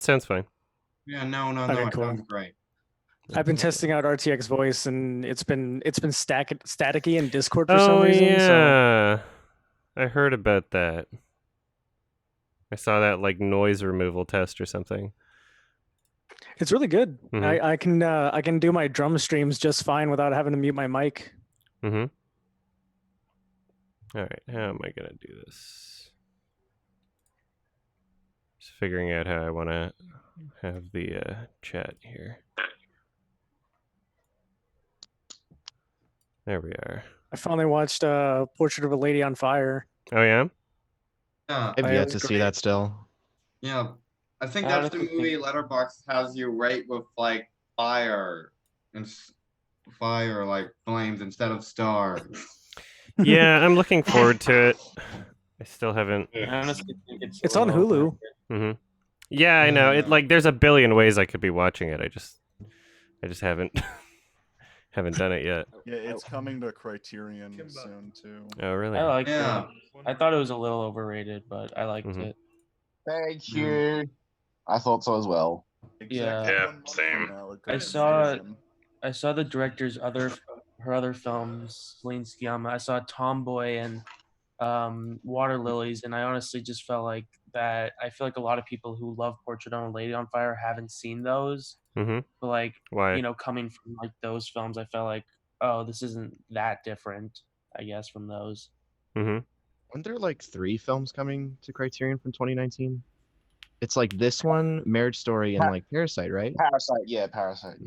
Sounds fine. Yeah, no, Okay, it cool. sounds great. I've been testing out RTX voice, and it's been staticky in Discord for some reason. Yeah, I heard about that. I saw that like noise removal test or something. It's really good. I can do my drum streams just fine without having to mute my mic. All right, how am I gonna do this? Just figuring out how I want to have the chat here. There we are. I finally watched Portrait of a Lady on Fire. Oh yeah. Yeah, I've yet to see that still. yeah. I think that's the movie Letterboxd has you rate with like fire like flames instead of stars. Yeah, I'm looking forward to it. I still haven't. I honestly think It's on Hulu. Yeah, I know. It like there's a billion ways I could be watching it. I just haven't haven't done it yet. Yeah, it's coming to Criterion soon too. Oh really? I like it. I thought it was a little overrated, but I liked it. Thank you. I thought so as well. Yeah, same. I saw the director's her other films, Celine Sciamma. I saw Tomboy and Water Lilies, and I honestly just felt like that. I feel like a lot of people who love Portrait of a Lady on Fire haven't seen those. But like, why? You know, coming from like those films, I felt like, oh, this isn't that different, I guess, from those. Aren't there like 3 films coming to Criterion from 2019? It's like this one, Marriage Story, and like Parasite, right? Parasite, yeah, Parasite.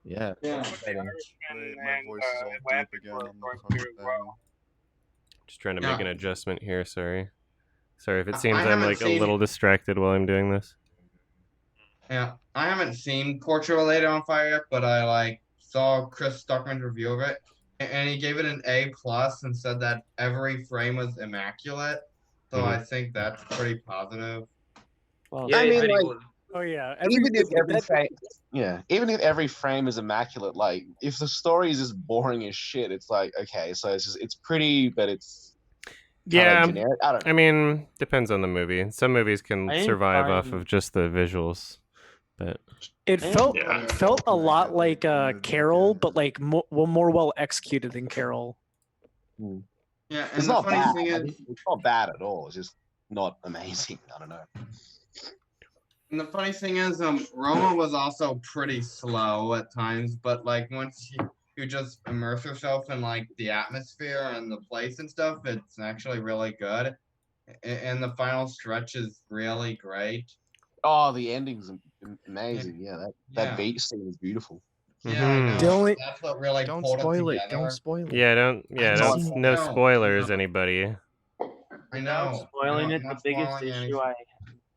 Yeah. My voice is all deep again. On the phone. Just trying to make an adjustment here. Sorry if it seems I'm like a little distracted while I'm doing this. Yeah, I haven't seen Portrait of a Lady on Fire yet, but I like saw Chris Stuckman's review of it, and he gave it an A+ and said that every frame was immaculate. So I think that's pretty positive. Well, I mean, like, oh yeah, even if every frame is immaculate, like if the story is just boring as shit, it's like okay, so it's pretty, but it's generic. I mean, depends on the movie. Some movies can survive off of just the visuals, but it felt a lot like Carol, but like more well executed than Carol. Yeah, and it's the not funny bad. thing is, it's not bad at all. It's just not amazing. I don't know. And the funny thing is, Roma was also pretty slow at times, but like once you just immerse yourself in like the atmosphere and the place and stuff, it's actually really good. And the final stretch is really great. Oh, the ending's amazing. Yeah, that beach scene is beautiful. Yeah, I know. That's what really Don't pulled spoil it it. together. Don't spoil it. Yeah, no spoilers, anybody. I know.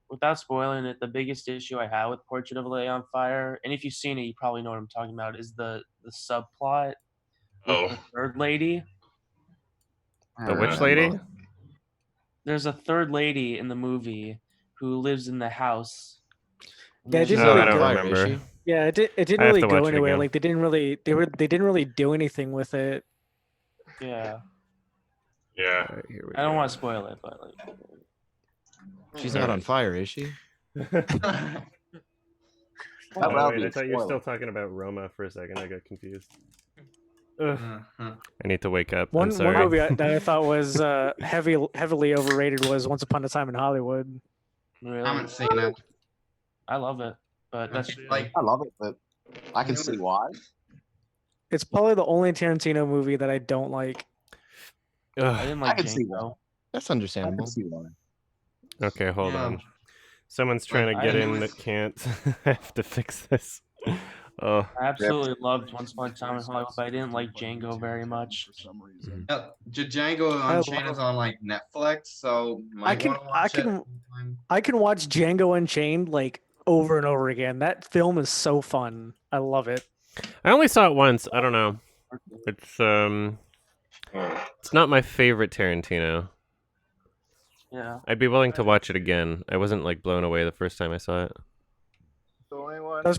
Without spoiling it, the biggest issue I have with Portrait of a Lady on Fire, and if you've seen it, you probably know what I'm talking about, is the subplot with the third lady. The which lady? There's a third lady in the movie who lives in the house. Yeah, it didn't really go. Yeah, it didn't really go anywhere. Like they didn't really do anything with it. Yeah. Yeah. I don't want to spoil it, but like. She's not on fire, is she? I thought you were still talking about Roma for a second. I got confused. I need to wake up. One movie that I thought was heavily overrated was Once Upon a Time in Hollywood. Really? I haven't seen it. I love it, but that's like I love it, but I can see why. It's probably the only Tarantino movie that I don't like. I didn't like Django. That's understandable. I can see why. Okay, hold on. Someone's trying to get in that can't. I have to fix this. Oh. I absolutely loved Once Upon a Time in Hollywood, but I didn't like Django very much. For some reason. Yeah, Django Unchained is on like Netflix, so I can watch Django Unchained like over and over again. That film is so fun. I love it. I only saw it once. I don't know. It's not my favorite Tarantino. Yeah. I'd be willing to watch it again. I wasn't like blown away the first time I saw it. That was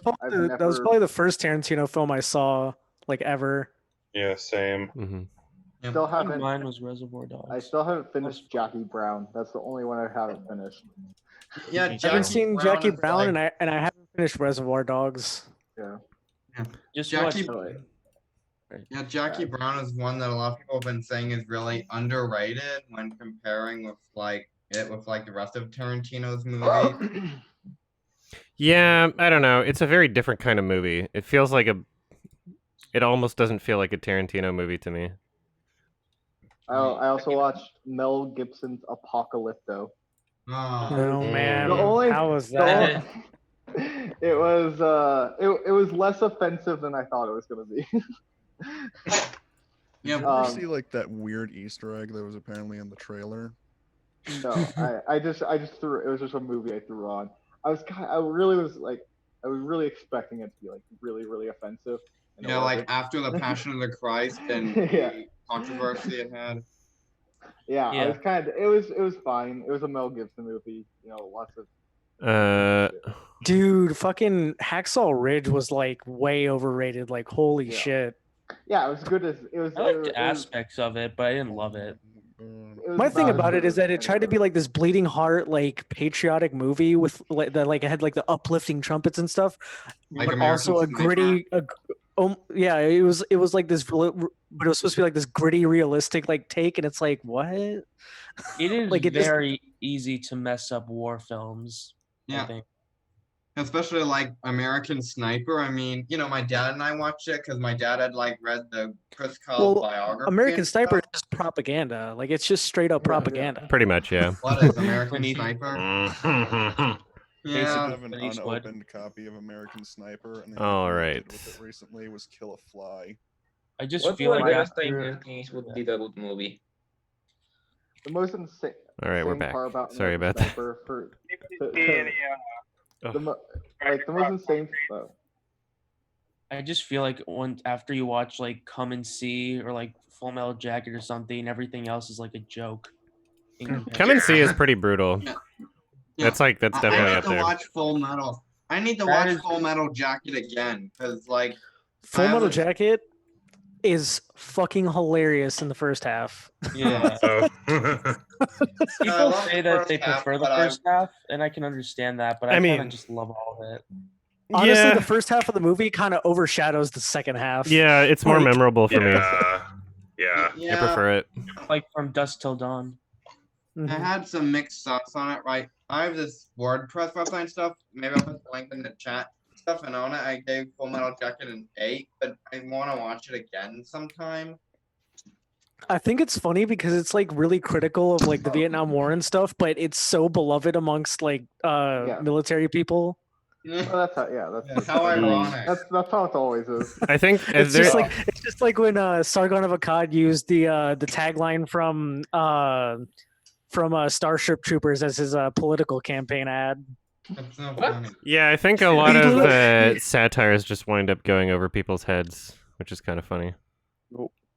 probably the first Tarantino film I saw like ever. Yeah, same. Yep. Still I think haven't. mine was Reservoir Dogs. I still haven't finished Jackie Brown. That's the only one I haven't finished. Yeah, I haven't Jackie seen Brown Jackie is Brown, like- and I haven't finished Reservoir Dogs. Yeah. Just Jackie- watch. Yeah, Jackie Brown is one that a lot of people have been saying is really underrated when comparing with the rest of Tarantino's movies. Yeah, I don't know. It's a very different kind of movie. It feels like it almost doesn't feel like a Tarantino movie to me. I also watched Mel Gibson's Apocalypto. Oh, Oh man, The only- how was the that? It was less offensive than I thought it was gonna be. Did you ever Um, see like that weird Easter egg that was apparently in the trailer? No, I just threw it was just a movie I threw on. I was really expecting it to be like really offensive. and it yeah, like wasn't. after the Passion of the Christ and Yeah. the controversy it had. Yeah, Yeah. I was kind of it was fine. It was a Mel Gibson movie, lots of Dude, fucking Hacksaw Ridge was like way overrated. Like holy Yeah. shit. Yeah, it was good as it was. I liked it was- aspects of it, but I didn't love it. it was My thing as about good it is as that it tried to be anything. like this bleeding heart, like patriotic movie with like that, like it had like the uplifting trumpets and stuff, Like but American also a Sniper? gritty. Yeah, it was like this, but it was supposed to be like this gritty, realistic like take, and it's like what? It is Like, it just- very easy to mess up war films. I Yeah. think. Especially like American Sniper. I mean, my dad and I watched it because my dad had like read the Chris Kyle Well, biography. American and Sniper is stuff. just propaganda. Like it's just straight up Yeah, yeah. propaganda. pretty much, yeah. What is American Clint Sniper? I Yeah. have an Clint Eastwood. unopened copy of American Sniper, and the All only thing I right. did with it recently was kill a fly. I just What feel was like the last time after Clint Eastwood did a good movie? The most insane. All right, we're insane back. part about Sorry American about that. Sniper Ugh. the most insane. I just feel like after you watch like Come and See or like Full Metal Jacket or something, everything else is like a joke. in Come comparison. and See is pretty brutal. Yeah. That's definitely I up need to there. watch Full Metal. I need to That watch is- Full Metal Jacket again because like Full Metal haven't- Jacket is fucking hilarious in the first half. Yeah. Oh. People love say the that first they half, prefer the but first half, and I can understand that, but I I kind mean- of just love all of it. Honestly, yeah, the first half of the movie kind of overshadows the second half. yeah, it's more Like- memorable for me. Yeah. I prefer it. Like From Dusk Till Dawn. Mhm. I had some mixed thoughts on it, right? I have this WordPress website and stuff. Maybe I'll put the link in the chat stuff. And on it, I gave Full Metal Jacket an 8, but I want to watch it again sometime. I think it's funny because it's like really critical of like the Vietnam War and stuff, but it's so beloved amongst like Yeah. military people. Well, that's how. That's How ironic. That's how it always is. I think It's there, just like when Sargon of Akkad used the tagline from Starship Troopers as his political campaign ad. That's so What? funny. yeah, I think a lot of satires just wind up going over people's heads, which is kind of funny.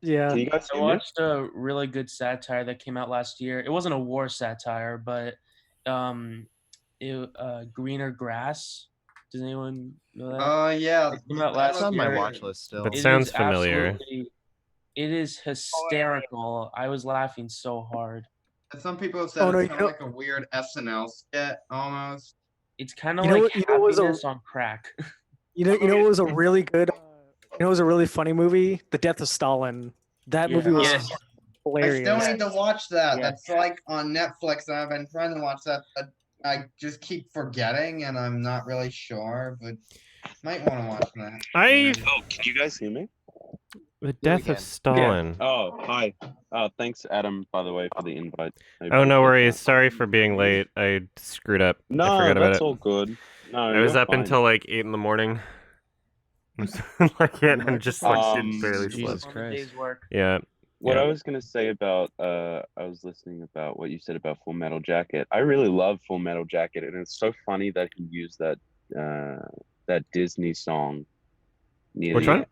Yeah. Can you guys I hear me? watched a really good satire that came out last year. It wasn't a war satire, but Greener Grass. Does anyone know that? Oh, yeah. It came out That It's last on my year. watch list still. That It sounds is familiar. absolutely- It is hysterical. I was laughing so hard. Some people have said Oh, no, it's you kind know- of like a weird SNL skit almost. It's kind of You know like what- you know what was a- happiness on crack. You know what was a really good it was a really funny movie? The Death of Stalin. That Yeah. movie was Yes. I hilarious. still need to watch that. Yeah. That's like on Netflix, and I've been trying to watch that, but I just keep forgetting, and I'm not really sure. But might want to watch that. Oh, can you guys hear me? The Death again. of Stalin. Oh, hi. Thanks, Adam, by the way, for the invite. I Oh, no appreciate worries. that. Sorry for being late. I screwed up. I No, forgot about that's it. all good. No, I was you're up fine. until like 8 in the morning. Like, yeah, and just like barely Jesus slept. On the Christ. day's work. Yeah. What Yeah. I was gonna say about I was listening about what you said about Full Metal Jacket. I really love Full Metal Jacket, and it's so funny that he used that Disney song near Which one?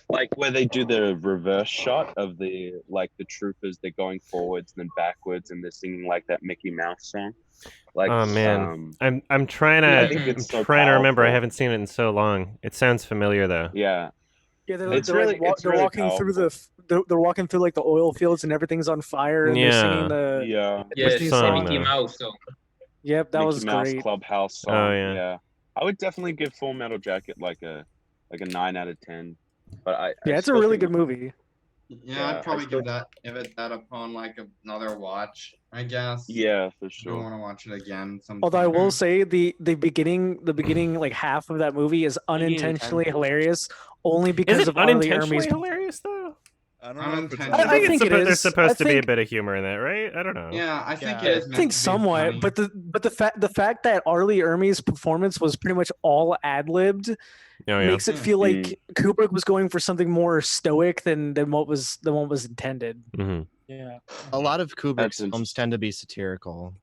like where they do the reverse shot of the troopers, they're going forwards and then backwards, and they're singing like that Mickey Mouse song. Like, Oh, man. I'm trying I to think it's so remember. I powerful. haven't seen it in so long. It sounds familiar though. Yeah. Yeah, they're, It's they're really, like it's they're really walking through powerful. they're walking through like the oil fields and everything's on fire and they're singing Yeah. the Yeah, Yeah, Disney it's the song, Mickey though? Mouse song. Yep, that Mickey was Mouse great. Clubhouse song. Oh, yeah. Yeah, I would definitely give Full Metal Jacket like a 9 out of 10. But I Yeah, it's a still really think- good movie. Yeah, Yeah, I'd probably I still- give it that upon like another watch, I guess. Yeah, for I don't sure. want to watch it again. Although I sometime. will say the beginning like half of that movie is unintentionally hilarious only because Is it of Arlie unintentionally Ermey's. hilarious though? I don't know if it's I I think, think it there's is. supposed I to be a think- bit of humor in that, right? I don't know. Yeah, I think Yeah. it is. I meant think to be somewhat, funny. but the fact that Arlie Ermey's performance was pretty much all ad libbed Oh, yeah. makes it feel like Kubrick was going for something more stoic than what was intended. hmm Yeah. A lot of Kubrick's That's films tend to be satirical.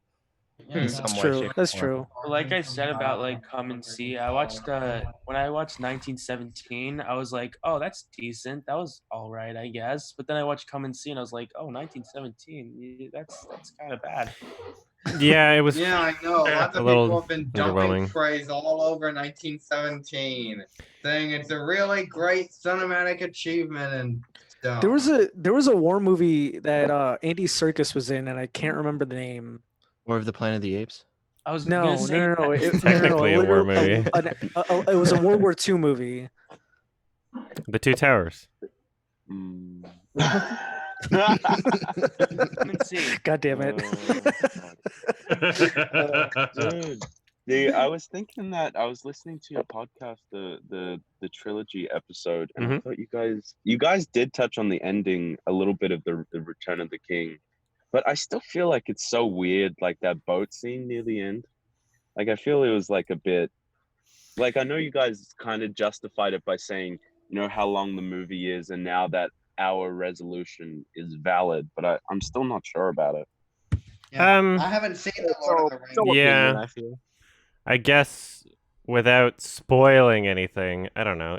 Yeah, in that's some That's way, true. shape, or That's form. true. Like I said about like Come and See, I watched when I watched 1917, I was like, oh, that's decent. That was all right, I guess. But then I watched Come and See, and I was like, oh, 1917, that's kind of bad. Yeah, it was. Yeah, I know. Lots a of little people have been underwhelming. dumping praise all over 1917, saying it's a really great cinematic achievement and stuff. There was a war movie that Andy Serkis was in, and I can't remember the name. War of the Planet of the Apes. I was No, gonna say no. that. Technically a war movie. It was a World War II movie. The Two Towers. Mm. Come and See. God damn it. Dude, I was thinking that I was listening to your podcast, the trilogy episode, and I thought you guys did touch on the ending a little bit of the Return of the King, but I still feel like it's so weird, like that boat scene near the end. Like I feel it was like a bit, like I know you guys kind of justified it by saying, you know, how long the movie is, and now that our resolution is valid, but I'm still not sure about it. Yeah, I haven't seen the Lord of the Rings. Yeah. I feel. I guess without spoiling anything, I don't know.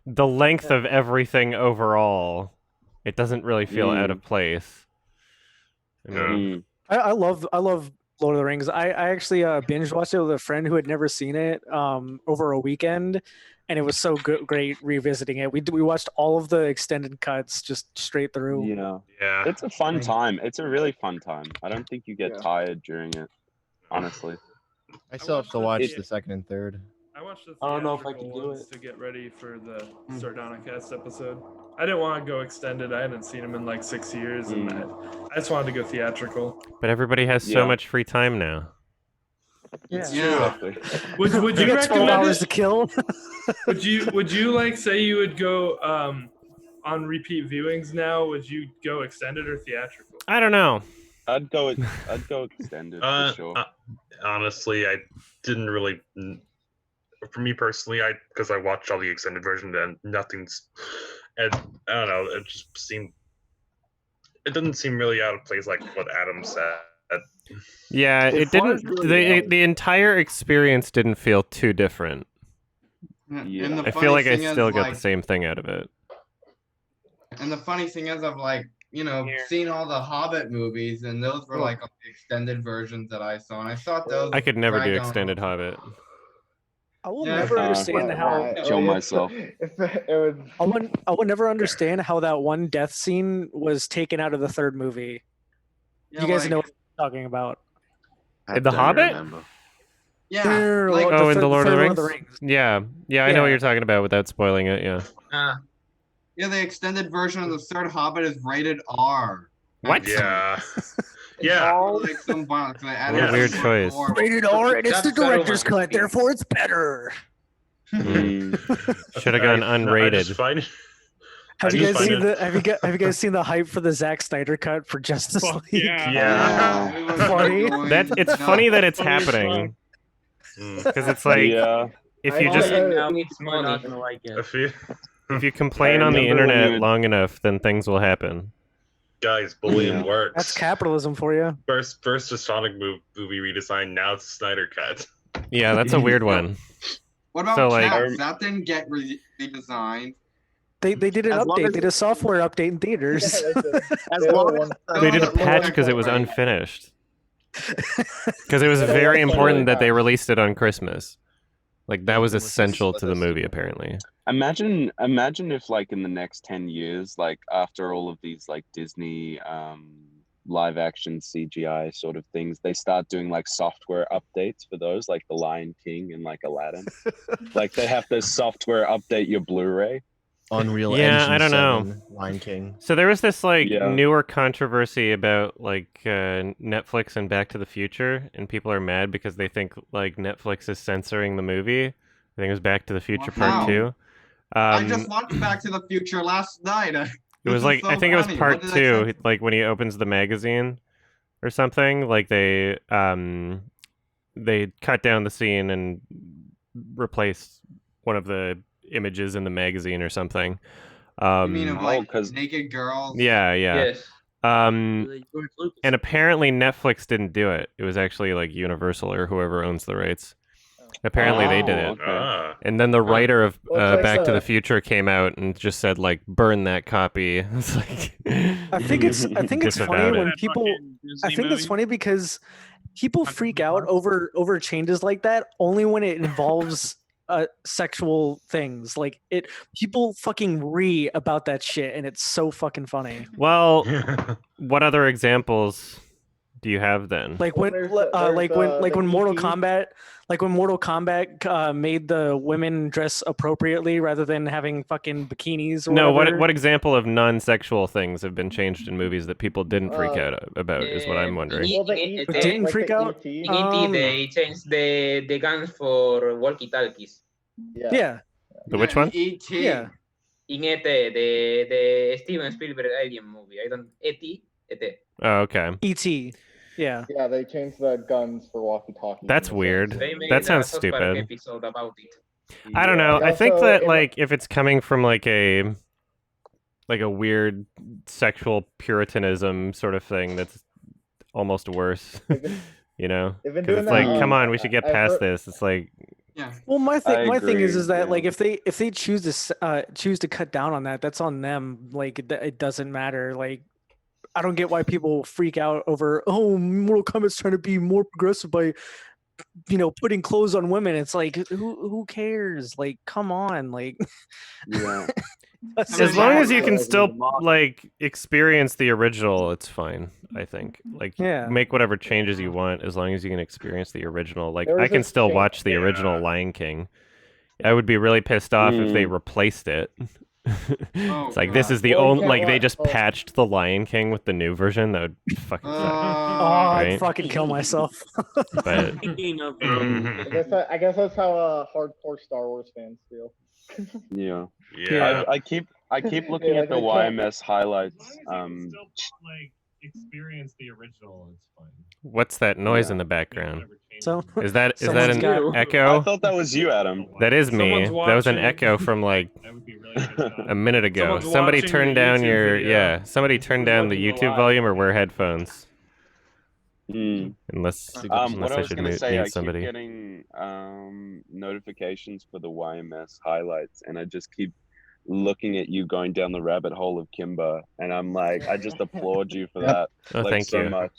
The length of everything overall, it doesn't really feel out of place. I mean, I love Lord of the Rings. I actually binge watched it with a friend who had never seen it over a weekend, and it was so great revisiting it. We watched all of the extended cuts just straight through. Yeah, it's a fun time. It's a really fun time. I don't think you get tired during it, honestly. I still have to watch the second and third. I watched the I don't know if I can theatrical do ones it. to get ready for the Sardonicast episode. I didn't want to go extended. I hadn't seen them in like 6 years, and I just wanted to go theatrical. but everybody has so much free time now. Yeah. Exactly. Would You you got 12 recommend hours to it? kill. Would you like say you would go on repeat viewings now? Would you go extended or theatrical? I don't know. I'd go extended for sure. Honestly, I didn't really. For me personally, because I watched all the extended version, and nothing's. And I don't know. It just seemed. It doesn't seem really out of place, like what Adam said. Yeah, it didn't. The entire experience didn't feel too different. Yeah. And the I feel like I funny thing still is, got like, the same thing out of it. And the funny thing is, I've like, seen all the Hobbit movies, and those were like all the extended versions that I saw, and I thought those. I could never do dragged on. extended Hobbit. I will never understand how. Kill myself. I would never understand how that one death scene was taken out of the third movie. Yeah, you guys like- know what I'm talking about. In The Hobbit? Yeah. Like Oh, in the third Lord of the Lord Rings? Yeah, I know what you're talking about without spoiling it. Yeah. Yeah, the extended version of the third Hobbit is rated R. What? Yeah. Yeah. Like some violence. They added What a weird some choice. gore. Rated R, and it's the That's better director's than cut, therefore it's better. Should have gone unrated. Have you guys seen the hype for the Zack Snyder cut for Justice League? Yeah. Funny. It's funny that it's happening. Because it's like if you just We're not gonna like it. if you complain on the internet long enough, then things will happen. Guys, bullying works. That's capitalism for you. First the Sonic movie redesign, now it's Snyder cut. Yeah, that's a weird one. What about So, like- Cats? That didn't get redesigned. They did an As long update. as- They did a software update in theaters. They did a patch because it was unfinished. Because it was very important that they released it on Christmas. Like that was With this- essential with to the this- movie, apparently. Imagine if like in the next 10 years, like after all of these like Disney live action CGI sort of things, they start doing like software updates for those, like The Lion King and like Aladdin. Like they have to software update your Blu-ray. Unreal Yeah, Engine I don't know. 7, Lion King. So there was this like Yeah. newer controversy about like Netflix and Back to the Future, and people are mad because they think like Netflix is censoring the movie. I think it was Back to the Future Wow. Part 2. I just watched Back to the Future last night. It was like I think it was Part 2, like when he opens the magazine or something. Like they cut down the scene and replaced one of the images in the magazine or something. You mean of like 'cause- naked girls? Yeah. Yes. And apparently Netflix didn't do it. It was actually like Universal or whoever owns the rights. Apparently they did it. okay. Ah. And then the writer of Well, it's like Back to the- the Future came out and just said like burn that copy. It's like I think it's funny disavowed when it. people. I think it's funny because people freak out over changes like that only when it involves sexual things. Like it, people fucking about that shit, and it's so fucking funny. Well, what other examples do you have then? Like when, there's like when Mortal EP. Kombat, made the women dress appropriately rather than having fucking bikinis. Or No, whatever. what example of non-sexual things have been changed in movies that people didn't freak out about is what I'm wondering. Well, the In E- E.T., Didn't like freak the out? E.T. they changed the guns for walkie-talkies. Yeah. The which one? E.T. Yeah. In E.T., the Steven Spielberg alien movie. I don't E.T. Oh, okay. E.T. Yeah. Yeah, they changed the guns for walkie-talkies. That's in the weird. South. They made That a sounds South Park stupid. episode about it. I don't know. Yeah, I think so that in- like if it's coming from like a weird sexual puritanism sort of thing, that's almost worse. You know, They've been because doing it's like, that, come on, we should get I've past heard- this. It's like, Yeah. Well, my thing is agree, that yeah. like if they choose to cut down on that, that's on them. Like it doesn't matter. Like I don't get why people freak out over Mortal Kombat's trying to be more progressive by putting clothes on women. It's like who cares? Like come on, like Yeah. as long as you can still like experience the original, it's fine. I think like Yeah. make whatever changes you want as long as you can experience the original. Like There I was can this still change- watch the original Lion King. I would be really pissed off if they replaced it. It's like this God. is the Well, you only can't like they watch- just patched the Lion King with the new version. That would fucking suck. I'd Right? fucking kill myself. But Speaking of I guess that's how hardcore Star Wars fans feel. Yeah. Yeah. I keep looking Yeah, at the they can't- YMS highlights. like experience the original, it's fine. What's that noise in the background? So Is that Someone's an got- I echo? thought that was you, Adam. That is me. Someone's That was an watching. echo from like a minute ago. Someone's Somebody watching turn the down YouTube your video. Somebody turn down the YouTube volume or wear headphones. Mm. Unless What I I was should gonna mute, say, I mute keep somebody. getting notifications for the YMS highlights, and I just keep looking at you going down the rabbit hole of Kimba, and I'm like, I just applaud you for that. Oh, like, thank so you. much.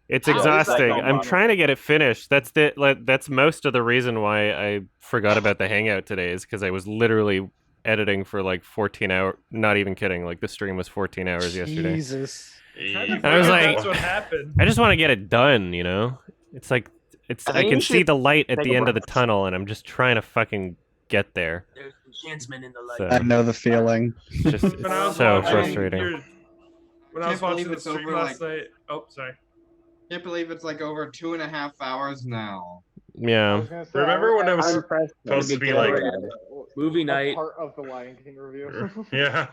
It's Yeah, it's like exhausting. no I'm fun. trying to get it finished. That's most of the reason why I forgot about the Hangout today is because I was literally editing for like 14 hours. Not even kidding. Like the stream was 14 hours yesterday. Jesus. I was like, that's what happened. I just want to get it done. You know, it's like I I think can you see should the light at take the a end of the breath. tunnel, and I'm just trying to fucking get there. There's enhancement in the light. So I know the feeling. it's just When I was so watching frustrating. when I was Can't believe watching the it's stream over, last like- night. Oh, sorry. Can't believe it's like over 2.5 hours now. I Yeah. was gonna say, Remember when it was impressed supposed to be that like- Movie a night. part of the Lion King review. Yeah.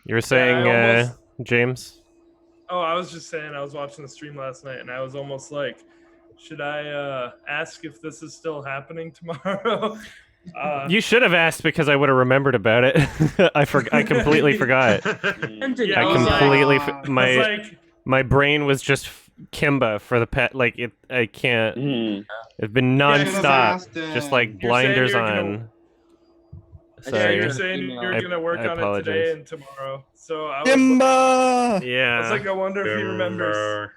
You were saying, I almost- James? Oh, I was just saying I was watching the stream last night and I was almost like, should I ask if this is still happening tomorrow? You should have asked because I would have remembered about it. I completely forgot. Yeah, I was like- completely I was my like, my brain was just Kimba for the pet. Like it, I can't. Mm. It's been Yeah, I should've nonstop, asked, just like You're saying blinders you're gonna- on. yeah, Sorry. you're saying you're I- gonna work I on it apologize. today and tomorrow. So I was, Kimba! I Yeah. was like, I wonder if he remembers.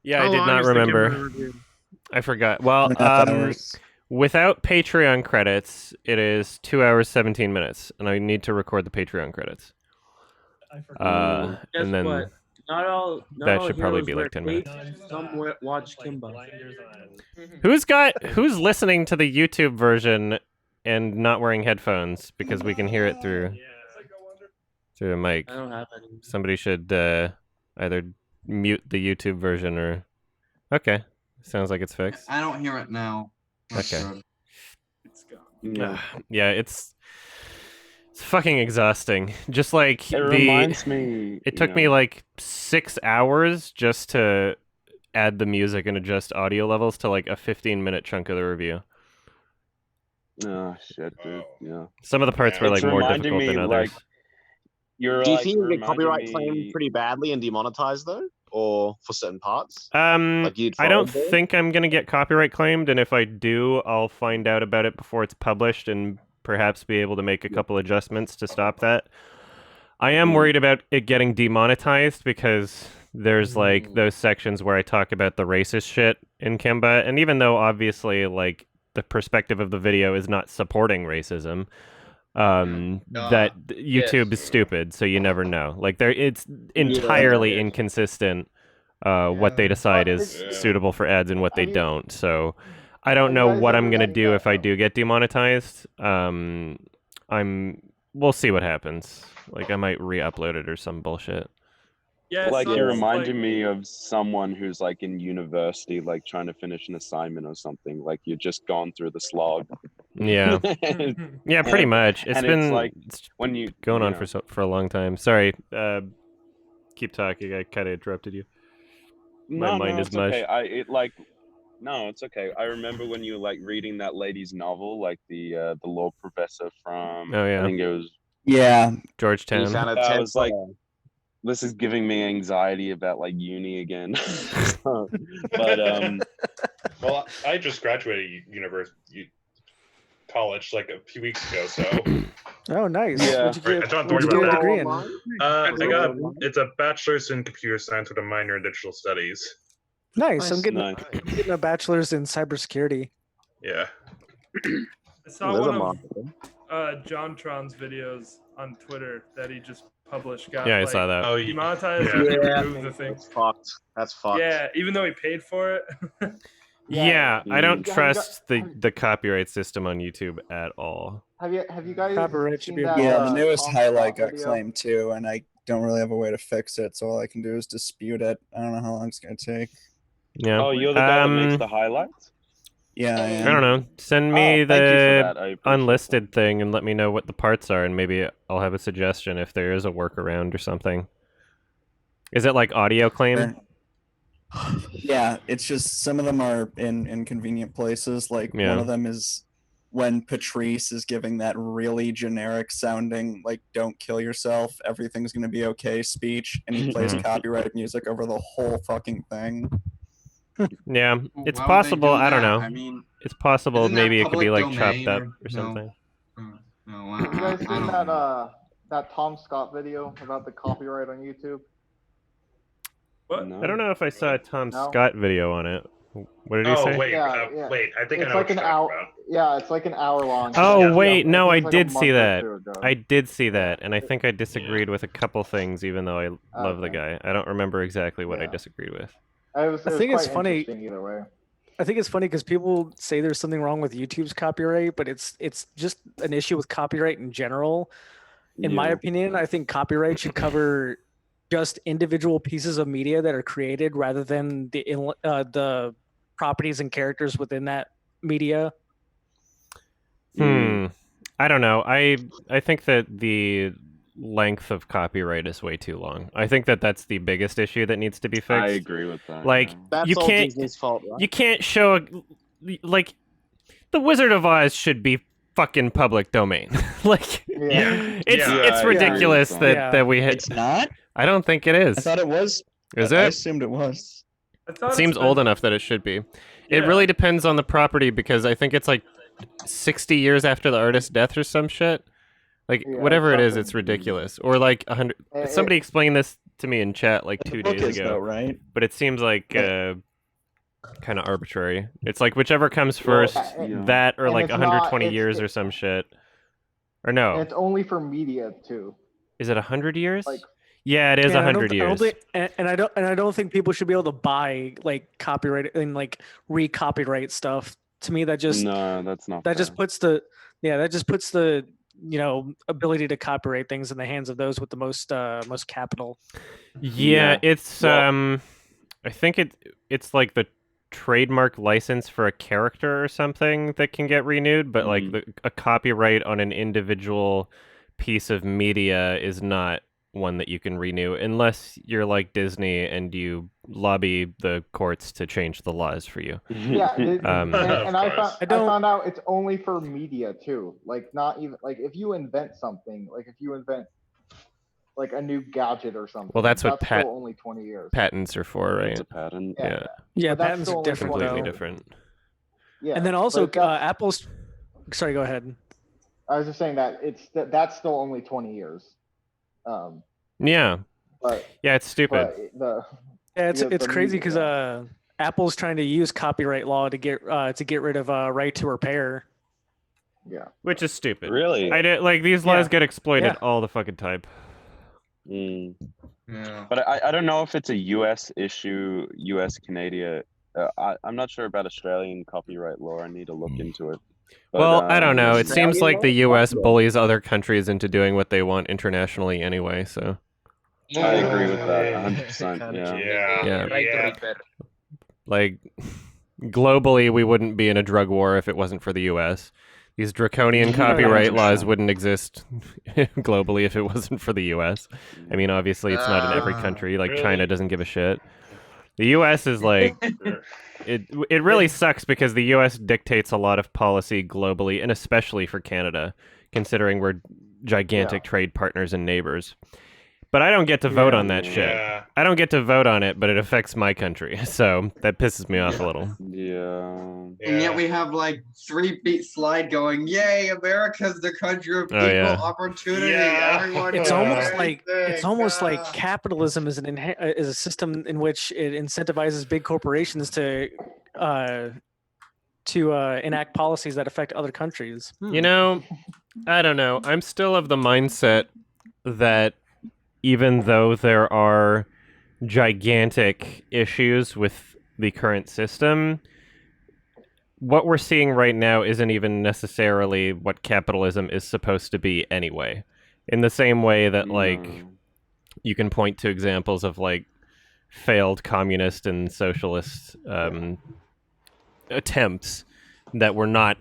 Yeah, How I did long not is the Kimba remember. review? I forgot. Well, 2.5 hours. Without Patreon credits, it is 2 hours 17 minutes, and I need to record the Patreon credits. Guess And then what? Not all that should probably heroes be wear like 10 capes. minutes. Some watch Kimba. Who's listening to the YouTube version and not wearing headphones because we can hear it through the mic? I don't have any. Somebody should either mute the YouTube version or. Okay, sounds like it's fixed. I don't hear it now. That's Okay. good. It's gone. Yeah, it's fucking exhausting. Just like It reminds me. It took me like 6 hours just to add the music and adjust audio levels to like a 15-minute chunk of the review. Oh shit, dude. Yeah. Some of the parts were like more reminding difficult than me, others. like, you're Do you like think you get reminding copyright me- claimed pretty badly and demonetized though, or for certain parts? I don't tried, think I'm gonna get copyright claimed, and if I do, I'll find out about it before it's published and perhaps be able to make a couple adjustments to stop that. I am worried about it getting demonetized because there's like those sections where I talk about the racist shit in Kimba, and even though obviously like the perspective of the video is not supporting racism, that YouTube is stupid, so you never know. Like it's entirely inconsistent what they decide is suitable for ads and what they don't. So I don't know what I'm gonna do if I do get demonetized. We'll see what happens. Like I might re-upload it or some bullshit. Yeah, like so you're it's reminding like- me of someone who's like in university, like trying to finish an assignment or something. Like you're just gone through the slog. Yeah, yeah, pretty much. It's and been it's like when you going on know. for a long time. Sorry, keep talking. I kind of interrupted you. My mind is it's mush. okay. No, it's okay. I remember when you were like reading that lady's novel, like the law professor from Oh, yeah. I think it was Georgetown. I was like, this is giving me anxiety about like uni again. But well, I just graduated college like a few weeks ago, so. Oh, nice. Yeah. What'd you I get, don't what'd you worry get a about degree that. in? It's a bachelor's in computer science with a minor in digital studies. Nice. I'm getting, Nice. I'm getting a bachelor's in cybersecurity. Yeah. I saw one of John Tron's videos on Twitter that he just published. Got, Yeah, I saw that. Oh, demonetized. yeah. And they Yeah, removed the thing. That's fucked. That's fucked. Yeah, even though he paid for it. Yeah, I don't Yeah. trust the copyright system on YouTube at all. Have you guys Copyright should seen be that? Yeah, the newest Tom highlight Scott got video? claimed too, and I don't really have a way to fix it, so all I can do is dispute it. I don't know how long it's gonna take. Yeah. Oh, you're the guy that makes the highlights? Yeah, I I am. don't know. Send me Oh, thank you for that. I the appreciate unlisted thing and let me know what the parts are, and maybe I'll have a suggestion if there is a workaround or something. Is it like audio claim? Yeah, it's just some of them are in inconvenient places. Like Yeah. one of them is when Patrice is giving that really generic sounding, like "Don't kill yourself, everything's gonna be okay" speech, and he plays copyrighted music over the whole fucking thing. Yeah, it's Why would they possible. do I don't that? know. I mean, It's possible. isn't that Maybe it could be public like chopped domain up or- or no. something. No, You guys I seen don't that know. that Tom Scott video about the copyright on YouTube? What? I don't know if I saw a Tom No? Scott video on it. What did he Oh say? wait, Yeah. wait. I think I It's know like what an you're hour. talking about. Yeah, it's like an hour long. Oh Yeah. wait, no, I think it's like a did see month or that. two ago. I did see that, and I think I disagreed with a couple things, even though I love the Okay. guy. I don't remember exactly what I Yeah. disagreed with. It was I think it's quite funny. interesting either way. I think it's funny because people say there's something wrong with YouTube's copyright, but it's just an issue with copyright in general. In my Yeah. opinion, I think copyright should cover just individual pieces of media that are created rather than the properties and characters within that media. I don't know. I think that the length of copyright is way too long. I think that that's the biggest issue that needs to be fixed. I agree with that. Like yeah. That's you all can't Disney's fault, right? you can't show like the Wizard of Oz should be fucking public domain. Like Yeah. it's Yeah, it's I agree with ridiculous that. that we hit. It's not. I don't think it is. I thought it was. Is I it? assumed it was. I It thought seems it's old been- enough that it should be. It Yeah. really depends on the property because I think it's like 60 years after the artist's death or some shit. Like Yeah, whatever it is, something. it's ridiculous. Or like 100. Somebody explained this to me in chat like The 2 book days is ago. though, right? But it seems like kind of arbitrary. It's like whichever comes Well, first, and- that or and like it's 120 not- years it's- or some shit. Or And no, it's only for media too. is it 100 years? Like- Yeah, it is And I don't 100 th- I don't years. think- and I don't think people should be able to buy like copyright and like re-copyright stuff. To me, that just No, that's not. that just puts the ability to copyright things in the hands of those with the most capital. Yeah, Yeah. it's I think it's like the trademark license for a character or something that can get renewed, but like a copyright on an individual piece of media is not one that you can renew unless you're like Disney and you lobby the courts to change the laws for you. Yeah, and I I found out it's only for media too. Like not even like if you invent something, like if you invent like a new gadget or something. Well, that's what still only 20 years. patents are for, right? It's a patent. Yeah. Yeah, But that's patents still are only different. 20 Completely though. different. Yeah. And then also but that's- Apple's. Sorry, go ahead. I was just saying that that's still only 20 years. Yeah. But Yeah, it's stupid. but the Yeah, it's the crazy media- because Apple's trying to use copyright law to get rid of right to repair. Yeah. Which is stupid. Really? I did, like these laws Yeah. get exploited Yeah. all the fucking time. Mm. Yeah. But I don't know if it's a U.S. issue, U.S. Canadian. I'm not sure about Australian copyright law. I need to look into it. But, Well, I don't know. It Australian seems like law? the U.S. bullies other countries into doing what they want internationally anyway. So I agree with that 100%. Yeah. Yeah. Right to repair. like globally, we wouldn't be in a drug war if it wasn't for the U.S. These draconian copyright laws wouldn't exist globally if it wasn't for the U.S. I mean, obviously, it's not in every country. Like China doesn't give a shit. The U.S. is like it really sucks because the U.S. dictates a lot of policy globally, and especially for Canada, considering we're gigantic trade partners and neighbors. But I don't get to vote on that shit. Yeah. I don't get to vote on it, but it affects my country, so that pisses me off a little. Yeah. And yet we have like 3 feet slide going, yay, America's the country of equal yeah. opportunity. Yeah. Everyone It's does almost like everything. capitalism is is a system in which it incentivizes big corporations to enact policies that affect other countries. You know, I don't know. I'm still of the mindset that even though there are gigantic issues with the current system, what we're seeing right now isn't even necessarily what capitalism is supposed to be anyway. In the same way that, like, you can point to examples of, like, failed communist and socialist attempts that were not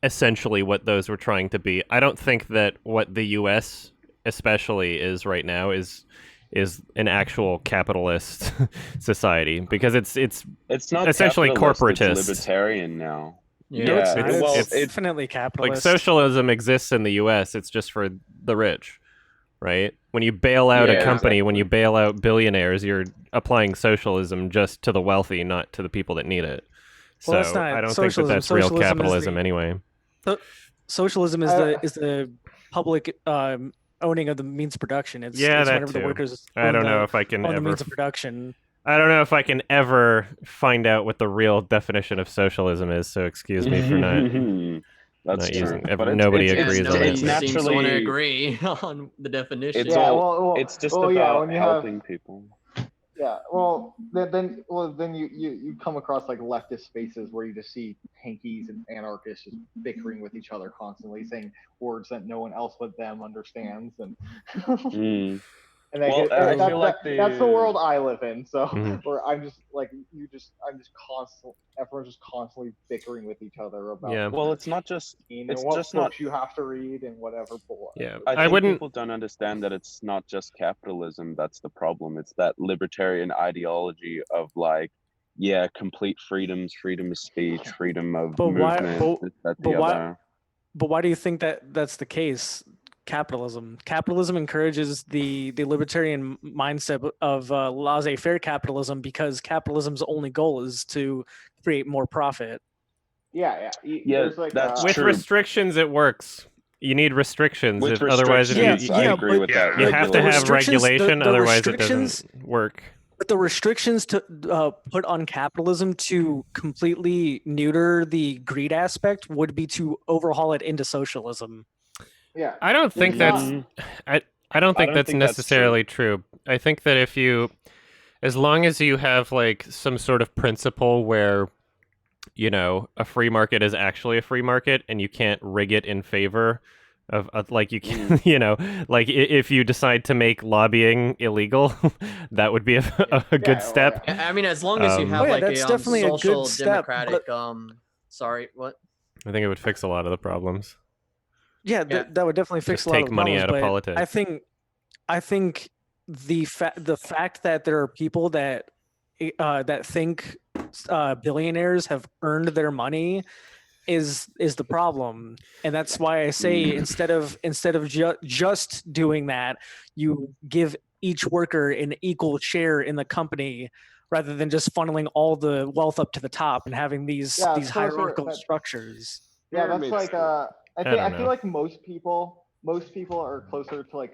essentially what those were trying to be. I don't think that what the U.S. especially is right now is an actual capitalist society, because it's not essentially capitalist, corporatist. It's libertarian now. No, it's not. well, It's definitely capitalist. Like socialism exists in the U.S. It's just for the rich, right? When you bail out a company, when you bail out billionaires, you're applying socialism just to the wealthy, not to the people that need it. Well, that's So not I don't think that socialism. that's real Socialism is capitalism the- anyway. Socialism is the public owning of the means of production. It's Yeah, it's that whenever the too. workers I don't own know the- if I can own the ever means of production. I don't know if I can ever find out what the real definition of socialism is, so excuse me for not, That's not true. using. But Nobody it's agrees on nobody it. seems to Naturally, wanna agree on the definition. It's it's just about when you helping people. Yeah, well, then you come across like leftist spaces where you just see hankies and anarchists just bickering with each other constantly, saying words that no one else but them understands, and and Well, I feel like that's the world I live in. So Mhm. where I'm just like everyone's just constantly bickering with each other about. Yeah. Well, it's not just And it's what just books not. you have to read and whatever. Yeah, I I think wouldn't. people don't understand that it's not just capitalism that's the problem. It's that libertarian ideology of like, yeah, complete freedoms, freedom of speech, freedom of But why- movement, but- this, that, but the why- other. But why do you think that that's the case? Capitalism encourages the libertarian mindset of laissez-faire capitalism because capitalism's only goal is to create more profit. Yeah. Yeah, that's With true. restrictions, it works. You need restrictions. With Otherwise, if restrictions, you I agree with that. you have to have restrictions- regulation. the Otherwise, it restrictions- doesn't work. But the restrictions to put on capitalism to completely neuter the greed aspect would be to overhaul it into socialism. Yeah. I don't think that's I don't think that's necessarily true. I think that if you, as long as you have like some sort of principle where, you know, a free market is actually a free market and you can't rig it in favor of like you can, you know, like if you decide to make lobbying illegal, that would be a good step. I mean, as long as you have like that's a definitely a good social step, democratic sorry, what? I think it would fix a lot of the problems. Yeah, that would definitely fix Just a lot take of the money problems, out of but politics. I think the fact that there are people that think billionaires have earned their money is the problem, and that's why I say instead of just doing that, you give each worker an equal share in the company rather than just funneling all the wealth up to the top and having these hierarchical structures. Yeah, that's like I feel like most people are closer to like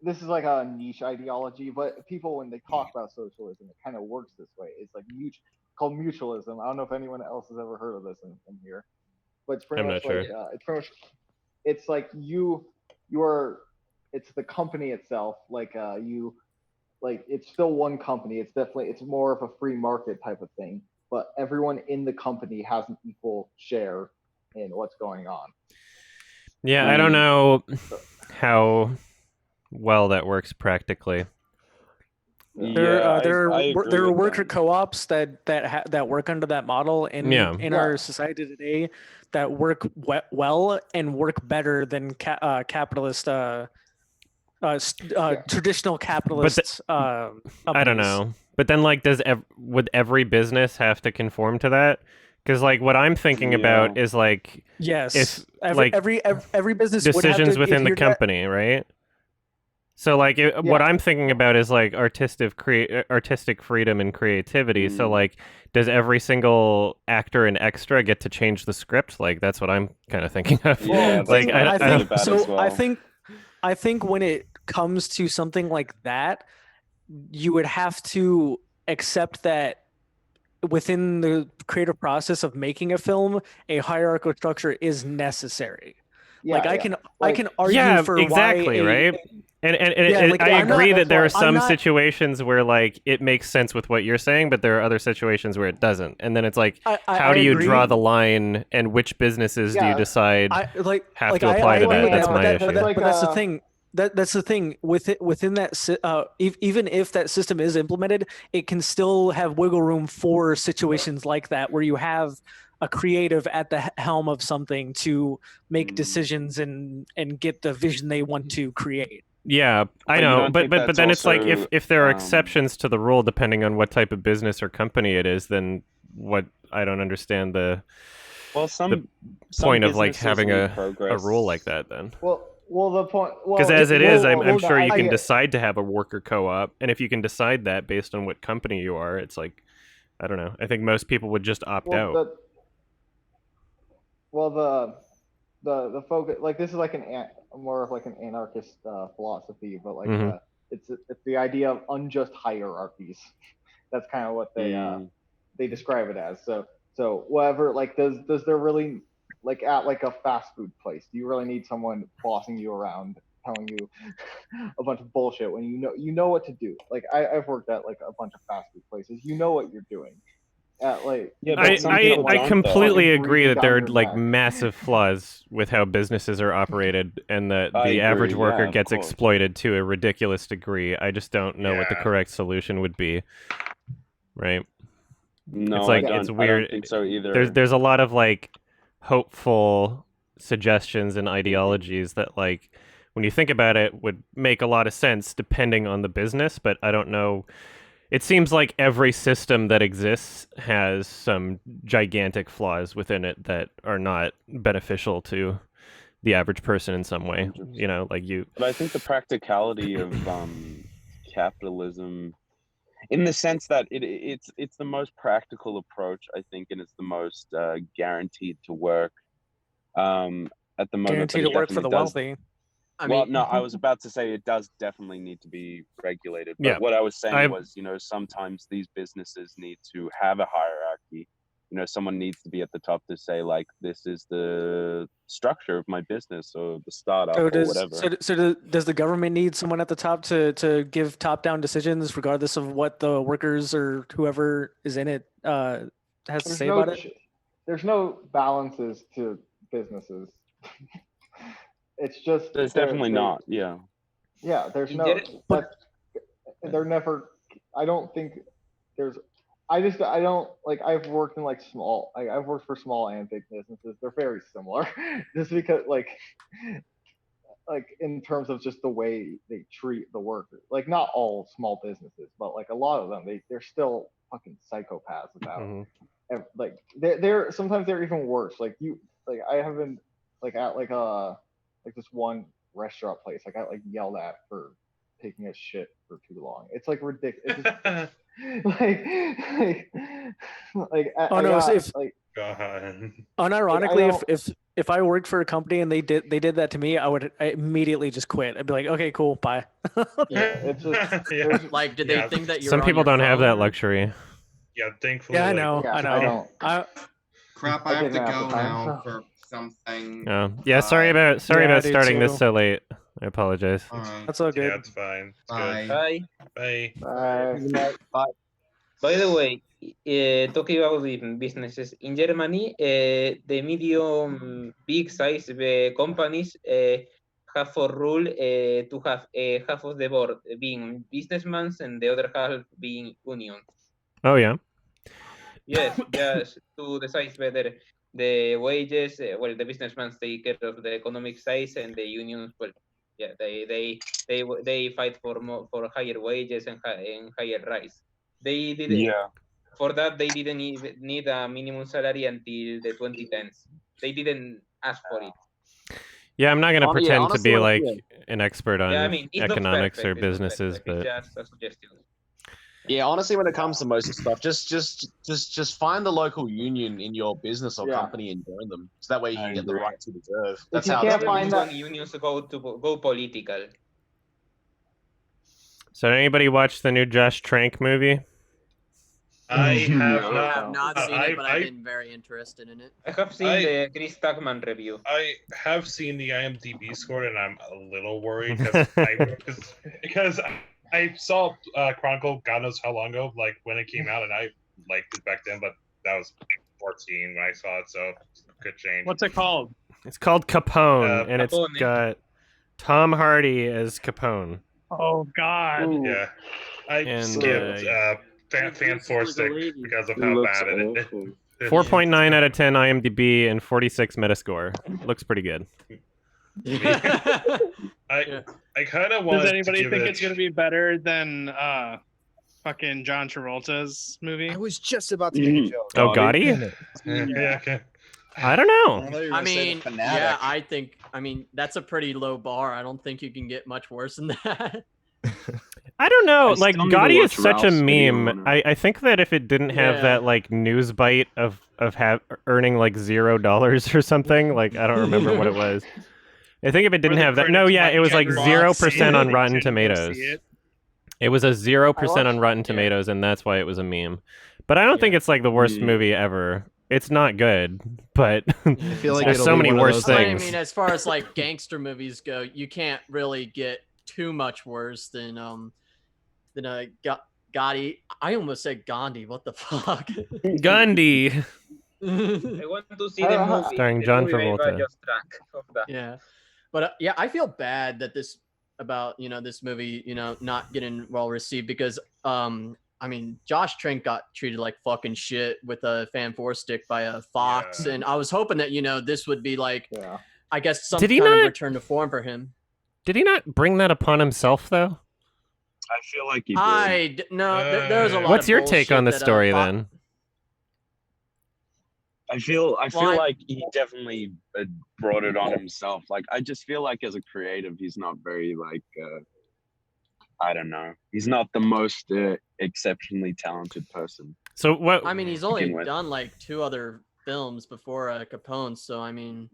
this is like a niche ideology, but people when they talk about socialism, it kind of works this way. It's like called mutualism. I don't know if anyone else has ever heard of this in here, but it's pretty much like it's like it's the company itself. Like it's still one company. It's more of a free market type of thing, but everyone in the company has an equal share in what's going on. Yeah, I don't know how well that works practically. There are worker co-ops that work under that model in our society today that work well and work better than capitalist traditional capitalists. I don't know, but then like, would every business have to conform to that? Because like what I'm thinking about is like, yes, if every business decisions would have to within the adhere to that. company, right? So like what I'm thinking about is like artistic freedom and creativity. So like, does every single actor and extra get to change the script? Like that's what I'm kind of thinking of. Well, like I think when it comes to something like that, you would have to accept that within the creative process of making a film, a hierarchical structure is necessary. I can argue for exactly, why right? And I agree that there are some situations where like it makes sense with what you're saying, but there are other situations where it doesn't. And then it's like, how do you draw the line, and which businesses do you decide have to apply to that? That's my issue. But that's the thing. That's the thing within that. Even if that system is implemented, it can still have wiggle room for situations like that, where you have a creative at the helm of something to make decisions and get the vision they want to create. Yeah, I know, but then it's like if there are exceptions to the rule depending on what type of business or company it is, then what I don't understand the point of like having a rule like that then. Well, the point because as it is, I'm sure you can decide to have a worker co-op, and if you can decide that based on what company you are, it's like I don't know. I think most people would just opt out. The focus, like this is like more of like an anarchist philosophy, but like it's the idea of unjust hierarchies. That's kind of what they describe it as. So whatever, like does there really, like at like a fast food place, do you really need someone bossing you around, telling you a bunch of bullshit when you know what to do? Like I've worked at like a bunch of fast food places. You know what you're doing. I completely agree that there are like massive flaws with how businesses are operated, and that the average worker gets exploited to a ridiculous degree. I just don't know what the correct solution would be. Right? No, it's like it's weird. I don't think so either. There's a lot of like hopeful suggestions and ideologies that like when you think about it would make a lot of sense depending on the business, but I don't know. It seems like every system that exists has some gigantic flaws within it that are not beneficial to the average person in some way. You know, like you. But I think the practicality of capitalism, in the sense that it's the most practical approach, I think, and it's the most guaranteed to work at the moment. Guaranteed to work for the wealthy. Well, no, I was about to say it does definitely need to be regulated. But Yeah. what I was saying was, sometimes these businesses need to have a hierarchy. Someone needs to be at the top to say, like, this is the structure of my business or the startup or whatever. Does the government need someone at the top to give top-down decisions, regardless of what the workers or whoever is in it has to say about it? There's no balances to businesses. It's just There's definitely not. Yeah. Yeah, there's no. They're never. I don't think there's. I don't like. I've worked in like small. I've worked for small and big businesses. They're very similar, just because like in terms of just the way they treat the workers. Like not all small businesses, but like a lot of them, they're still fucking psychopaths about. And, like they're sometimes they're even worse. Like I haven't like at like this one restaurant place. I got like yelled at for taking a shit for too long. It's like ridiculous. Unironically, if I worked for a company and they did that to me, I immediately just quit. I'd be like, okay, cool, bye. It's just like, did they think that you're Some on people your don't have phone? that luxury. Yeah, thankfully. Yeah, I know. Crap, I have to go now for something. Oh, yeah. Sorry about starting this so late. I apologize. That's all good. Yeah, it's fine. It's Bye. good. Bye. Bye. Bye. By the way, talking about the businesses in Germany, the medium big size companies have for rule to have half of the board being businessmen and the other half being unions. Oh yeah. Yes, just to decide whether the wages, the businessmen take care of the economic size, and the unions, they fight for higher wages and higher rise. They didn't. Yeah. For that, they didn't need a minimum salary until the 2010s. They didn't ask for it. Yeah, I'm not gonna pretend to be like an expert on it's not economics perfect, or businesses, but it's just a suggestion. Yeah, honestly, when it comes to most of the stuff, just find the local union in your business or company and join them. So that way you can get the rights you deserve. That's how it's when unions go political. So did anybody watch the new Josh Trank movie? I have I have not seen it, but I've been very interested in it. I have seen the Chris Tuckman review. I have seen the IMDb score, and I'm a little worried because I saw Chronicle God knows how long ago, like when it came out, and I liked it back then, but that was 14 when I saw it, so it could change. What's it called? It's called Capone, and it's got Tom Hardy as Capone. Oh God! Ooh. Yeah, I skipped Fantastic because of how bad it is. 4.9 out of 10 IMDb and 46 Metascore. Looks pretty good. I kind of want. Does anybody think it's gonna be better than fucking John Travolta's movie? I was just about to make a joke. Oh, Gotti? Yeah. Okay. I don't know. I mean, yeah, I think. I mean, that's a pretty low bar. I don't think you can get much worse than that. I don't know. Like, Gotti is such a meme. I think that if it didn't have that like news bite of earning like $0 or something, like I don't remember what it was. I think if it didn't have that, it was like 0% on Rotten Tomatoes. It was a 0% on Rotten Tomatoes, and that's why it was a meme. But I don't think it's like the worst movie ever. It's not good, but I feel like there's so many worse things. I mean, as far as like gangster movies go, you can't really get too much worse than Gotti. I almost said Gandhi. What the fuck? Gandhi. I want to see the movie. Starring John Travolta. Yeah, but yeah, I feel bad that this movie, not getting well received because I mean, Josh Trank got treated like fucking shit with a fan force stick by a Fox, and I was hoping that this would be like, I guess some kind of return to form for him. Did he not bring that upon himself though? I feel like he did. There's a lot. What's your take on the story then? I feel like he definitely brought it on himself. Like, I just feel like as a creative, he's not very like. I don't know. He's not the most exceptionally talented person. So what? I mean, he's only done like 2 other films before Capone. So I mean,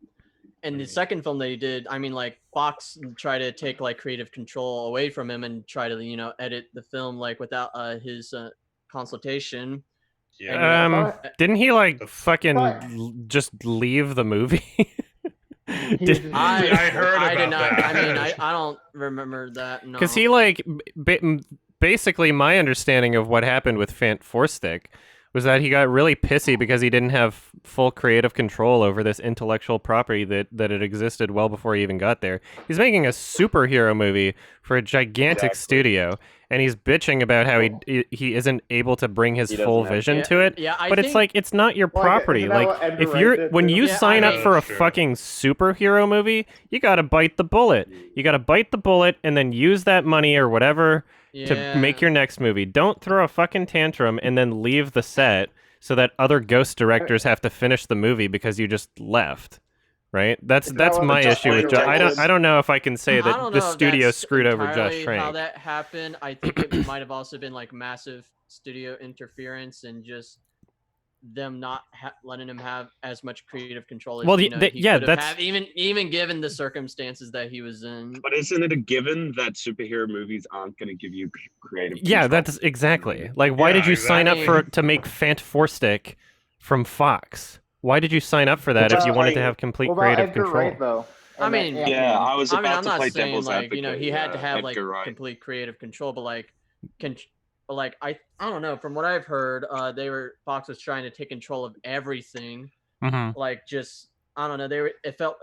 and the second film that he did, I mean, like Fox tried to take like creative control away from him and try to edit the film like without his consultation. Yeah. Didn't he like fucking just leave the movie? I heard I did about not. that. I mean, I don't remember that. No. Because he like basically my understanding of what happened with Fant Forstick was that he got really pissy because he didn't have full creative control over this intellectual property that had existed well before he even got there. He's making a superhero movie for a gigantic studio, and he's bitching about how he isn't able to bring his full vision to it. Yeah, but it's like it's not your property. isn't that Like what Edgar if Wright you're did when too? you Yeah, sign I up mean- for a Sure. fucking superhero movie, you gotta bite the bullet. You gotta bite the bullet and then use that money or whatever to make your next movie. Don't throw a fucking tantrum and then leave the set so that other ghost directors have to finish the movie because you just left. Right? That's my issue with Josh. I don't know if I can say I that don't the know if studio that's screwed over Josh entirely Trank. How that happened? I think it might have also been like massive studio interference and just them not letting him have as much creative control as Well, he yeah, could have that's- had, even given the circumstances that he was in. But isn't it a given that superhero movies aren't going to give you creative? Yeah, control? that's exactly. Like, why did you sign up to make Fant Forstick from Fox? Why did you sign up for that if you wanted to have complete creative control? Wright, though? I mean, Yeah, I was about I'm to not play saying devil's like he advocate, had to have like Edgar Wright. complete creative control, but like I don't know. From what I've heard, Fox was trying to take control of everything. Mhm. Like just I don't know.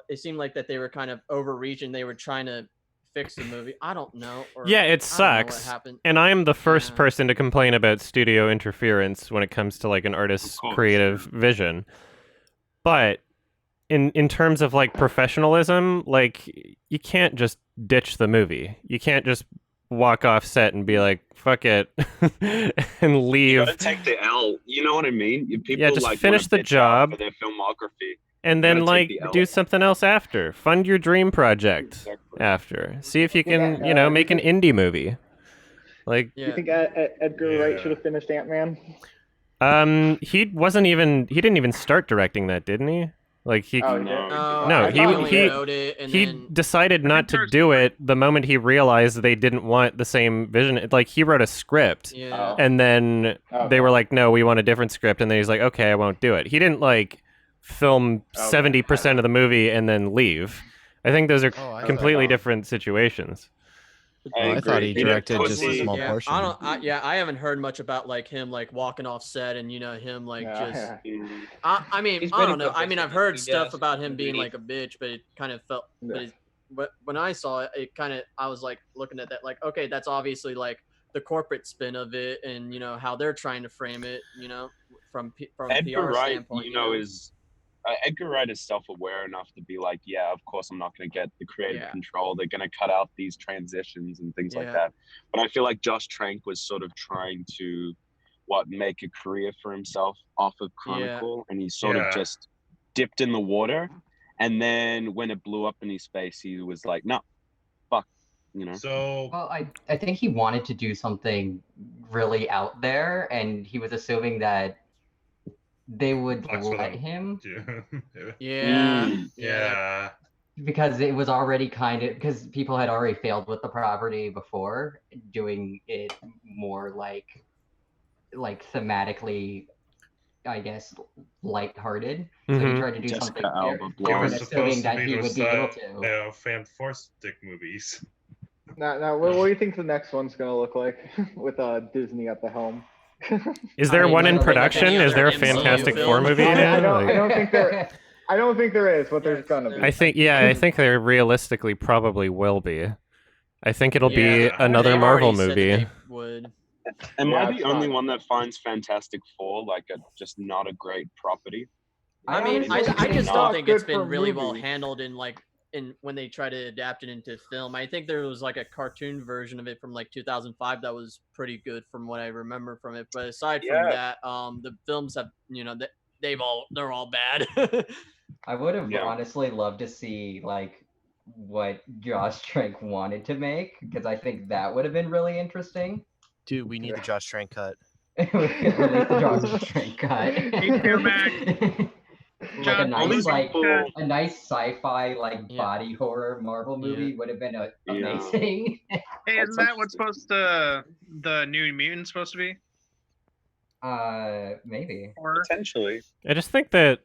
It seemed like that they were kind of overreaching. They were trying to fix the movie. I don't know. Or Yeah, I it don't know sucks. what happened. And I am the first person to complain about studio interference when it comes to like an artist's creative vision. But in terms of like professionalism, like you can't just ditch the movie. You can't just walk off set and be like, fuck it, and leave. You gotta take the L. You know what I mean? People Yeah, just like finish the job. for their filmography. And You then, gotta like, take the L. do something else after. Fund your dream project after. See if you can, make an indie movie. Like, Do you think Edgar Wright should have finished Ant-Man? he didn't even start directing that, didn't he? Like, he, Oh, he did? no, I thought he wrote it and he then- decided not to do it the moment he realized they didn't want the same vision. Like, he wrote a script, Yeah. and then they were like, no, we want a different script, and then he's like, okay, I won't do it. He didn't, like, film 70% of the movie and then leave. I think those are completely different situations. I thought he directed just a small portion. I haven't heard much about like him like walking off set and him like just. I mean, He's I very don't know. I mean, I've heard stuff yes, about him being agreed. like a bitch, but it kind of felt. But when I saw it, I was like looking at that like, okay, that's obviously like the corporate spin of it, and how they're trying to frame it, from a Edgar PR Wright, standpoint. is Edgar Wright is self-aware enough to be like, yeah, of course I'm not going to get the creative control. They're going to cut out these transitions and things like that. But I feel like Josh Trank was sort of trying to make a career for himself off of Chronicle, and he sort of just dipped in the water. And then when it blew up in his face, he was like, no, fuck, So well, I think he wanted to do something really out there, and he was assuming that they would let him. Yeah. Because it was already because people had already failed with the property before, doing it more like thematically, I guess, lighthearted. So he tried to do something different, assuming that he would be able to. Fan Force Stick movies. Now, what do you think the next one's gonna look like with Disney at the helm? Is there one in production? Is there a Fantastic Four movie now? I don't think there. I don't think there is, but there's gonna be. I think there realistically probably will be. I think it'll be another Marvel movie. Am I the only one that finds Fantastic Four like just not a great property? I mean, I just don't think it's been really well handled in when they try to adapt it into film. I think there was like a cartoon version of it from like 2005 that was pretty good from what I remember from it. But aside from that, the films have they're all bad. I would have honestly loved to see like what Josh Trank wanted to make, because I think that would have been really interesting. Dude, we need the Josh Trank cut. We could release the Josh Trank cut. Like a All these nice people- a nice sci-fi body horror Marvel movie would have been amazing. Hey, isn't that what's supposed to the New Mutant supposed to be? Maybe. Potentially. I just think that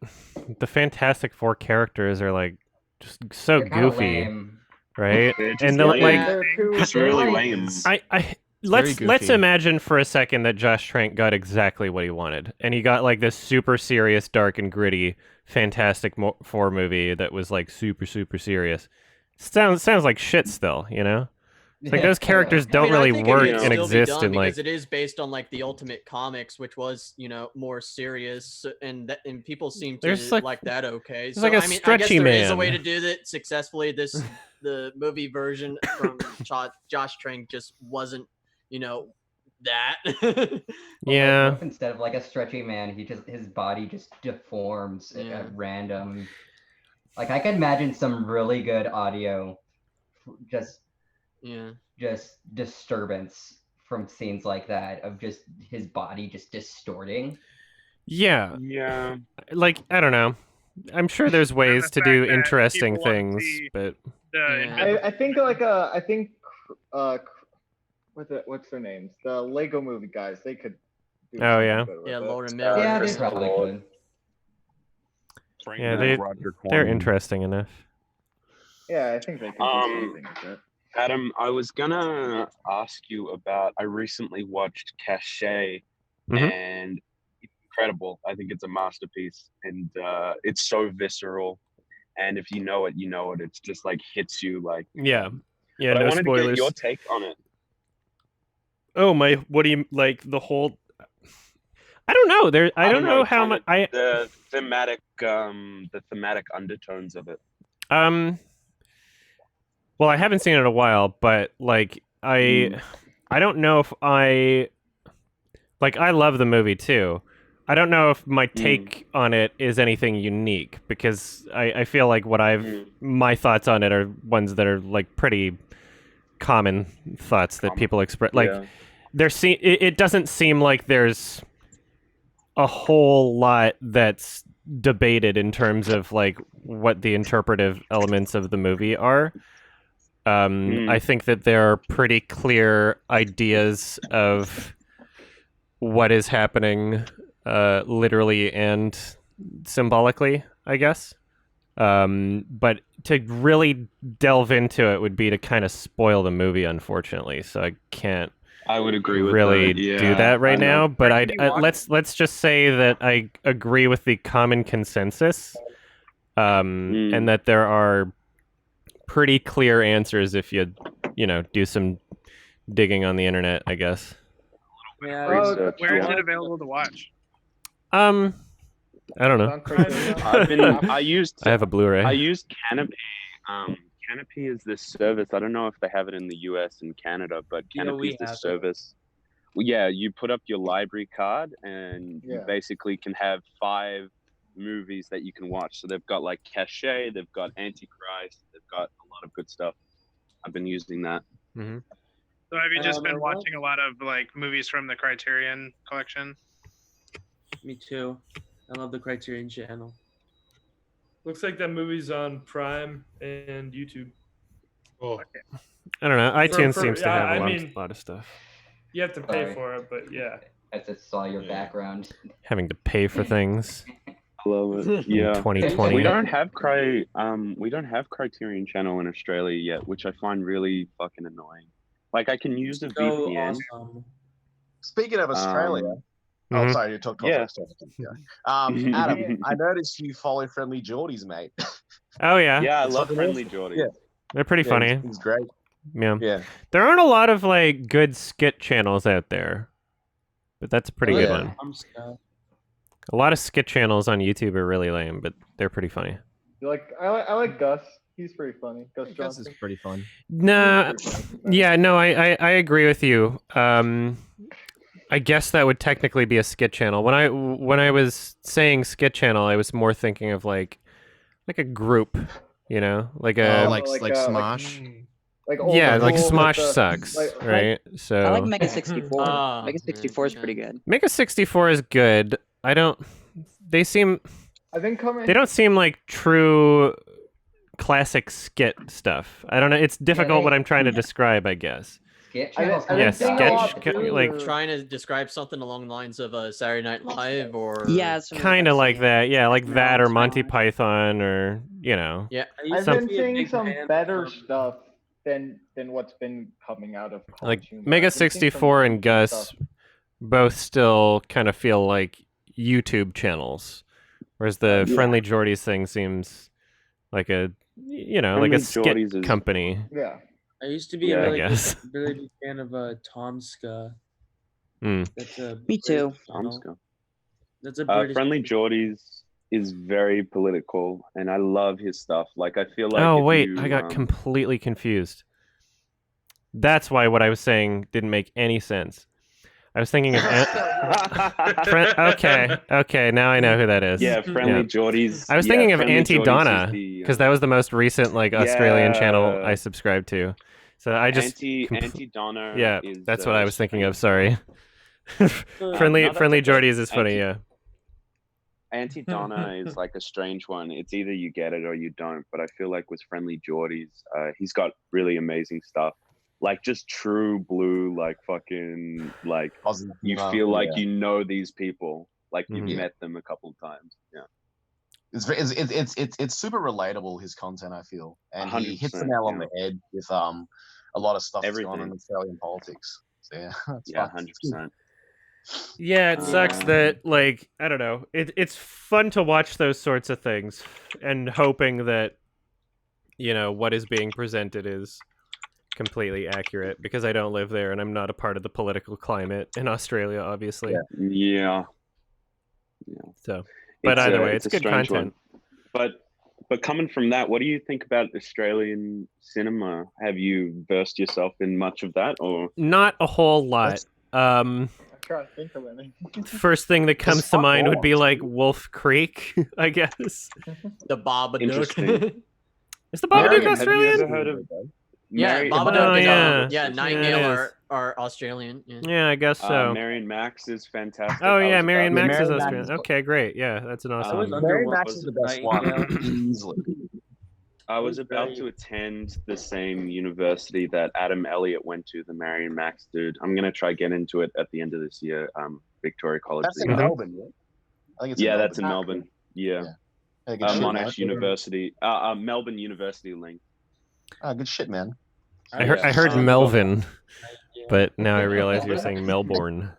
the Fantastic Four characters are like just so They're kinda goofy, lame. right? They're just And they're lame. like, They're too- Just they're really like- lame. let's goofy. imagine for a second that Josh Trank got exactly what he wanted, and he got like this super serious, dark and gritty Fantastic Four movie that was like super serious. Sounds like shit still, you know? It's like those characters don't I really think it work could and still be exist done in like. because it is based on like the Ultimate Comics, which was more serious, and people seem to There's, like that. Okay, there's like a I guess stretchy there is a man. way to do that successfully. The movie version from Josh Trank just wasn't, that. Yeah. What if instead of like a stretchy man, his body just deforms at random. Like I could imagine some really good audio, just disturbance from scenes like that of just his body just distorting. Yeah. Yeah. Like, I don't know. I'm sure there's ways to do interesting things, but I think what's their names? The Lego Movie guys. They could. Do Oh, something yeah? good with Yeah, it. Lauren Miller. Yeah, they probably could. yeah, they're interesting enough. Yeah, I think they could do something with it. Adam, I was gonna ask you about. I recently watched Cachet, Mhm. and it's incredible. I think it's a masterpiece, and it's so visceral. And if you know it, you know it. It's just like hits you like. Yeah. Yeah, But I no wanted to get spoilers. your take on it. Oh my! What do you like? The whole? I don't know. I don't know how much. The thematic undertones of it. Well, I haven't seen it in a while, but like I don't know if I love the movie too. I don't know if my take on it is anything unique because I feel like my thoughts on it are ones that are like pretty common thoughts that people express. Like it doesn't seem like there's a whole lot that's debated in terms of like what the interpretive elements of the movie are. I think that there are pretty clear ideas of what is happening literally and symbolically, I guess. But to really delve into it would be to kind of spoil the movie, unfortunately. So I can't I would agree with really that. Yeah, do that right I know. now. But let's just say that I agree with the common consensus, and that there are pretty clear answers if you do some digging on the internet, I guess. Where is it available to watch? I don't know. I have a Blu-ray. I used Canopy. Canopy is this service. I don't know if they have it in the US and Canada, but Canopy is this service. Well, yeah, you put up your library card and you basically can have 5 movies that you can watch. So they've got like Cachet, they've got Antichrist, they've got a lot of good stuff. I've been using that. Mm-hmm. So have you just been watching a lot of like movies from the Criterion collection? Me too. I love the Criterion channel. Looks like that movie's on Prime and YouTube. Oh, I don't know. iTunes For- seems to yeah, have I a mean, lot of stuff. You have to pay Sorry. for it, but yeah. I just saw your background. Having to pay for things. I love it. Yeah. 2020. We don't have Criterion channel in Australia yet, which I find really fucking annoying. Like I can use a VPN. Awesome. Speaking of Australia, Mhm. sorry, you talked Yeah. Adam, I noticed you follow Friendly Geordies, mate. Oh yeah. Yeah, I It's love fucking Friendly awesome. Geordie. Yeah. They're pretty Yeah, funny. He's great. Yeah. Yeah. There aren't a lot of like good skit channels out there, but that's a pretty good one. A lot of skit channels on YouTube are really lame, but they're pretty funny. I like Gus. He's pretty funny. Gus Gus Johnson. is pretty fun. Nah, yeah, no, I agree with you. I guess that would technically be a skit channel. When I was saying skit channel, I was more thinking of like a group, like a like Smosh. Like yeah, old like school Smosh with the- sucks, like- right? So I like Mega 64. Ah, Mega 64 is pretty good. Mega 64 is good. They seem I think coming. They don't seem like true classic skit stuff. I don't know. It's difficult what I'm trying to describe, I guess. Sketch channels Yeah, sketch, like trying to describe something along the lines of Saturday Night Live or kind of like that. Yeah, like that or Monty Python or Yeah, I've some, been seeing some better stuff than what's been coming out of like cartoon. Mega I've been seeing some 64 and really good Gus stuff. both still kind of feel like YouTube channels, whereas the Yeah. Friendly Jordies thing seems like a like Friendly a skit Jordies is- company. Yeah. I used to be Yeah, a I really guess. big fan of Tom Ska. Mm. That's a Me too. That's a British. Friendly Jordies is very political, and I love his stuff. Like, I feel like. Oh if wait, you, I got completely confused. That's why what I was saying didn't make any sense. I was thinking of okay, now I know who that is. Yeah, Friendly Jordies. I was yeah, thinking of Friendly Auntie Jordies Donna is the, because that was the most recent like Australian channel Yeah. I subscribed to. So I just Auntie Donna. yeah, is, that's what I was thinking of. strange. Sorry. Friendly no, that's Friendly okay. Jordies is funny. Auntie- Yeah. Auntie Donna is like a strange one. It's either you get it or you don't. But I feel like with Friendly Jordies, he's got really amazing stuff. Like just true blue, like fucking, like you feel like you know these people, like you've met them a couple of times. Yeah, It's super relatable, his content, I feel, and he hits the 100%, nail on the head with a lot of stuff that's going on in Everything. Australian politics. So yeah, that's yeah, fun. 100%. Yeah, it sucks that like I don't know. It's fun to watch those sorts of things and hoping that what is being presented is completely accurate because I don't live there and I'm not a part of the political climate in Australia, obviously. Yeah. So, but either way, it's a good strange content. one. But coming from that, what do you think about Australian cinema? Have you versed yourself in much of that, or Not a whole lot. I'm trying to think of anything. First thing that comes to fuck mind would be off. like Wolf Creek, I guess. The Babadook. Interesting. Is the Babadook Marion, Australian? Have you ever heard of? Yeah, Mary- Babadook Oh, is yeah. yeah, Nightingale Yeah, it is. are Australian. Yeah. Yeah, I guess so. Marion Max is fantastic. Oh I yeah, was Marion about to Max is say- Australian. Okay, great. Yeah, that's an awesome one. Mary Max is the best one, easily. I was about to attend the same university that Adam Elliott went to, the Marion Max dude. I'm gonna try get into it at the end of this year. Victoria College. That's in Melbourne, right? I think it's yeah, in that's in Melbourne. Melbourne. Yeah. Hey, good shit, Monash man. University. Melbourne University link. Ah, good shit, man. I heard Melvin, but now I realize you're saying Melbourne.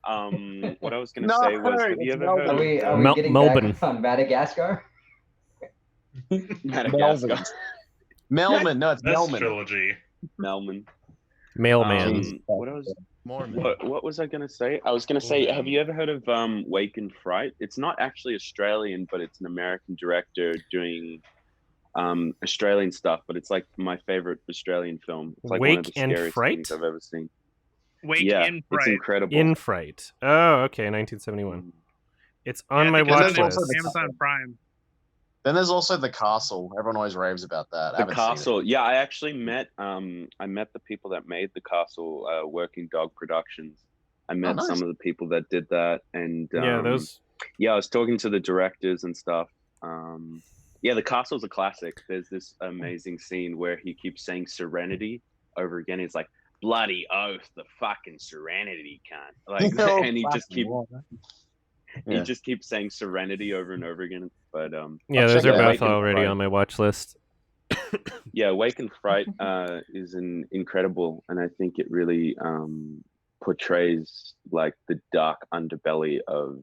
What I was gonna say was, have you ever heard Are we Mel- getting Melbourne. back on Madagascar? Madagascar? Melman. No, it's This Melman. trilogy. Melman. Mailman. What was I gonna say? I was gonna say, have you ever heard of Wake and Fright? It's not actually Australian, but it's an American director doing Australian stuff. But it's like my favorite Australian film. It's like one of Wake the and scariest Fright? things I've ever seen. Wake yeah, in it's Fright. incredible. In Fright. Oh, okay, 1971. It's on my because watch that's list. also Amazon Prime. Then there's also The Castle. Everyone always raves about that. I The haven't seen it. Castle. Yeah, I actually met the people that made The Castle, Working Dog Productions. I met nice. some of the people that did that, and Yeah, those. yeah, I was talking to the directors and stuff. Yeah, The Castle's a classic. There's this amazing scene where he keeps saying Serenity over again. He's like, bloody oath, the fucking Serenity cunt. Like, No, and he just keeps Yeah. he just keeps saying Serenity over and over again. But Yeah, I'll those check are out both Wake and already Fright. on my watch list. Yeah, Wake and Fright is incredible, and I think it really portrays like the dark underbelly of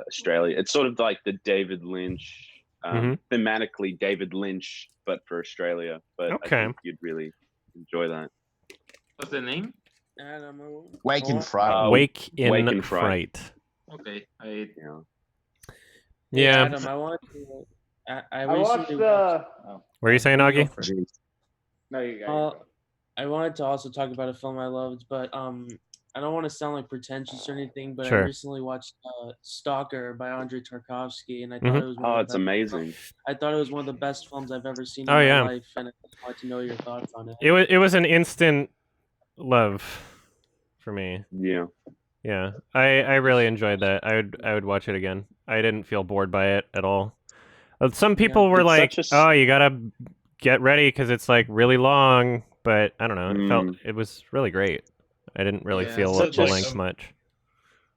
Australia. It's sort of like the David Lynch, thematically David Lynch, but for Australia. But Okay. I think you'd really enjoy that. What's the name? Wake and Fright. Wake in Wake and Fright. Okay, Yeah. Yeah. Adam, I want to. I watched recently the. Oh, What are you saying, Augie? no, you got it. I wanted to also talk about a film I loved, but I don't want to sound like pretentious or anything, but Sure. I recently watched Stalker by Andrei Tarkovsky, and I thought Mhm. it was Oh, it's amazing. I thought it was one of the best films I've ever seen in Oh, my yeah. life, and I just wanted to know your thoughts on it. It was an instant love for me. Yeah. Yeah, I really enjoyed that. I would watch it again. I didn't feel bored by it at all. Some people were It's like, such a "Oh, you gotta get ready because it's like really long." But I don't know. It was really great. I didn't really feel Such the a length much.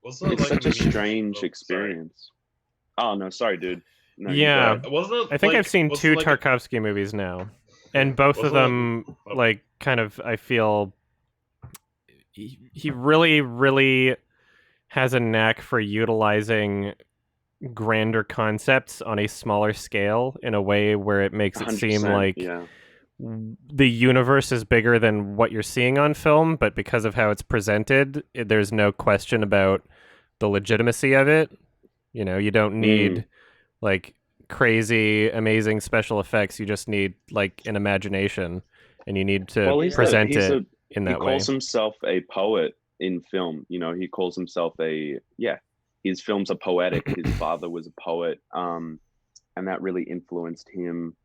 Wasn't it It's like such a a meme? strange Oh, sorry. experience. Oh no, sorry, dude. No, you go Yeah, ahead. Wasn't it I think like- I've seen wasn't 2 it like a- Tarkovsky movies now, and both of Wasn't it- them oh. like kind of I feel he really has a knack for utilizing grander concepts on a smaller scale in a way where it makes it seem 100%, like yeah. the universe is bigger than what you're seeing on film, but because of how it's presented, there's no question about the legitimacy of it. You know, you don't need like crazy, amazing special effects. You just need like an imagination, and you need to Well, he's present he's it in he that way. calls himself a poet in film. You know, he calls himself his films are poetic. His father was a poet, and that really influenced him.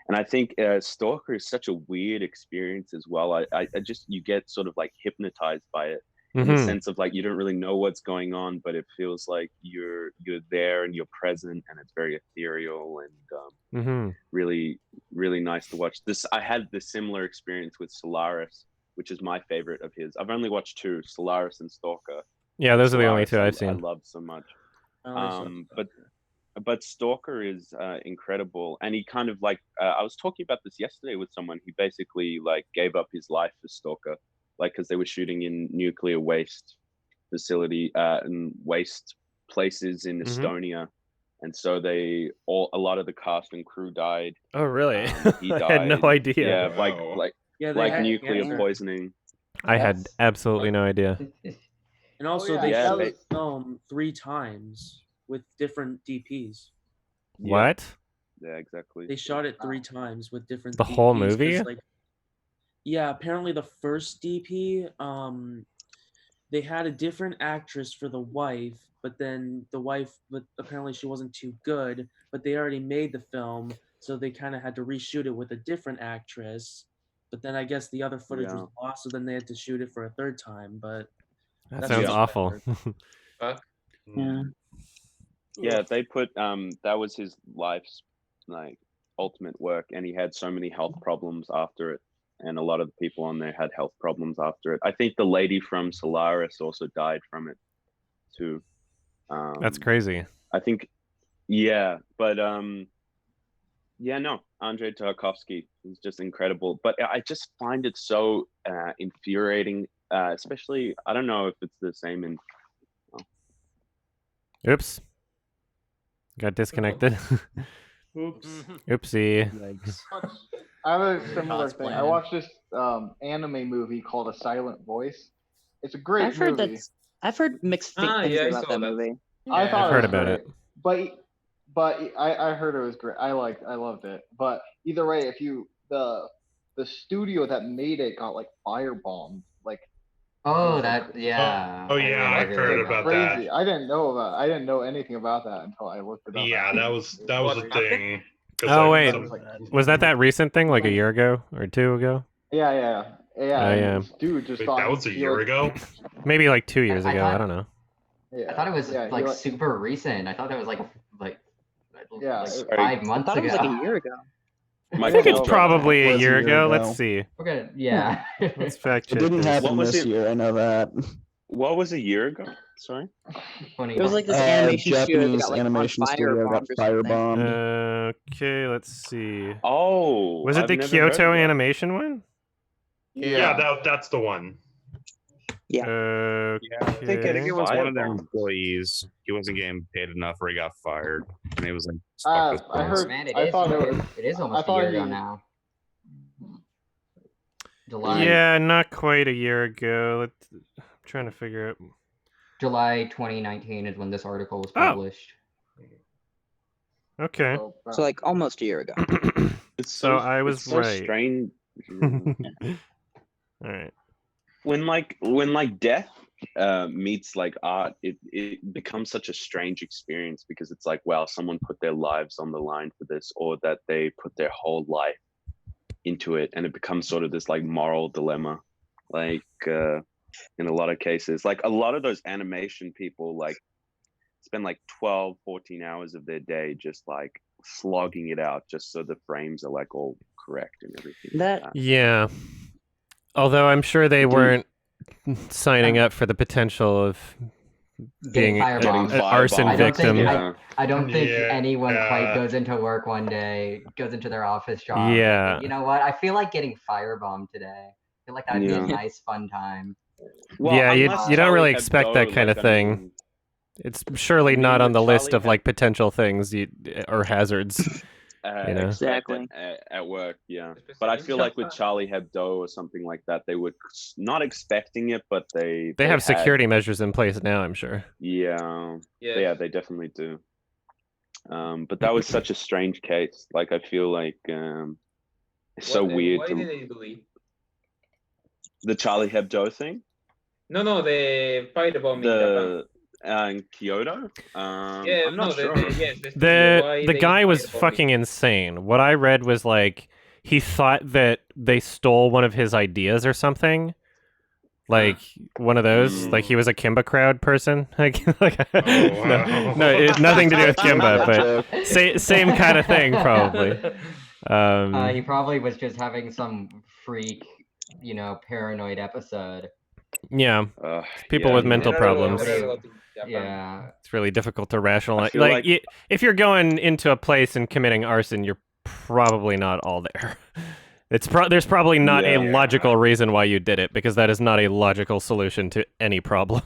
And I think Stalker is such a weird experience as well. I just, you get sort of like hypnotized by it in the Mhm. sense of like you don't really know what's going on, but it feels like you're there and you're present, and it's very ethereal and Mhm. really nice to watch. I had the similar experience with Solaris, which is my favorite of his. I've only watched 2, Solaris and Stalker. Yeah, those are the only Solaris 2 I've I seen. love so much. I only saw But Stalker is incredible, and he kind of like I was talking about this yesterday with someone. He basically like gave up his life for Stalker, like because they were shooting in nuclear waste facility and waste places in Estonia, and so a lot of the cast and crew died. Oh, really? He I died. had no idea. Yeah, Wow. like nuclear cancer. poisoning. I had absolutely no idea. And also, yeah, they that shot was- the film 3 times with different DPs. What? Yeah, exactly. They shot it 3 times with different The whole DPs, 'cause, movie? like, yeah, apparently the first DP, they had a different actress for the wife, but then but apparently she wasn't too good, but they already made the film, so they kind of had to reshoot it with a different actress. But then I guess the other footage was Yeah. lost, so then they had to shoot it for a 3rd time. But That that's sounds just awful. weird. Yeah. Yeah, they put that was his life's like ultimate work, and he had so many health problems after it, and a lot of the people on there had health problems after it. I think the lady from Solaris also died from it too. That's crazy. I think, yeah, but yeah, no, Andrei Tarkovsky is just incredible. But I just find it so infuriating, especially I don't know if it's the same in. Oops. Got disconnected. Oops. Oopsie. I have a similar God's thing. I plan. watched this anime movie called A Silent Voice. It's a great I've heard movie. I've heard mixed things yeah, I about saw that that. movie. I thought I've it heard was about great. it. But I heard it was great. I loved it. But either way, if you the studio that made it got like firebombed, like Oh, that yeah. Oh, yeah, I I've heard remember about crazy. that. I didn't know anything about that until I looked it up. Yeah, that was a thing. 'Cause, Oh, like, wait. Was that recent thing, like a year ago or 2 ago? Yeah. Oh, and yeah. this dude just Wait, thought that was a he, year like- ago? Maybe like 2 years I ago. thought- I don't know. Yeah, I thought it was yeah, he, like like- super recent. I thought that was like Yeah, like it- 5 months I thought it was ago. like a year ago. I think it's probably a year ago. Let's see. Okay, yeah. Let's fact check It didn't this. happen was this it? year. I know that. What was a year ago? Sorry. It was like this animation studio that Japanese got like animation on studio got firebombed or something. firebombed. Okay, let's see. Oh, Was it I've the never heard of Kyoto that. animation one? Yeah, that's the one. Yeah. I think it was one of their Firebomb. employees. He wasn't getting paid enough, or he got fired, and he was like Uh, stuck with I bills. heard. Man, I thought it was. it is I almost a thought year ago he- now. July Yeah, not quite a year ago. I'm trying to figure out. July 2019 is when this article was Oh. published. Okay. So like almost a year ago. It's So I was it's so right. strange. All right. When death meets like art, it becomes such a strange experience because it's like, wow, someone put their lives on the line for this, or that they put their whole life into it, and it becomes sort of this like moral dilemma. Like in a lot of cases. Like a lot of those animation people like spend like 12, 14 hours of their day just like slogging it out just so the frames are like all correct and everything. That Yeah. Although I'm sure they weren't signing up for the potential of being firebombed. an arson I don't victim. think, I don't think anyone quite goes into work one day, goes into their office job. Yeah. You know what? I feel like getting firebombed today. I feel like that'd be a Yeah. nice, fun time. Yeah, you don't really expect that kind of thing. It's surely not on the list of like potential things or hazards. You know? Exactly. At work, yeah. But I feel like with Charlie Hebdo or something like that, they were not expecting it, but they They have had- security measures in place now, I'm sure. Yeah. Yes. Yeah, they definitely do. But that was such a strange case. Like I feel like it's so weird. Why did they do it? The Charlie Hebdo thing? No, the firebomb in Japan. In Kyoto? Yeah, I'm not sure. The guy was fucking insane. What I read was like he thought that they stole one of his ideas or something. Like one of those, like he was a Kimba crowd person. Like nothing to do with Kimba, but same kind of thing probably. He probably was just having some freak, paranoid episode. Yeah, people with mental problems. Yeah. It's really difficult to rationalize. feel Like, like- if you're going into a place and committing arson, you're probably not all there. There's probably not a logical reason why you did it, because that is not a logical solution to any problem.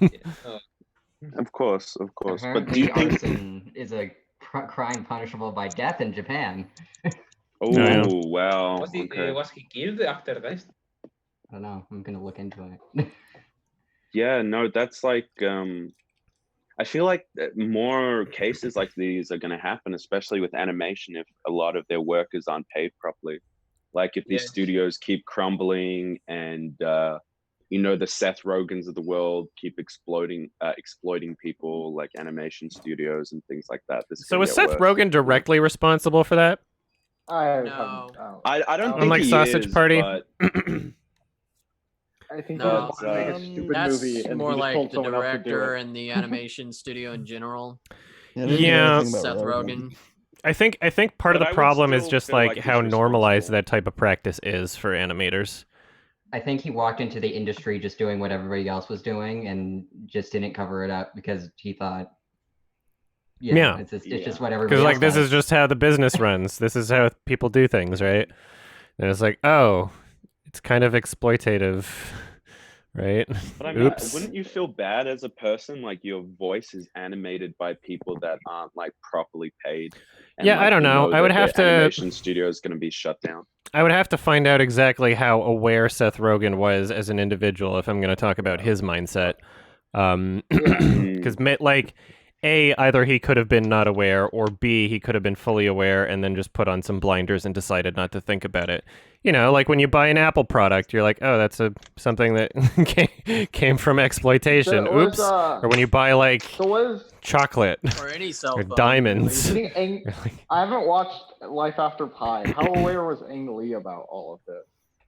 Of course. But do Apparently, you think? arson is a crime punishable by death in Japan. Oh, yeah. wow. Was he killed after this? I don't know. I'm gonna look into it. Yeah, no, that's like I feel like more cases like these are going to happen, especially with animation, if a lot of their workers aren't paid properly. Like if these Yes. studios keep crumbling and the Seth Rogans of the world keep exploiting people like animation studios and things like that. So is Seth Rogen directly responsible for that? I don't think Unlike he Sausage is, Party? but I think No, he wanted to make a stupid that's movie and more he just like told the someone else to do director it. and the animation studio in general. Yeah, Seth Rogen. I think part of But the I would problem is still just feel like like he's how normalized that type of practice is for animators. I think he walked into the industry just doing what everybody else was doing and just didn't cover it up because he thought, Yeah. it's just what everybody Because else like this does. is just how the business runs. This is how people do things, right? And it's like, oh, it's kind of exploitative, right? But I mean, Oops. wouldn't you feel bad as a person? Like your voice is animated by people that aren't like properly paid. And, Yeah, I don't know. I would that have their to- Animation studio is going to be shut down. I would have to find out exactly how aware Seth Rogen was as an individual if I'm going to talk about his mindset. Because, like, A, either he could have been not aware, or B, he could have been fully aware and then just put on some blinders and decided not to think about it. You know, like when you buy an Apple product, you're like, oh, that's something that came from exploitation. There was, Oops. Or when you buy, like, chocolate Or any cell or phone. diamonds. I haven't watched Life After Pi. How aware was Ang Lee about all of this?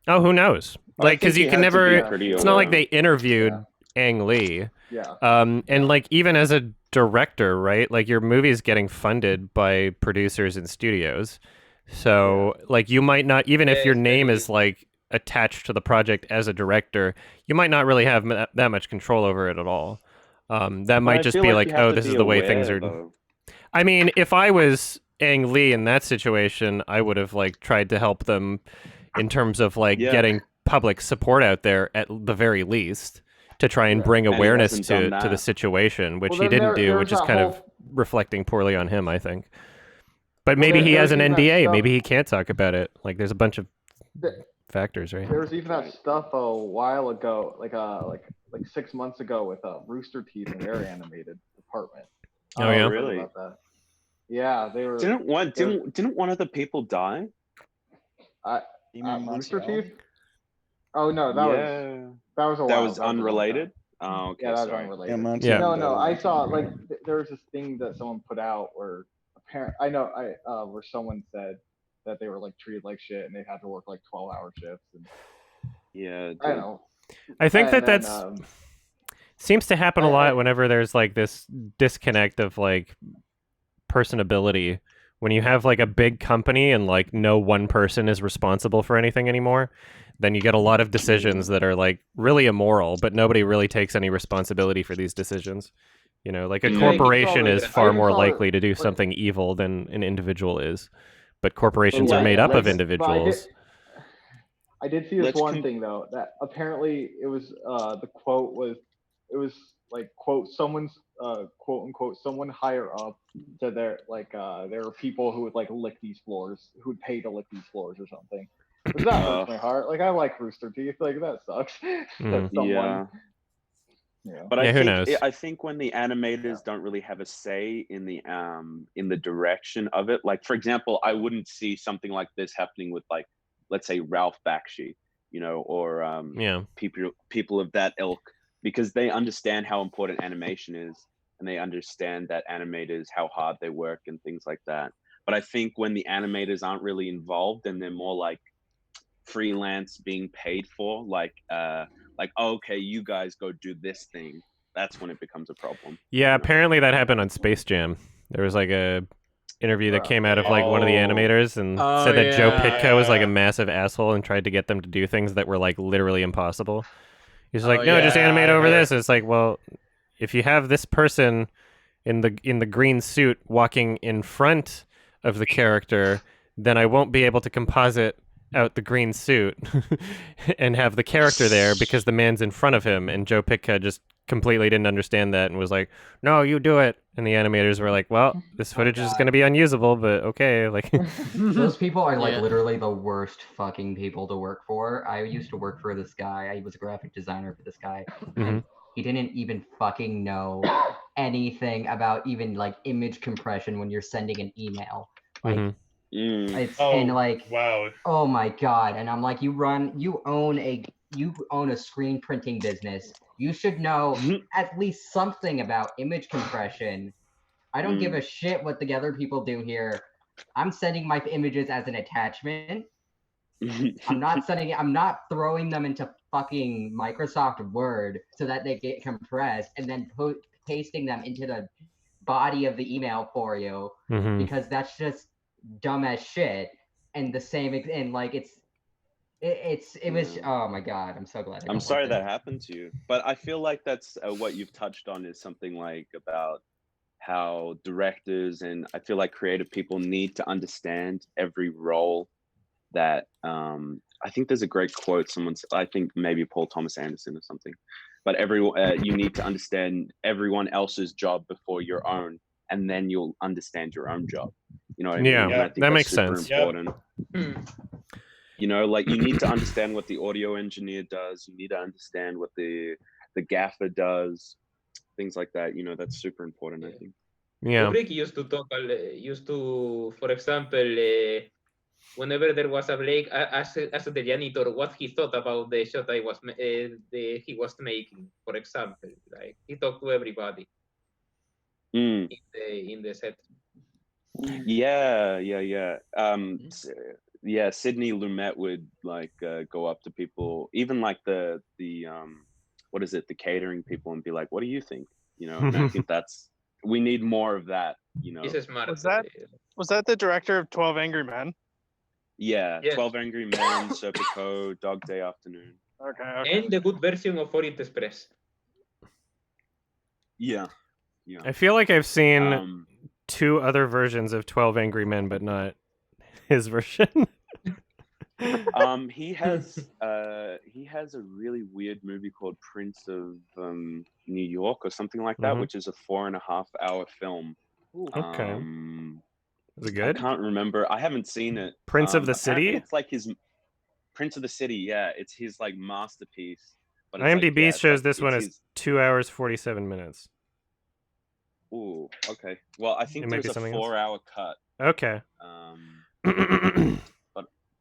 Oh, who knows? Like, because think you he can had to never. be pretty It's not like aware. they interviewed Ang Lee. Yeah. And like even as a director, right? Like your movie is getting funded by producers and studios, so like you might not, even if your name is like attached to the project as a director, you might not really have that much control over it at all. That might I just feel be like like, you have oh, to this be is the way things aware, are. though. I mean, if I was Ang Lee in that situation, I would have like tried to help them in terms of like getting public support out there at the very least to try and bring And he awareness hasn't to done the that. situation, which Well, he then didn't do, there's which is that kind of whole- reflecting poorly on him, I think. But Well, maybe he has there's an even that NDA. stuff- Maybe he can't talk about it. Like, there's a bunch of factors, right? There was even that stuff a while ago, like 6 months ago, with Rooster Teeth and their animated department. Oh, I don't know yeah? if you heard Really? about that. Yeah, they were. Didn't one of the people die? Rooster Teeth? Oh no, that was a while. That was ago. unrelated. Oh, okay. Yeah, that was sorry. unrelated. Yeah. No, I saw like there was this thing that someone put out where where someone said that they were like treated like shit and they had to work like 12-hour shifts and Yeah. I don't know. I think And then, that's seems to happen a lot whenever there's like this disconnect of like personability. When you have like a big company and like no one person is responsible for anything anymore, then you get a lot of decisions that are like really immoral, but nobody really takes any responsibility for these decisions. You know, like a corporation is far more likely to do something evil than an individual is. But corporations are made up of individuals. I did see this one thing though, that apparently it was the quote was, it was like quote someone's quote unquote someone higher up said there like there are people who would like lick these floors, who would pay to lick these floors or something. Which that hurts my heart. Like I like Rooster Teeth, like that sucks. That someone. Yeah. But I think when the animators don't really have a say in the direction of it, like for example, I wouldn't see something like this happening with like, let's say Ralph Bakshi, you know, or people of that ilk, because they understand how important animation is, and they understand that animators, how hard they work and things like that. But I think when the animators aren't really involved and they're more like freelance being paid for, like okay, you guys go do this thing, that's when it becomes a problem. Yeah, apparently that happened on Space Jam. There was like a interview that came out of like one of the animators and said that Joe Pitko was like a massive asshole and tried to get them to do things that were like literally impossible. He's like, no, just animate over this. And it's like, well, if you have this person in the green suit walking in front of the character, then I won't be able to composite out the green suit and have the character there because the man's in front of him. And Joe Pitko just completely didn't understand that and was like, no, you do it. And the animators were like, well, this footage is going to be unusable, but okay. Like those people are like literally the worst fucking people to work for. I used to work for this guy. I was a graphic designer for this guy. And he didn't even fucking know anything about even like image compression when you're sending an email. Like it's and like wow. Oh my god. And I'm like, you own a screen printing business. You should know at least something about image compression. I don't give a shit what the other people do here. I'm sending my images as an attachment. I'm not throwing them into fucking Microsoft Word so that they get compressed and then pasting them into the body of the email for you, because that's just dumb as shit. And the same, and like it was, oh my god, I'm so glad. I'm sorry that happened to you, but I feel like that's what you've touched on is something like about how directors and I feel like creative people need to understand every role that I think there's a great quote I think maybe Paul Thomas Anderson or something, but you need to understand everyone else's job before your own, and then you'll understand your own job. You know what I mean? Yeah, I think that makes super sense. Important. You know, like you need to understand what the audio engineer does. You need to understand what the gaffer does, things like that. You know, that's super important, I think. Yeah. Kubrick used to, for example, whenever there was a break, ask the janitor what he thought about the shot he was making. For example, like he talked to everybody in the set. Yeah. Sidney Lumet would like go up to people, even like the what is it, the catering people, and be like, "What do you think?" You know, and I think we need more of that. You know, Was that the director of 12 Angry Men? Yeah, 12 Angry Men, Serpico, Dog Day Afternoon. Okay. And the good version of Orient Express. Yeah. I feel like I've seen two other versions of 12 Angry Men, but not his version. He has a really weird movie called Prince of New York or something like that, which is a 4.5-hour film. Okay. Is it good? I can't remember. I haven't seen it. Prince of the City? It's like his Prince of the City. Yeah, it's his like masterpiece. But IMDb shows this one is 2 hours 47 minutes. Ooh, okay. Well, I think there's a 4-hour cut. Okay.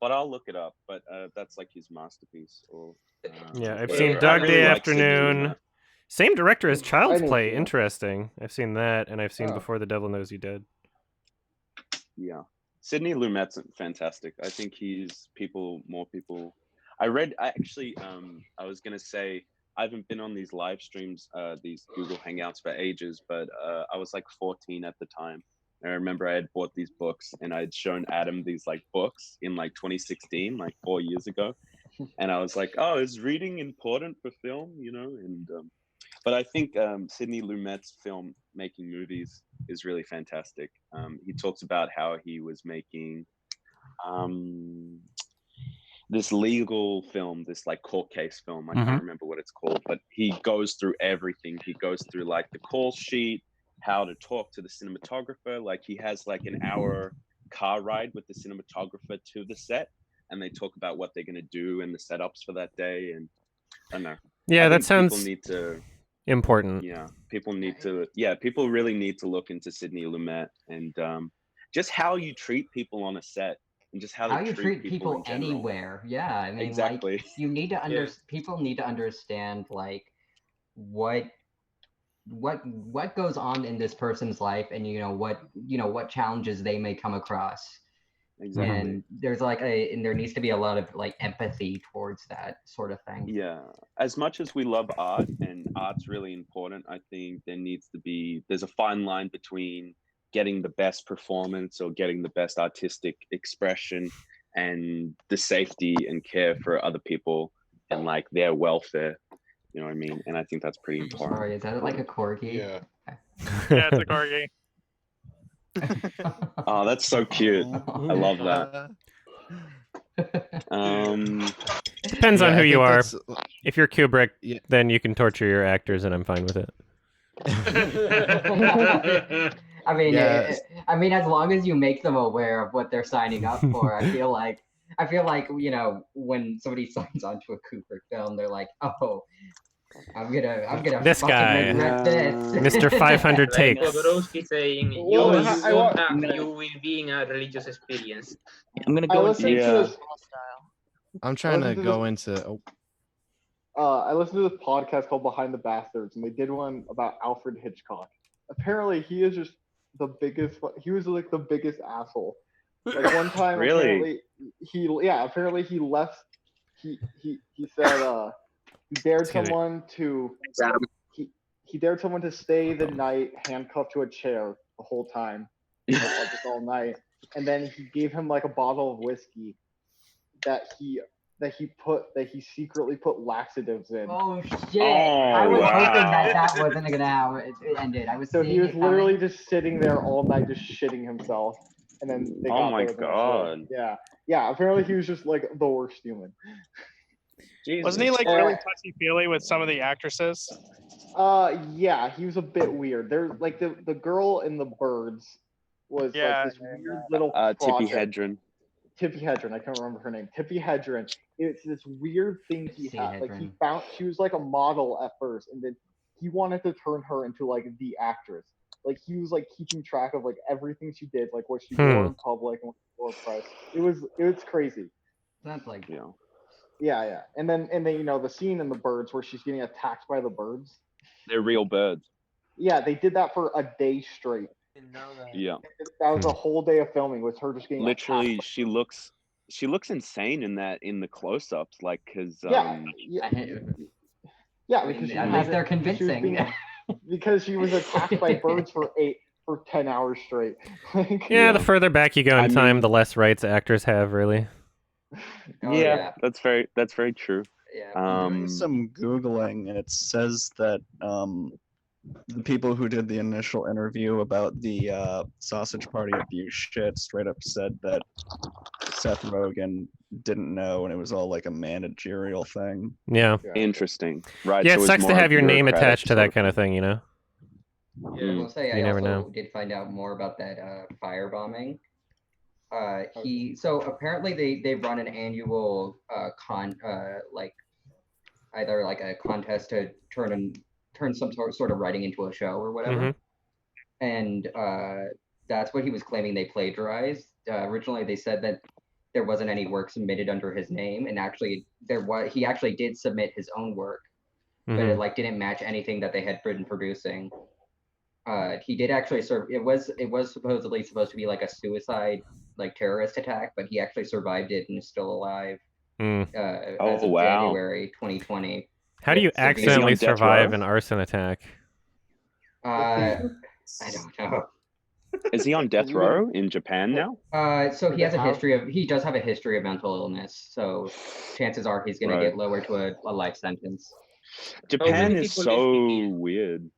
But I'll look it up. But that's like his masterpiece. Yeah, I've seen Dog Day Afternoon. Same director as Child's Play. Interesting. I've seen that, and I've seen Before the Devil Knows You Dead. Yeah, Sidney Lumet's fantastic. I think more people. I actually I was gonna say I haven't been on these live streams, these Google Hangouts for ages, but I was like 14 at the time. And I remember I had bought these books and I'd shown Adam these like books in like 2016, like 4 years ago. And I was like, oh, is reading important for film, you know? And but I think Sidney Lumet's film making movies is really fantastic. He talks about how he was making this legal film, this like court case film. I can't remember what it's called, but he goes through everything. He goes through like the call sheet, how to talk to the cinematographer. Like he has like an hour car ride with the cinematographer to the set, and they talk about what they're going to do and the setups for that day. And I don't know. Yeah, that sounds people need to important. Yeah, people need to. Yeah, people really need to look into Sidney Lumet and just how you treat people on a set. And just how you treat people in general. anywhere. Yeah, I mean, exactly. Like, you need to people need to understand like what goes on in this person's life, and what challenges they may come across. Exactly. And there's and there needs to be a lot of like empathy towards that sort of thing. Yeah, as much as we love art, and art's really important, I think there's a fine line between getting the best performance or getting the best artistic expression and the safety and care for other people and like their welfare, you know what I mean? And I think that's pretty important. Sorry, is that like a corgi? Yeah. Yeah, it's a corgi. Oh, that's so cute. I love that. Depends on who you are. If you're Kubrick, then you can torture your actors, and I'm fine with it. I mean, as long as you make them aware of what they're signing up for, I feel like when somebody signs onto a Kubrick film, they're like, oh, I'm gonna this guy, regret this. Mr. 500 takes. Jodorowsky saying you won't act, you will be in a religious experience. I'm gonna go into this. I'm trying to go into. I listened to this podcast called Behind the Bastards, and they did one about Alfred Hitchcock. Apparently, he is just the biggest. He was like the biggest asshole. Like one time, really? apparently he left. He said he dared someone to he dared someone to stay the night handcuffed to a chair the whole time, just all night, and then he gave him like a bottle of whiskey that he secretly put laxatives in. Oh shit! I was hoping that wasn't gonna happen. It ended. He was literally just sitting there all night, just shitting himself, and then they got my god! Yeah. Apparently, he was just like the worst human. Jesus. Wasn't he like really touchy-feely with some of the actresses? Yeah, he was a bit weird. There's like the girl in the Birds was like this weird little Tippi Hedren. Tippi Hedren, I can't remember her name. Tippi Hedren. It's this weird thing he had. Like she was like a model at first, and then he wanted to turn her into like the actress. Like he was like keeping track of like everything she did, like what she wore in public and what she wore press. It was crazy. That's like Yeah. And then the scene in the Birds where she's getting attacked by the birds. They're real birds. Yeah, they did that for a day straight. Yeah. That was a whole day of filming with her just getting literally she looks insane in the close-ups, like because unless they're convincing. Because she was attacked by birds for 10 hours straight. The further back you go in time, the less rights actors have, really. That's very true. I'm doing some Googling, and it says that the people who did the initial interview about the sausage party abuse shit straight up said that Seth Rogen didn't know, and it was all like a managerial thing. Yeah. Interesting. Right. Yeah, it sucks to have your name attached to that kind of thing, you know? Yeah, I will say you I never also know. did find out more about that firebombing. So apparently they run an annual either like a contest to turn some sort of writing into a show or whatever. And that's what he was claiming they plagiarized. Originally they said that there wasn't any work submitted under his name, and actually he actually did submit his own work, but it didn't match anything that they had been producing. He did actually serve. It was supposed to be like a suicide, like terrorist attack, but he actually survived it and is still alive. as of January 2020. How do you So being- accidentally survive an arson attack? I don't know. Is he on death row in Japan now? So he has a history of he does have a history of mental illness. So chances are he's gonna get lowered to a life sentence. Japan is so weird.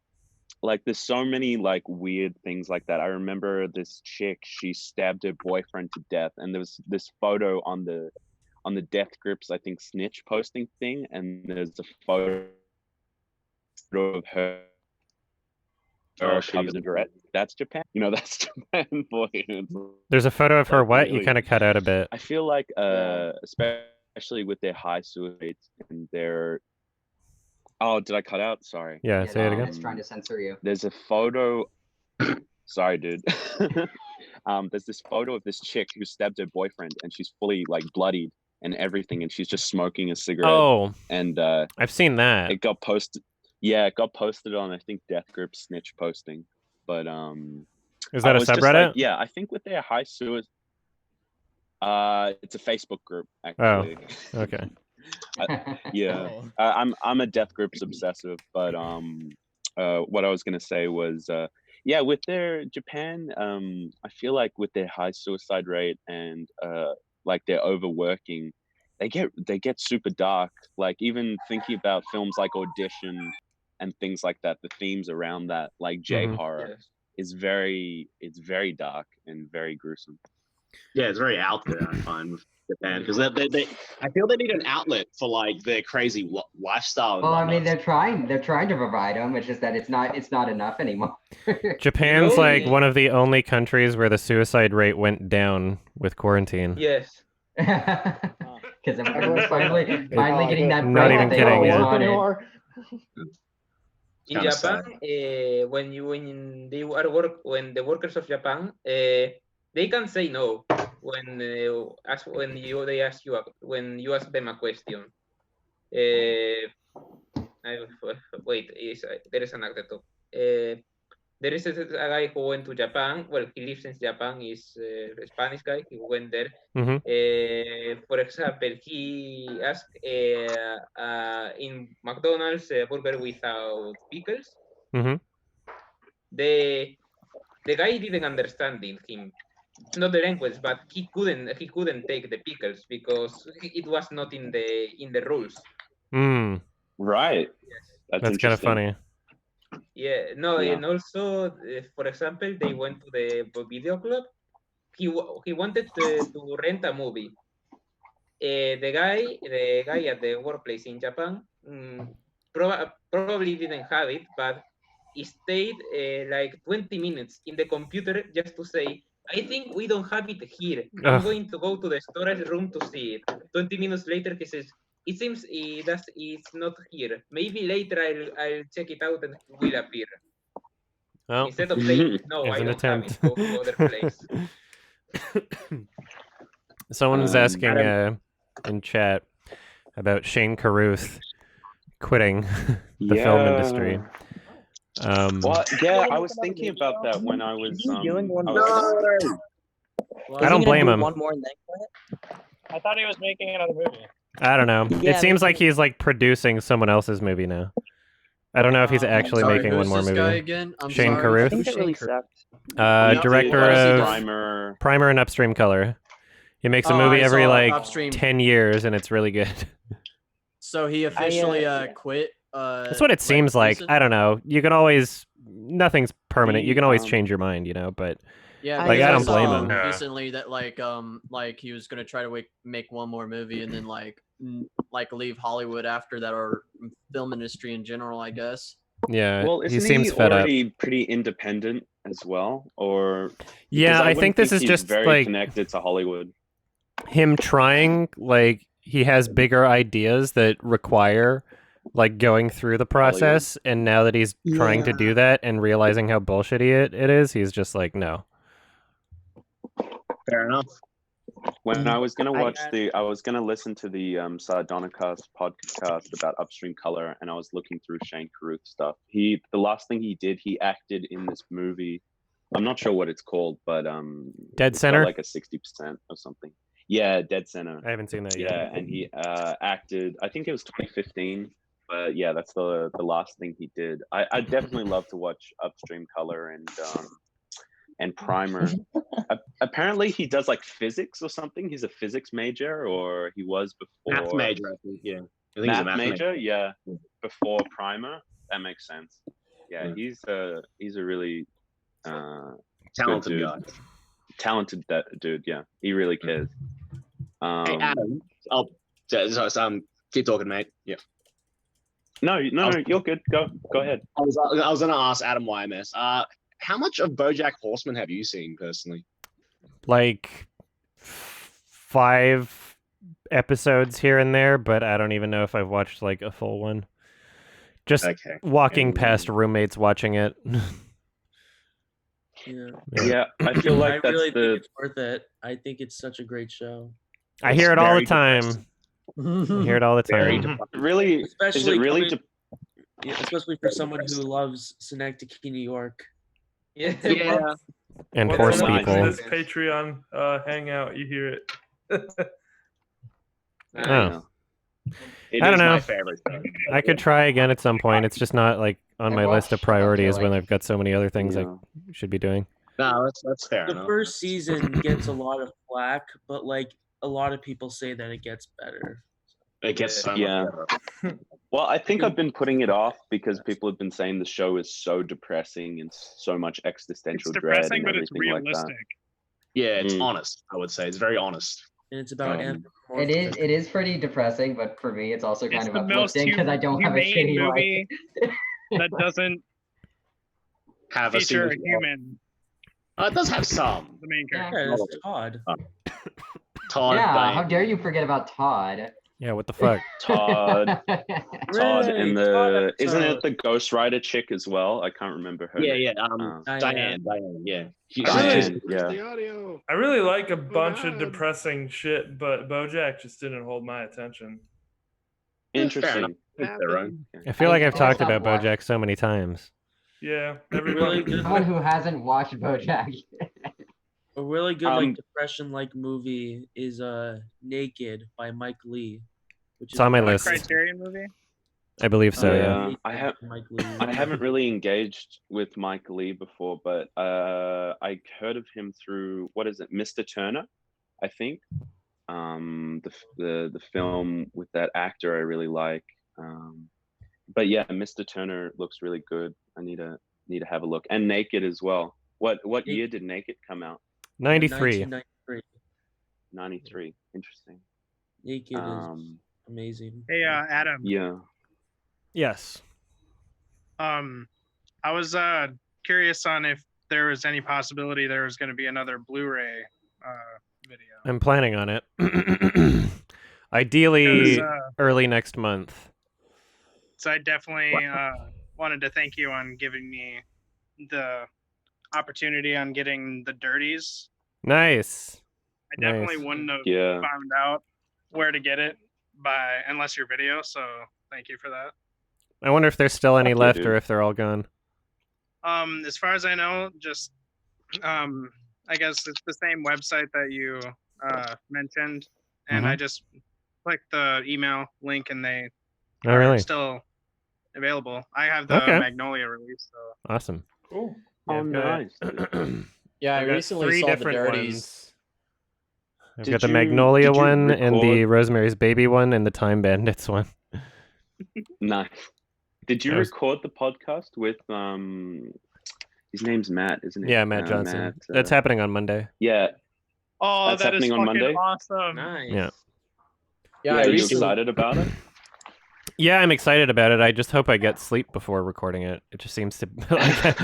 Like there's so many like weird things like that. I remember this chick, she stabbed her boyfriend to death, and there was this photo on the Death Grips, I think, snitch posting thing, and there's a photo of her. Covered in regret. That's Japan. You know, that's Japan, boy. There's a photo of her. What? You really- kind of cut out a bit. I feel like, especially with their high suicide rates and their. Oh, did I cut out? Sorry. Yeah, say it again. It's trying to censor you. There's a photo. Sorry, dude. There's this photo of this chick who stabbed her boyfriend, and she's fully like bloodied and everything, and she's just smoking a cigarette. Oh, and I've seen that. It got posted. Yeah, it got posted on, I think, Death Grip snitch posting. But is that I a was just subreddit? like, yeah, I think with their high suicide. It's a Facebook group Oh, actually. okay. Yeah, I'm a Death Grips obsessive, but what I was gonna say was yeah, with their Japan, I feel like with their high suicide rate and like their overworking, they get super dark. Like even thinking about films like Audition and things like that, the themes around that, like J-horror, is very dark and very gruesome. Yeah, it's very out there, I find, with Japan, because they I feel they need an outlet for like their crazy lifestyle. Well, I mean, they're trying to provide them. It's just that it's not enough anymore. Japan's like one of the only countries where the suicide rate went down with quarantine. Yes. Because everyone's finally getting that Not break even that they kidding, always yeah. wanted. In Japan, when the workers of Japan, they can say no when you ask them a question. Wait, there is an anecdote. There is a guy who went to Japan. Well, he lives in Japan. He's a Spanish guy. He went there. For example, he asked in McDonald's a burger without pickles. The guy didn't understand him. Not the language, but he couldn't take the pickles because it was not in the rules. Right. That's kind of funny. Yeah, no, Yeah. and also, for example, they went to the video club. He wanted to rent a movie. The guy at the workplace in Japan probably didn't have it, but he stayed like 20 minutes in the computer just to say, I think we don't have it here. I'm going to go to the storage room to see it. 20 minutes later, he says, it seems it's not here. Maybe later I'll check it out and it will appear. Well, Instead of saying, no, here's I an don't attempt. have it, go to other place. Someone was asking in chat about Shane Carruth quitting the film industry. Well, yeah, I was thinking about that when I was. I don't blame him. One more thing with it? I thought he was making another movie. I don't know. Yeah, It seems like he's like producing someone else's movie now. I don't know if he's actually sorry, making who's one more this movie. guy again? I'm Shane sorry. Carruth. I think that really sucked. Director of Primer and Upstream Color. He makes a movie I every saw like Upstream. 10 years, and it's really good. So he officially quit. That's what it seems like. I don't know. You can always nothing's permanent. You can always change your mind, you know. But Yeah, like I don't saw blame him. recently that like he was gonna try to make one more movie and then like leave Hollywood after that, or film industry in general, I guess. Yeah, Well, he isn't seems fed up. already pretty independent as well? Or Yeah, because I think wouldn't this is he's just, very like- connected to Hollywood. Him trying, like, he has bigger ideas that require like going through the process, and now that he's trying to do that and realizing how bullshitty it is, he's just like, no. Fair enough. When I was gonna I was gonna listen to the Sardonicast podcast about Upstream Color, and I was looking through Shane Carruth stuff. The last thing he did, he acted in this movie. I'm not sure what it's called, but Dead it's got Center? like a 60% or something. Yeah, Dead Center. I haven't seen that yet. Yeah, and he acted. I think it was 2015. But yeah, that's the last thing he did. I'd definitely love to watch Upstream Color and Primer. Apparently, he does like physics or something. He's a physics major, or he was before. Math major, I think. Yeah. I think he's a Math math major. Yeah, before Primer. That makes sense. Yeah, he's a really Talented good guy. dude. Talented dude. Yeah, he really cares. Hey, Adam. Keep talking, mate. Yeah. No, you're good. Go ahead. I was gonna ask Adam YMS. How much of BoJack Horseman have you seen personally? Like 5 episodes here and there, but I don't even know if I've watched like a full one. Just walking past roommates watching it. Yeah, I feel like I really think it's worth it. I think it's such a great show. I hear it all the time. I hear it all the time. Really, Especially is it really? especially for someone who loves Synecdoche, New York. Yeah. And Once horse in a while, people. This Patreon hangout, you hear it. Oh. It I don't is know. my favorite show. I could try again at some point. It's just not like on my list of priorities when I've got so many other things I should be doing. No, that's fair The enough. first season gets a lot of flack, but like a lot of people say that it gets better. It gets so much better. Well, I think I've been putting it off because people have been saying the show is so depressing and so much existential It's dread depressing, and but it's everything like that. realistic. Yeah, it's honest. I would say it's very honest. And it's about It is pretty depressing, but for me, it's also kind It's of the most uplifting because I don't have a humane shitty movie that doesn't Have a feature a single- human. It does have some. The main character. Yeah, it's Todd. Todd. Yeah, Diane. how dare you forget about Todd? Yeah, what the fuck? Todd, Really? and Todd isn't episode. it the Ghost Rider chick as well? I can't remember her. Yeah, name. yeah. Diane, yeah. Diane, yeah. The audio. I really like a bunch of depressing shit, but BoJack just didn't hold my attention. Interesting. I feel like I've talked Stop about watching. BoJack so many times. Yeah, Really everybody. good. Someone who hasn't watched BoJack. A really good like depression movie is Naked by Mike Lee, which It's on my list. Criterion movie. I believe so, yeah. Mike Lee. I haven't really engaged with Mike Lee before, but I heard of him through Mr. Turner, I think. The film with that actor I really like. But yeah, Mr. Turner looks really good. I need to have a look. And Naked as well. What year did Naked come out? 93. 1993. 93. Interesting. Naked is amazing. Hey, Adam. Yeah. Yes. I was curious on if there was any possibility there was going to be another Blu-ray video. I'm planning on it. Ideally, Because, early next month. So I definitely wanted to thank you on giving me the opportunity on getting the Dirties. Nice. I definitely Nice. wouldn't have Yeah. found out where to get it unless your video. So thank you for that. I wonder if there's still any Fuck yeah, left dude. or if they're all gone. As far as I know, just I guess it's the same website that you mentioned, and I just clicked the email link, and they Oh, are really? still available. I have the Okay. Magnolia release, so Awesome. Cool. Oh, I've got- nice. Yeah, I I've got recently 3 saw the different Dirties. ones. I've Did got the you- Magnolia did you one and the record- Rosemary's Baby one and the Time Bandits one. Nice. Did you That was- record the podcast with his name's Matt, isn't it? Yeah, Matt Johnson. Matt, That's happening on Monday. Yeah. oh, That's that is happening on fucking Monday? awesome. Nice. Yeah. Yeah, Are I you recently, excited about it? Yeah, I'm excited about it. I just hope I get sleep before recording it. It just seems to like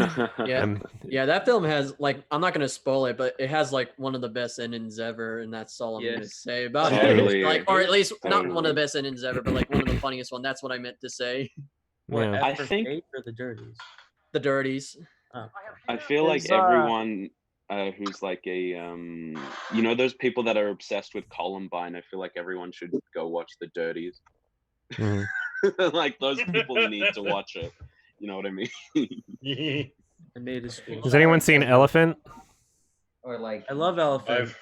yeah, I'm- yeah, that film has like I'm not gonna spoil it, but it has like one of the best endings ever, and that's all I'm gonna Yes. say about Totally. it. Like, or at least not one of Totally. the best endings ever, but like one of the funniest one. That's what I meant to say. What, Yeah. I F for think- Fate or the Dirties? The Dirties. Oh. I feel like Is, everyone who's like a those people that are obsessed with Columbine, I feel like everyone should go watch The Dirties. Mhm. Like those people need to watch it. You know what I mean? I made a speech. Has anyone seen Elephant? Or like I love Elephant.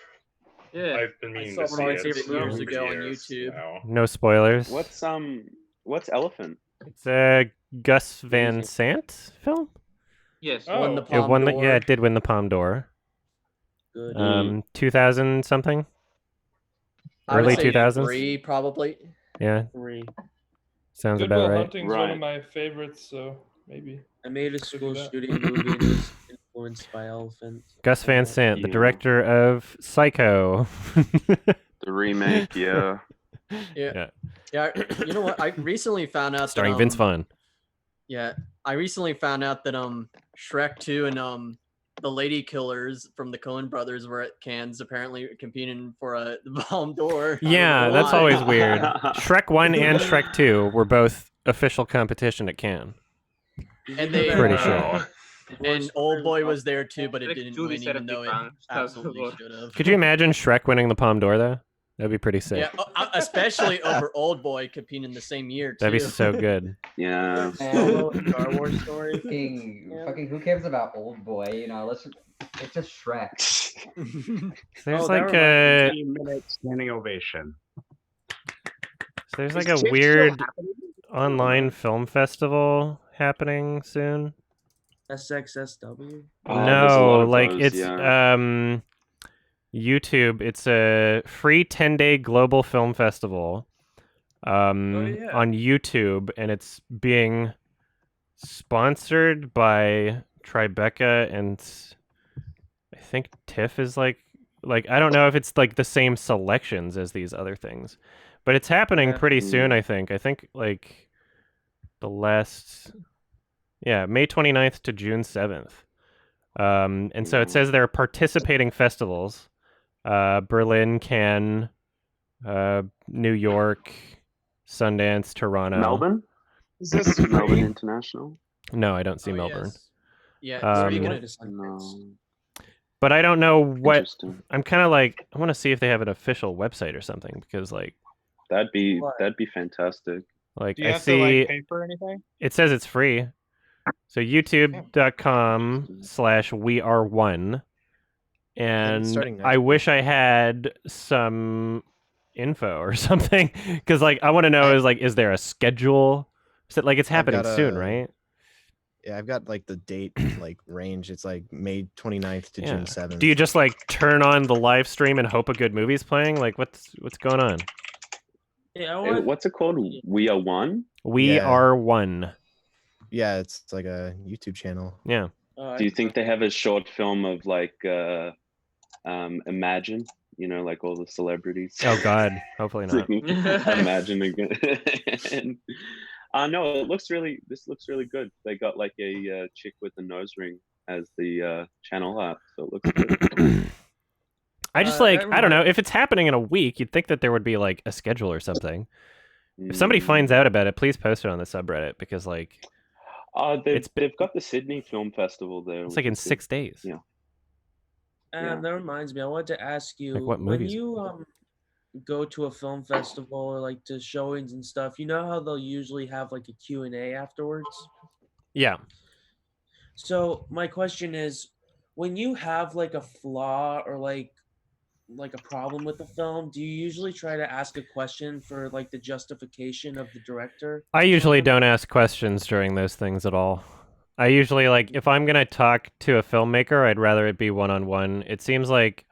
Yeah, I've been I meaning saw to one see of my it favorite movies for ago on years YouTube. now. No spoilers. What's Elephant? It's a Gus Van Sant film. Yes. Won the It Palme won the, d'Or. yeah, it did win the Palme d'Or. Good. 2000 something. I would Early say 2000s. 3 probably. Yeah. 3. Sounds Good about Will right. Hunting's one of my favorites, so maybe. I made a Look at school that. shooting movie and it was influenced by elephants. Gus Van Sant, the Yeah. director of Psycho. The remake, yeah. Yeah. You know what? I recently found out Starring that Vince Vaughn. Yeah, I recently found out that Shrek 2 and the Lady Killers from the Coen brothers were at Cannes apparently competing for the Palme d'Or. I don't Yeah, know that's why. always weird. Shrek 1 and Shrek 2 were both official competition at Cannes. And they Pretty sure. And Old Boy was there too, but it Shrek didn't 2 win, even though it deserve the absolutely Palme should have. Could you imagine Shrek winning the Palme d'Or though? That'd be pretty sick. Yeah, especially over Old Boy competing in the same year too. That'd be so good. Yeah. Man, Star Wars story. fucking, who cares about Old Boy? You know, it's just Shrek. There's Oh, like that a 15-minute standing ovation. there's Is like TIFF a still weird happening? online film festival happening soon. SXSW. Oh, there's a lot No, of like those, it's yeah. YouTube. It's a free 10-day global film festival yeah. on YouTube, and it's being sponsored by Tribeca, and I think TIFF is like I don't know if it's like the same selections as these other things, but it's happening Yeah. pretty soon. I think like the last May 29th to June 7th. And so it says there are participating festivals: Berlin, Cannes, New York, Sundance, Toronto. Melbourne? Is this Melbourne free? International? No, I don't see Melbourne. Yes. Um, Speaking of No. But I don't know what. Interesting. I'm kind of like, I want to see if they have an official website or something, because like That'd be fantastic. Like Do you I have see to like pay for anything? it says it's free. So youtube.com/weare1. And starting next I wish I had some info or something, because like I want to know is there a schedule? So, like it's happening soon, right? Yeah, I've got like the date like range. It's like May 29th to June 7th. Do you just like turn on the live stream and hope a good movie's playing? Like what's going on? Yeah, What's it called? We Are One? We Are One. Yeah, it's like a YouTube channel. Yeah. Do you think they have a short film of like Imagine? You know, like all the celebrities. Oh God, hopefully not. Imagine again. No, this looks really good. They got like a chick with a nose ring as the channel art, so it looks good. I just I don't know, if it's happening in a week, you'd think that there would be like a schedule or something. If somebody finds out about it, please post it on the subreddit, because like they've got the Sydney Film Festival there. It's like in 6 days. Yeah. That reminds me. I wanted to ask you, Like, what when movies? you go to a film festival or like to showings and stuff, you know how they'll usually have like a Q&A afterwards? Yeah. So my question is, when you have like a flaw or like a problem with the film, do you usually try to ask a question for like the justification of the director? I usually don't ask questions during those things at all. I usually if I'm going to talk to a filmmaker, I'd rather it be one-on-one. It seems like,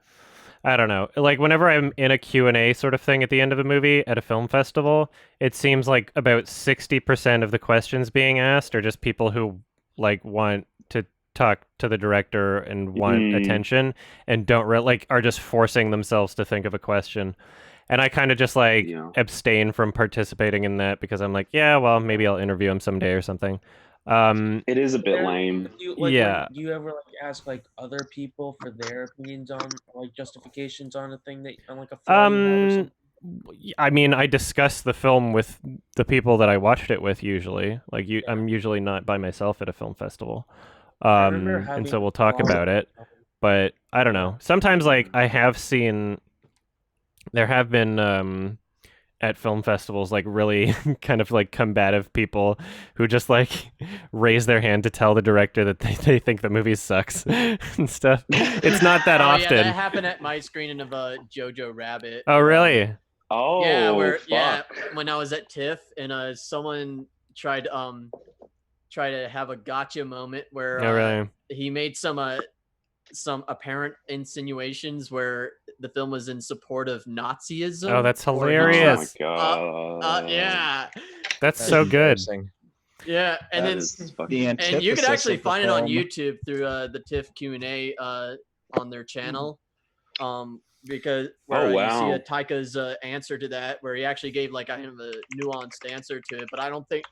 I don't know, like whenever I'm in a Q&A sort of thing at the end of a movie at a film festival, it seems like about 60% of the questions being asked are just people who like want to talk to the director and want attention and don't are just forcing themselves to think of a question. And I kind of just abstain from participating in that, because I'm like, yeah, well, maybe I'll interview him someday or something. It is a bit lame. Do you ever other people for their opinions on like justifications on a thing that on like a flaw you have or something? I mean, I discuss the film with the people that I watched it with usually. I'm usually not by myself at a film festival. And so we'll talk about it. But I don't know. Sometimes I have seen there have been at film festivals, like really kind of like combative people who just like raise their hand to tell the director that they think the movie sucks and stuff. It's not that often. Yeah, that happened at my screening of Jojo Rabbit. Oh, really? Oh, yeah, where fuck. when I was at TIFF and someone tried to have a gotcha moment where Oh, really? he made some apparent insinuations where the film was in support of Nazism. Oh, that's or he hilarious. Oh my god. yeah. That's so good. Yeah, and That then is fucking- and you can antithesis actually of the find it on film. YouTube through the TIFF Q&A on their channel. Because where you see wow. Taika's answer to that, where he actually gave like kind of a nuanced answer to it, but I don't think,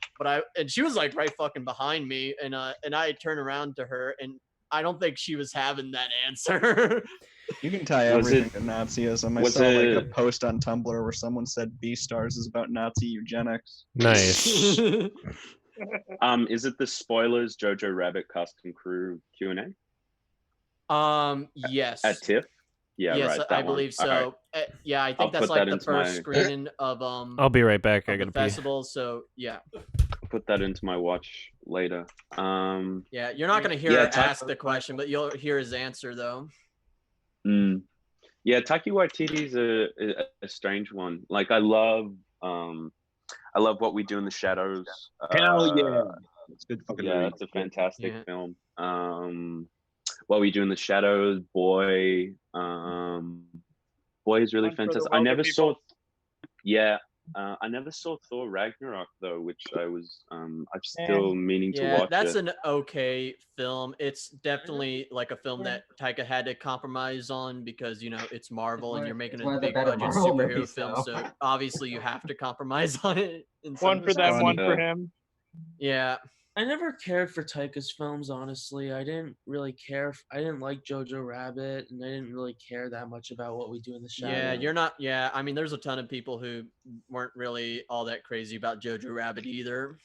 and she was like right fucking behind me, and I turned around to her, and I don't think she was having that answer. You can tie Was everything to Nazism. I was saw like a it- post on Tumblr where someone said Beastars is about Nazi eugenics. Nice. Is it the spoilers Jojo Rabbit cast and crew Q&A Yes. at TIFF? Yeah, yes, right. I that one. believe so. Alright. Yeah, I I'll think that's put like that the into first my- screening of I'll be right back. I of gotta the pee. festival. So yeah, Put that into my watch later. yeah, you're not gonna hear Yeah, her ask the question, but you'll hear his answer though. Yeah, Taika Waititi's a strange one. Like I love What We Do in the Shadows. Hell yeah. It's a good fucking Yeah, movie. it's a fantastic Yeah. film. What We Do in the Shadows, Boy. Boy is really Hunt for the fantastic. I Wilder never saw. People. Yeah, I never saw Thor Ragnarok though, which I'm still meaning to Yeah, watch. that's it. an okay film. It's definitely like a film that Taika had to compromise on because it's Marvel and you're making one a of the big better budget Marvel superhero movies, film, though. so obviously you have to compromise on it. In some One for them, respects. one for him. Yeah. I never cared for Taika's films, honestly. I didn't really care. I didn't like Jojo Rabbit, and I didn't really care that much about What We Do in the Shadows. Yeah, you're not. Yeah, I mean, there's a ton of people who weren't really all that crazy about Jojo Rabbit either.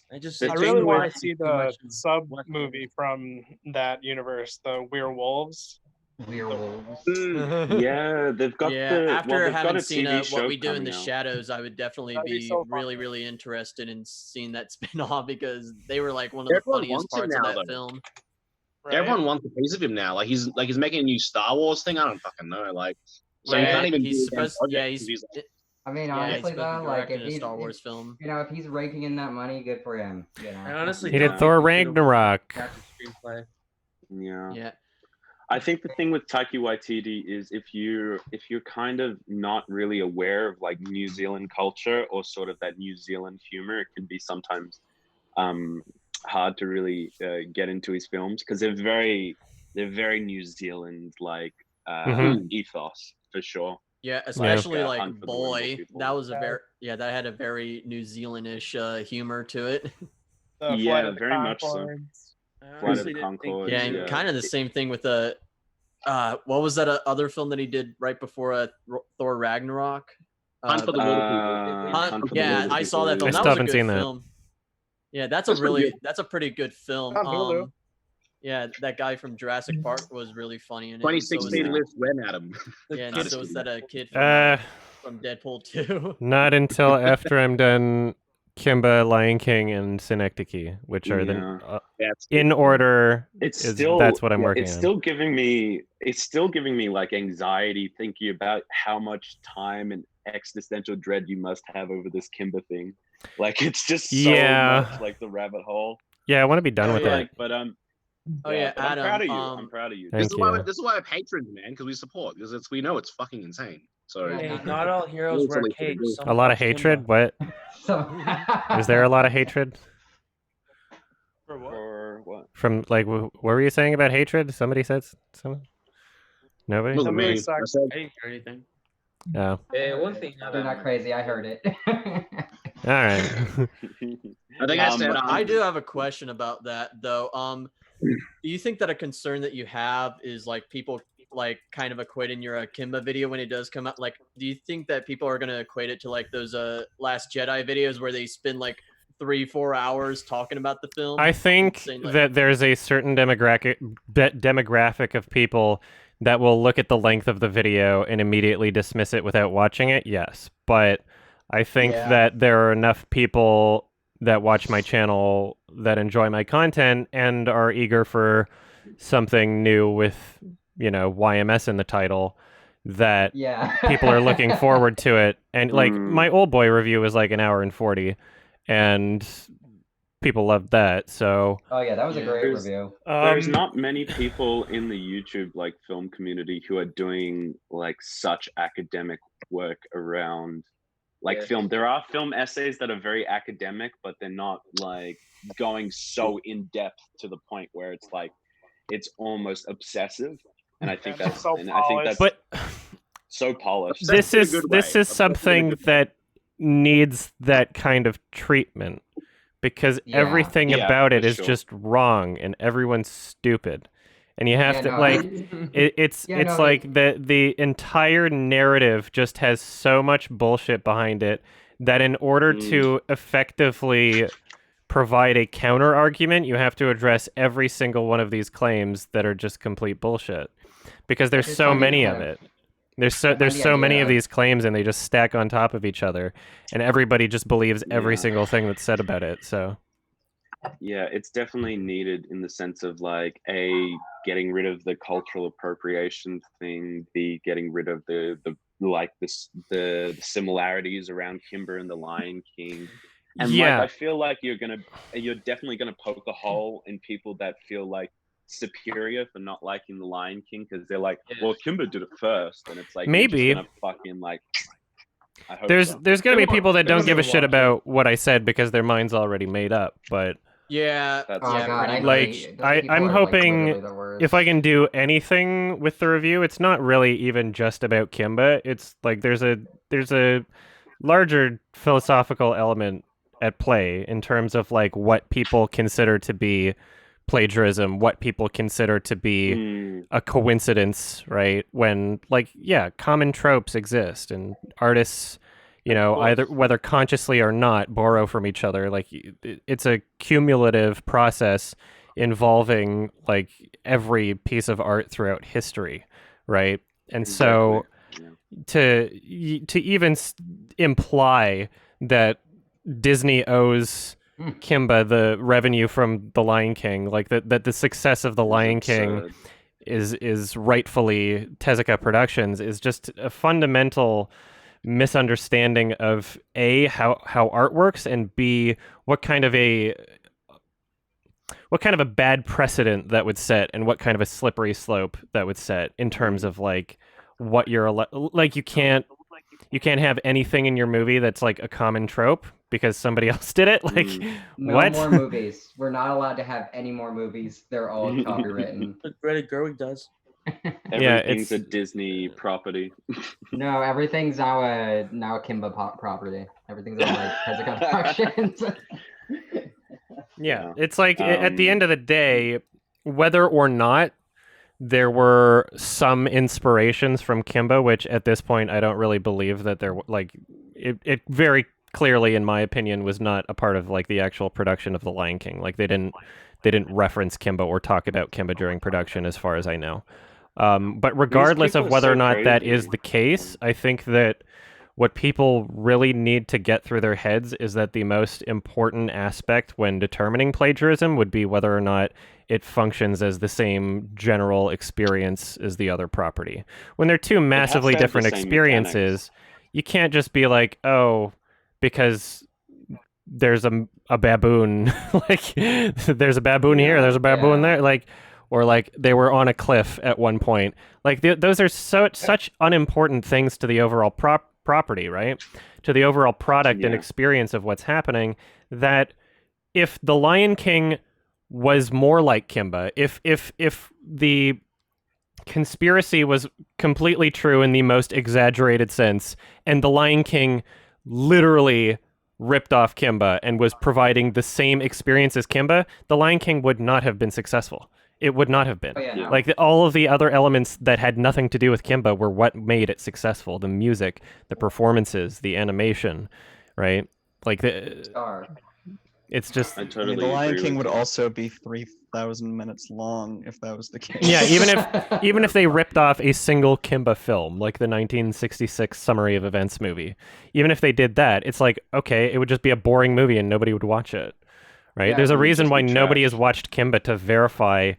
I just. I really want to see the sub movie from that universe, the Werewolves. Werewolves. Yeah, they've got yeah, the. after well, they've got having a seen TV show What We Do in coming the out. Shadows, I would definitely That'd be be so fun. really, really interested in seeing that spin-off because they were like one of the Everyone funniest wants him parts of now, that though. film. Everyone wants a piece of him now. Like he's making a new Star Wars thing. I don't fucking know. Like so you Yeah, can't even. he's do a damn supposed. project Yeah, 'cause he's like, I mean, Yeah, he's honestly supposed to though, be like directing if a he's Star Wars film. if he's raking in that money, good for him. I honestly He don't did Thor think he could've Ragnarok. adapted the screenplay. Yeah. Yeah. I think the thing with Taika Waititi is if you're kind of not really aware of like New Zealand culture or sort of that New Zealand humor, it can be sometimes hard to really get into his films because they're very New Zealand like ethos for sure. Yeah, especially Like, like Hunt for the Wilder Boy. People. That was that had a very New Zealandish humor to it. The Flight Yeah, of the very much so. Conchords. I Flight of honestly the didn't think Conchords. Yeah, and kind of the same thing with the what was that other film that he did right before Thor Ragnarok? Hunt for the Wilder People. Hunt for the yeah, Wilder I saw that People film. I That still was a haven't good seen that. film. Yeah, that's That's pretty good. that's a pretty good film. On Hulu. Yeah, that guy from Jurassic Park was really funny in it. and so was 2016 that- list ran at him. Yeah, and No, so just was kidding. that a kid Uh, from Deadpool 2. Not until after I'm done Kimba, Lion King, and Synecdoche, which are Yeah. in order. It's is, still that's what I'm yeah, working it's on. still giving me like anxiety thinking about how much time and existential dread you must have over this Kimba thing. Like it's just so Yeah. much like the rabbit hole. Yeah, I want to be done with Like, it. but Oh yeah, but I'm proud of you. Adam, I'm proud of you. Thank This is why you. this is why I have hatred, man, because we support. Because we know it's fucking insane. So Hey, not all heroes wear capes. A lot of hatred? What? Is there a lot of hatred? For what? For what? From, like, what were you saying about hatred? Somebody said something? Nobody? Wasn't me. Somebody I said, I didn't hear anything. Oh. One thing, They're not crazy. I heard it. All right. I think I said I do have a question about that though. Do you think that a concern that you have is like people like kind of equating your Kimba video when it does come out? Like, do you think that people are gonna equate it to like those Last Jedi videos where they spend like 3-4 hours talking about the film? I think Saying, like- that there's a certain demographic of people that will look at the length of the video and immediately dismiss it without watching it. Yes, but I think Yeah. that there are enough people that watch my channel that enjoy my content and are eager for something new with, YMS in the title, that Yeah. people are looking forward to it. And like Mm. my Old Boy review was like an hour and 40, and people loved that. So Oh yeah, that was a great There's- review. There's not many people in the YouTube like film community who are doing like such academic work around like Yeah. film. There are film essays that are very academic, but they're not like going so in depth to the point where it's like it's almost obsessive. And I think that's so polished. But so polished. this In a is good this way. is something that needs that kind of treatment, because Yeah. everything Yeah, about it for is sure. just wrong and everyone's stupid. And you have Yeah, to no, like I- it's Yeah, it's no, like the entire narrative just has so much bullshit behind it that in order to effectively provide a counter argument, you have to address every single one of these claims that are just complete bullshit, because there's just so find it many kind of of- it. There's I find there's the so many idea of these claims, and they just stack on top of each other, and everybody just believes every Yeah. single thing that's said about it. So Yeah, it's definitely needed in the sense of like getting rid of the cultural appropriation thing, getting rid of the similarities around Kimber and the Lion King. And yeah, like I feel like you're definitely gonna poke a hole in people that feel like superior for not liking the Lion King, because they're like, well, Kimber did it first, and it's like Maybe. you're just gonna fucking like I hope there's so. gonna be people that don't give a Everyone shit watch it. about what I said because their mind's already made up. But Yeah. That's Oh yeah, god, pretty I much. hate those like people I'm are, like, hoping literally the worst. if I can do anything with the review, it's not really even just about Kimba. It's like there's a larger philosophical element at play in terms of like what people consider to be plagiarism, what people consider to be a coincidence, right? When like common tropes exist and artists, either whether consciously or not, borrow from each other. Like it's a cumulative process involving like every piece of art throughout history, right? And so to even imply that Disney owes Kimba the revenue from The Lion King, like that the success of The Lion King is rightfully Tezuka Productions, is just a fundamental misunderstanding of A, how art works, and B, what kind of a bad precedent that would set, and what kind of a slippery slope that would set in terms of like what you're like. You can't have anything in your movie that's like a common trope because somebody else did it. Like No what? more movies. We're not allowed to have any more movies. They're all copywritten. But Greta Gerwig does. Everything's a Disney property. No, everything's now a Kimba property. Everything's on like Tezuka Productions. Yeah, it's like at the end of the day, whether or not there were some inspirations from Kimba, which at this point I don't really believe that there like it very clearly, in my opinion, was not a part of like the actual production of The Lion King. Like they didn't reference Kimba or talk about Kimba during production, as far as I know. But regardless of people are whether so or not that crazy. is the case, I think that what people really need to get through their heads is that the most important aspect when determining plagiarism would be whether or not it functions as the same general experience as the other property. When they're two massively to have the different same experiences, you can't just be like, oh, because there's a baboon, like there's a baboon here, there's a baboon there, like, or like they were on a cliff at one point. Like those are such unimportant things to the overall property, right? To the overall product and experience of what's happening, that if The Lion King was more like Kimba, if the conspiracy was completely true in the most exaggerated sense, and The Lion King literally ripped off Kimba and was providing the same experience as Kimba, The Lion King would not have been successful. It would not have been. Oh, yeah, no. Like all of the other elements that had nothing to do with Kimba were what made it successful. The music, the performances, the animation, right? Like it's just I I mean, totally the Lion agree King with would you. also be 1,000 minutes long if that was the case. Yeah, even if they ripped off a single Kimba film, like the 1966 Summary of Events movie, even if they did that, it's like, okay, it would just be a boring movie and nobody would watch it, right? Yeah, There's a it would reason just why be nobody trash. has watched Kimba to verify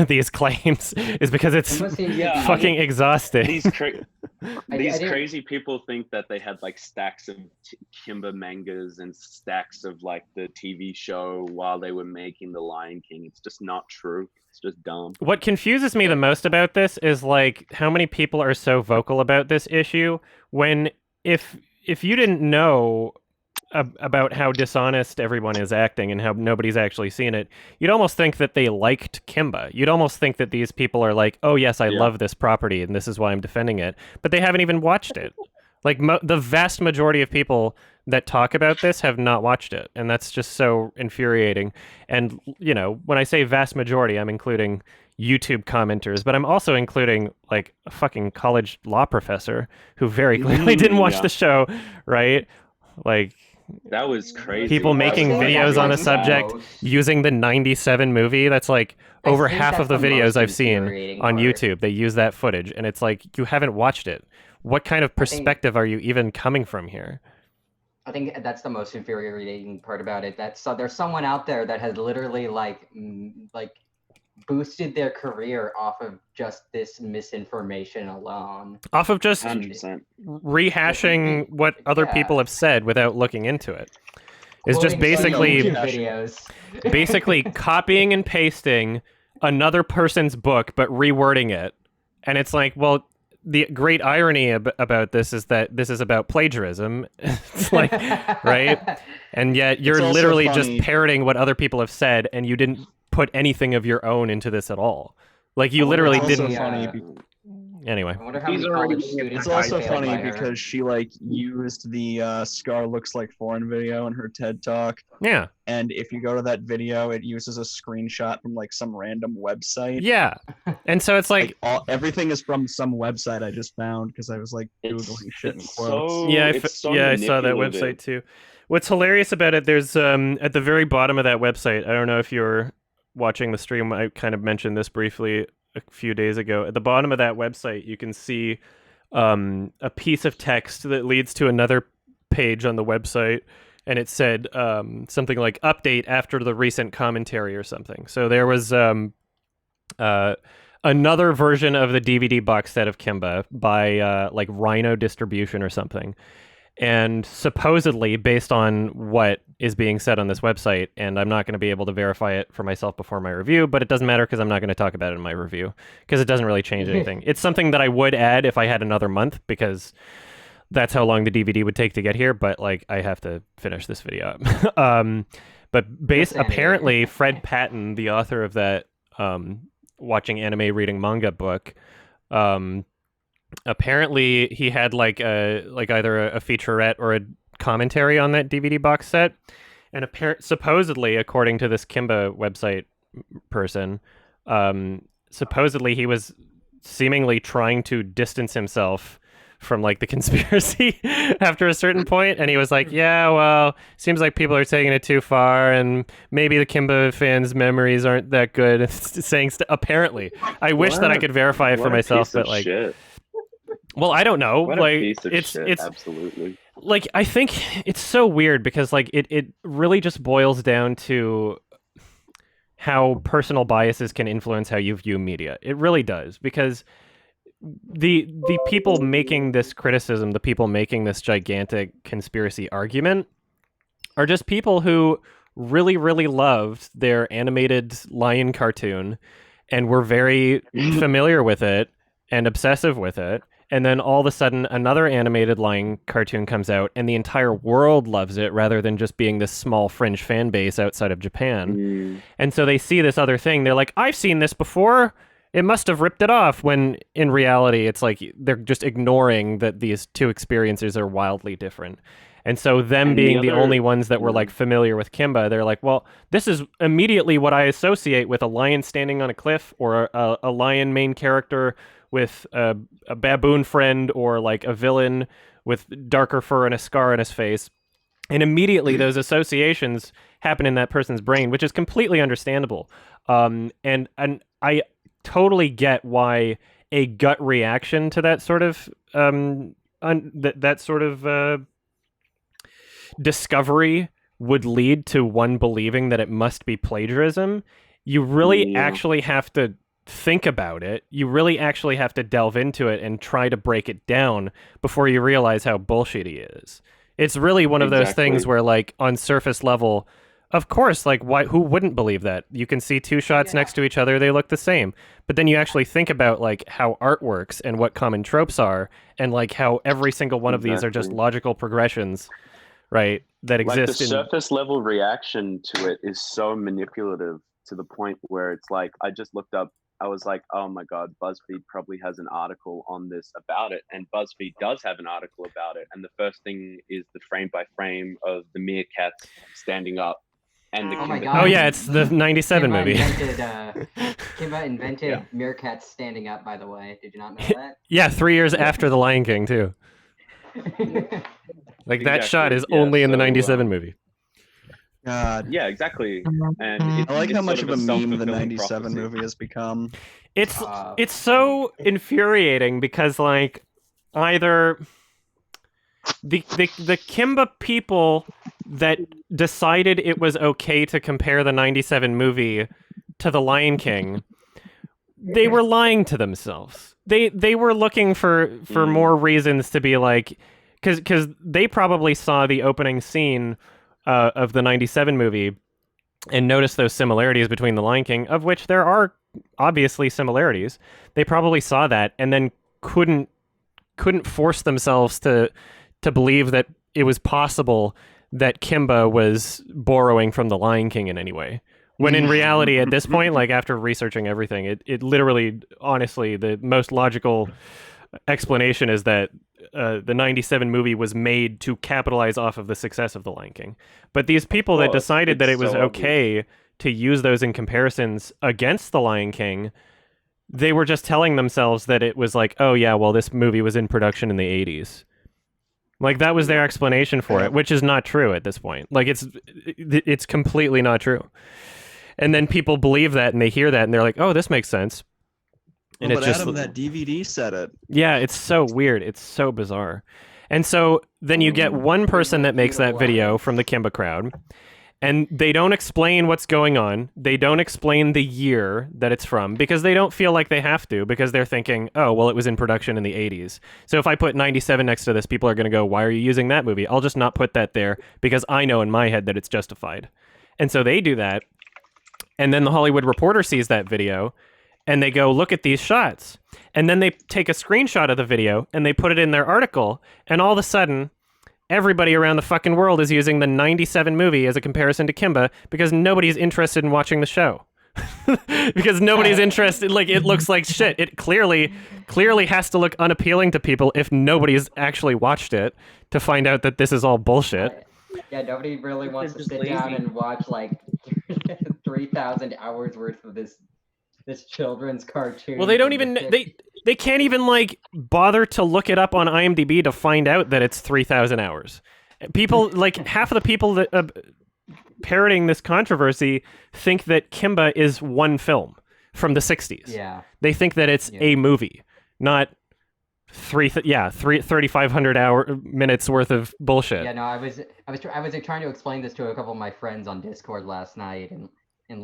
these claims, is because it's Yeah, fucking exhausting. These crazy people think that they had like stacks of Kimba mangas and stacks of like the TV show while they were making The Lion King. It's just not true. It's just dumb. What confuses me the most about this is like how many people are so vocal about this issue when if you didn't know about how dishonest everyone is acting and how nobody's actually seen it, you'd almost think that they liked Kimba. You'd almost think that these people are like, oh yes, I love this property and this is why I'm defending it. But they haven't even watched it. Like the vast majority of people that talk about this have not watched it. And that's just so infuriating. And, you know, when I say vast majority, I'm including YouTube commenters, but I'm also including like a fucking college law professor who very clearly didn't watch the show, right? Like, that was crazy. People making videos on the subject using the 97 movie. That's like over half of the videos I've seen on YouTube. They use that footage, and it's like, you haven't watched it. What kind of perspective are you even coming from here? I think that's the most infuriating part about it. So there's someone out there that has literally like boosted their career off of just this misinformation alone. Off of just 100%. rehashing what other people have said without looking into it. It's just basically basically copying and pasting another person's book but rewording it. And it's like, well, the great irony about this is that this is about plagiarism. It's like, right? And yet you're literally just parroting what other people have said, and you didn't put anything of your own into this at all. Like, you literally didn't. Anyway, It's also funny because she like used the Scar looks like foreign video in her TED talk. Yeah. And if you go to that video, it uses a screenshot from like some random website. Yeah. And so it's like, everything is from some website I just found because I was like googling shit in quotes. Yeah, I saw that website too. What's hilarious about it, there's at the very bottom of that website, I don't know if you're watching the stream, I kind of mentioned this briefly a few days ago. At the bottom of that website, you can see a piece of text that leads to another page on the website, and it said something like "update after the recent commentary" or something. So there was another version of the DVD box set of Kimba by like Rhino Distribution or something. And supposedly, based on what is being said on this website, and I'm not going to be able to verify it for myself before my review, but it doesn't matter because I'm not going to talk about it in my review because it doesn't really change anything. It's something that I would add if I had another month because that's how long the DVD would take to get here, but like I have to finish this video up. But apparently, Fred Patton, the author of that watching anime, reading manga book, apparently he had like either a featurette or a commentary on that DVD box set, and supposedly, according to this Kimba website person, supposedly he was seemingly trying to distance himself from like the conspiracy after a certain point, and he was like, yeah, well, seems like people are taking it too far, and maybe the Kimba fans' memories aren't that good. Saying apparently, I wish that I could verify it for myself, but like. Shit. Well, I don't know. What like a piece of it's shit, absolutely. Like, I think it's so weird because like it really just boils down to how personal biases can influence how you view media. It really does, because the people making this criticism, the people making this gigantic conspiracy argument, are just people who really, really loved their animated lion cartoon and were very familiar with it and obsessive with it. And then all of a sudden, another animated lion cartoon comes out, and the entire world loves it, rather than just being this small fringe fan base outside of Japan. And so they see this other thing. They're like, I've seen this before. It must have ripped it off. When in reality, it's like they're just ignoring that these two experiences are wildly different. And so them being the only ones that were like familiar with Kimba, they're like, well, this is immediately what I associate with a lion standing on a cliff, or a lion main character with a baboon friend, or like a villain with darker fur and a scar on his face. And immediately those associations happen in that person's brain, which is completely understandable. And I totally get why a gut reaction to that sort of discovery would lead to one believing that it must be plagiarism. You really actually have to think about it. You really actually have to delve into it and try to break it down before you realize how bullshitty it is. It's really one of those things where, like, on surface level, of course, like, who wouldn't believe that? You can see two shots next to each other, they look the same. But then you actually think about, like, how art works and what common tropes are, and, like, how every single one of these are just logical progressions, right, that exist. Like the surface level reaction to it is so manipulative to the point where it's like, I just looked up, I was like, oh my God, BuzzFeed probably has an article on this about it. And BuzzFeed does have an article about it. And the first thing is the frame by frame of the meerkats standing up. And the Oh yeah, it's the 97 movie. Kimba invented meerkats standing up, by the way. Did you not know that? Yeah, 3 years after The Lion King, too. Like, that shot is only in the 97 movie. God. Yeah, exactly. And I like how much of a meme the self-fulfilling 97 prophecy. movie has become. It's so infuriating because, like, either the Kimba people that decided it was okay to compare the 97 movie to The Lion King, they were lying to themselves. They were looking for more reasons to be like, because they probably saw the opening scene of the 97 movie and noticed those similarities between The Lion King, of which there are obviously similarities. They probably saw that and then couldn't force themselves to believe that it was possible that Kimba was borrowing from The Lion King in any way. When in reality, at this point, like, after researching everything, it literally, honestly, the most logical explanation is that the 97 movie was made to capitalize off of the success of The Lion King. But these people that decided that it was okay to use those in comparisons against The Lion King, they were just telling themselves that it was like, oh yeah, well, this movie was in production in the 80s. Like, that was their explanation for it, which is not true at this point. Like, it's completely not true. And then people believe that and they hear that and they're like, oh, this makes sense. And But Adam, that DVD said it. Yeah, it's so weird. It's so bizarre. And so then you get one person that makes that video from the Kimba crowd, and they don't explain what's going on. They don't explain the year that it's from because they don't feel like they have to, because they're thinking, oh, well, it was in production in the 80s. So if I put 97 next to this, people are going to go, why are you using that movie? I'll just not put that there because I know in my head that it's justified. And so they do that. And then the Hollywood Reporter sees that video and they go, look at these shots. And then they take a screenshot of the video and they put it in their article. And all of a sudden, everybody around the fucking world is using the 97 movie as a comparison to Kimba because nobody's interested in watching the show. Because nobody's interested. Like, it looks like shit. It clearly has to look unappealing to people if nobody's actually watched it to find out that this is all bullshit. Yeah, nobody really wants to sit down and watch like 3,000 hours worth of this children's cartoon. Well, they don't even they can't even like bother to look it up on IMDb to find out that it's 3,000 hours. People, like, half of the people that parroting this controversy think that Kimba is one film from the 60s. Yeah. They think that it's a movie, not 3,500 minutes worth of bullshit. Yeah, no, I was trying to explain this to a couple of my friends on Discord last night, and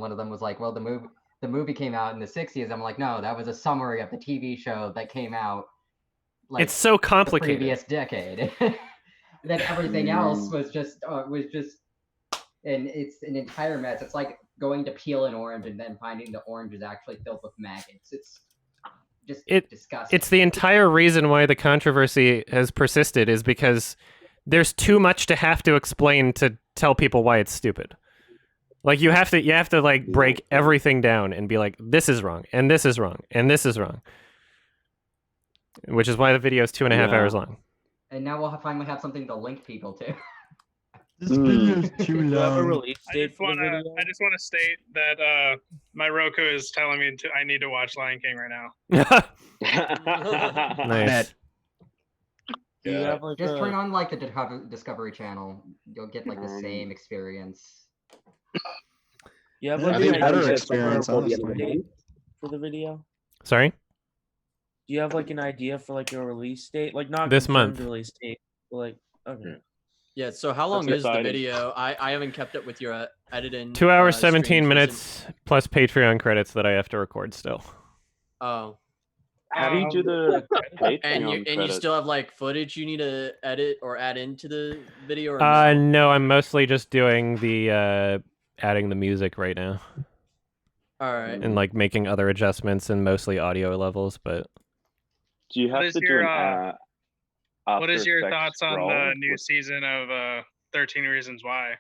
one of them was like, "Well, the movie came out in the 60s." I'm like, "No, that was a summary of the TV show that came out like it's so complicated. The previous decade." Then everything else was just and it's an entire mess. It's like going to peel an orange and then finding the orange is actually filled with maggots. It's just disgusting. It's the entire reason why the controversy has persisted is because there's too much to have to explain to tell people why it's stupid. Like, you have to like break everything down and be like, this is wrong, and this is wrong, and this is wrong. Which is why the video is 2.5 hours long. And now we'll finally have something to link people to. This video is too long. I just want to state that my Roku is telling me I need to watch Lion King right now. Nice. Do you have like Just a... turn on like the Discovery Channel. You'll get like the same experience. You have That'd like be an a better idea experience, for the honestly. date for the video? Sorry? Do you have like an idea for like a release date? Like not This confirmed month. release date, but like okay. Yeah. So how long That's is the exciting. video? I haven't kept up with your editing. 2 hours, streams 17 recent- minutes plus Patreon credits that I have to record still. Oh. How do you do the Patreon And you credits? still have like footage you need to edit or add into the video? Or no? No, I'm mostly just doing the adding the music right now. All right. And like making other adjustments and mostly audio levels, but Do you have What is to do your, an What is your After Effects thoughts on the scroll new with- season of 13 Reasons Why?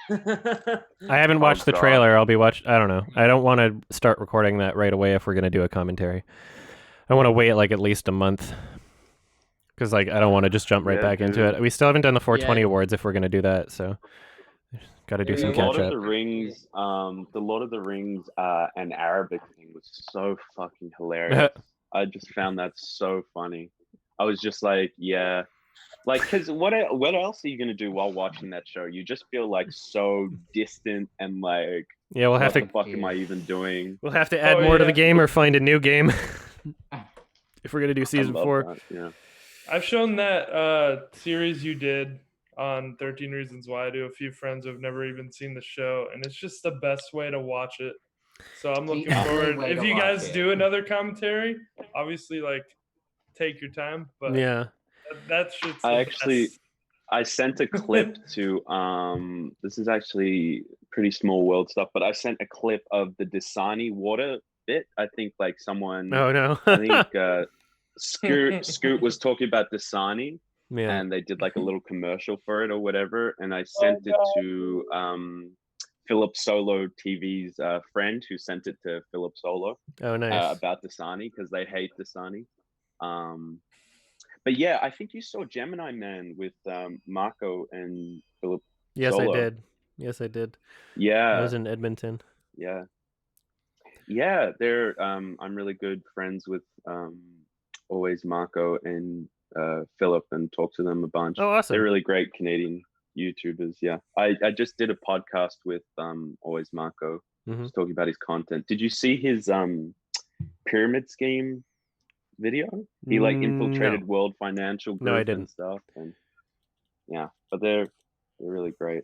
I haven't watched the God. trailer. I'll be I don't know. I don't want to start recording that right away if we're gonna do a commentary. I want to wait like at least a month because like I don't want to just jump right Yeah, back into dude. it. We still haven't done the 420 Yeah. awards if we're gonna do that, so got to do some The Lord catch of up. the Rings, the Lord of the Rings and Arabic thing was so fucking hilarious. I just found that so funny. I was just like, yeah, like, cause what else are you gonna do while watching that show? You just feel like so distant and like, Yeah, we'll have what to. the fuck am I even doing? We'll have to add more to the game or find a new game if we're gonna do I season love 4. that, yeah. I've shown that series you did on 13 Reasons Why to a few friends who have never even seen the show, and it's just the best way to watch it. So I'm looking only forward. way If to you watch guys it. do another commentary, obviously, like, take your time. But Yeah. that shit's the I actually, best. I sent a clip to this is actually pretty small world stuff, but I sent a clip of the Dasani water bit. I think like someone Oh no. I think Scoot was talking about Dasani, Yeah. and they did like a little commercial for it or whatever, and I sent it to Philip Solo TV's friend who sent it to Philip Solo. Oh, nice. About Dasani because they hate Dasani. But yeah, I think you saw Gemini Man with Marco and Philip. Yes, Solo. I did. Yes, I did. Yeah, I was in Edmonton. yeah, yeah. They're I'm really good friends with always Marco and Philip, and talk to them a bunch. Oh, awesome. They're really great Canadian YouTubers. Yeah, I just did a podcast with always Marco, just talking about his content. Did you see his pyramid scheme video? He like infiltrated No. World Financial Group No, I didn't. and stuff, and yeah, but they're really great.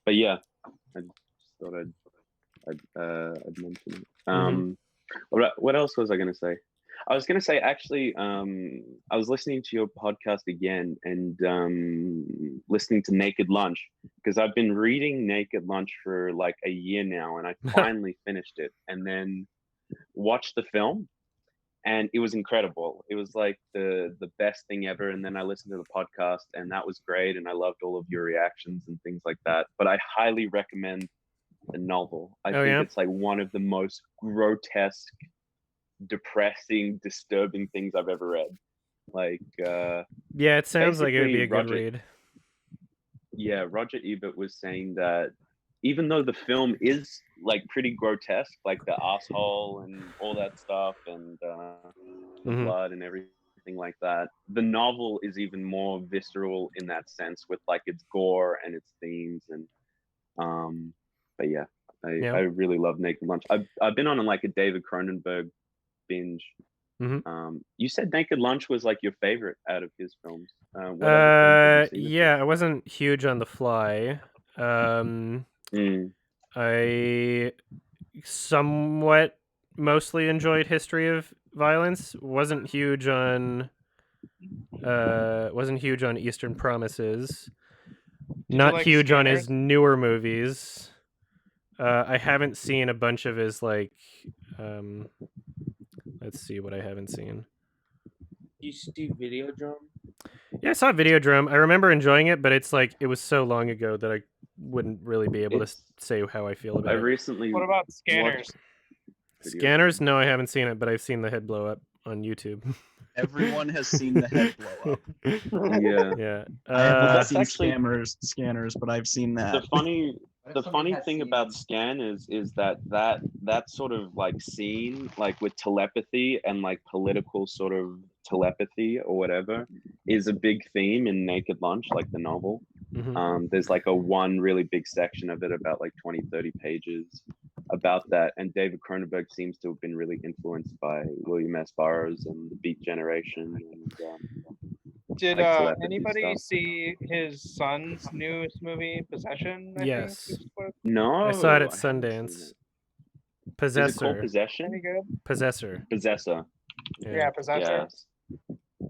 But yeah, I just thought I'd mention it. What else was I gonna say? I was gonna say actually, I was listening to your podcast again and listening to Naked Lunch because I've been reading Naked Lunch for like a year now, and I finally finished it and then watched the film. And it was incredible. It was like the best thing ever. And then I listened to the podcast, and that was great. And I loved all of your reactions and things like that. But I highly recommend the novel. I think it's like one of the most grotesque, depressing, disturbing things I've ever read. Like, yeah, it sounds like it would be a good read. Yeah, Roger Ebert was saying that even though the film is like pretty grotesque, like the asshole and all that stuff, and the blood and everything like that, the novel is even more visceral in that sense, with like its gore and its themes. And but yeah, I really love Naked Lunch. I've been on like a David Cronenberg binge. You said Naked Lunch was like your favorite out of his films. What other films have you seen? Yeah, I wasn't huge on The Fly. I somewhat mostly enjoyed History of Violence. Wasn't huge on Eastern Promises. Not like huge on Scanners? his newer movies. I haven't seen a bunch of his like let's see what I haven't seen. You see Videodrome? Yeah, I saw Videodrome. I remember enjoying it, but it's like it was so long ago that I wouldn't really be able to say how I feel about I it. recently What about Scanners? Scanners? No, I haven't seen it, but I've seen the head blow up on YouTube. Everyone has seen the head blow up. Yeah. Yeah. I have not That's seen actually- Scanners, but I've seen that. The funny What if The somebody funny has thing seen- about Scan is that sort of like scene, like with telepathy and like political sort of telepathy or whatever, is a big theme in Naked Lunch, like the novel. There's like a one really big section of it about like 20-30 pages about that, and David Cronenberg seems to have been really influenced by William S. Burroughs and the Beat Generation. And, Did like telepathy anybody stuff. see his son's newest movie, Possession? I Yes. think. No, I saw it at I haven't seen Sundance. it. Is it called Possessor. Possession? Any good? Possessor. Possessor. Yeah, Possessor. Yes.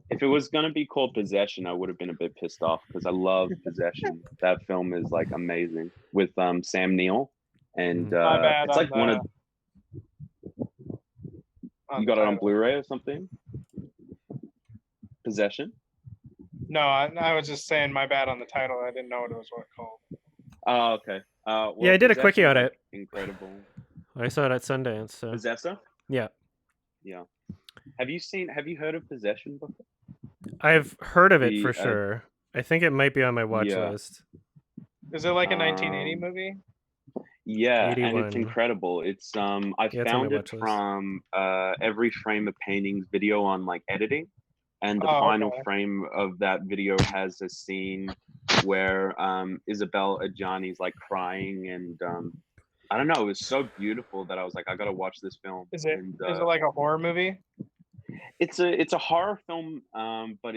If it was gonna be called Possession, I would have been a bit pissed off because I love Possession. That film is like amazing with Sam Neill, and My bad it's on like one of. You got it on Blu-ray or something? Possession. No, I was just saying my bad on the title. I didn't know what it was called. Oh, okay. Well, Yeah, I did a quickie Possession's, on like, it. Incredible. I saw it at Sundance. So. Possessor. Yeah. Yeah. Have you heard of Possession before? I've heard of it The, for sure. I think it might be on my watch yeah. list. Is it like a 1980 movie? Yeah, and 81. it's incredible. It's I Yeah, it's on found my it watch list. from Every Frame of Paintings video on like editing, and the Oh, final okay. frame of that video has a scene where Isabel Adjani's like crying, and I don't know, it was so beautiful that I was like, I gotta watch this film. Is it And, is it like a horror movie? it's a horror film, but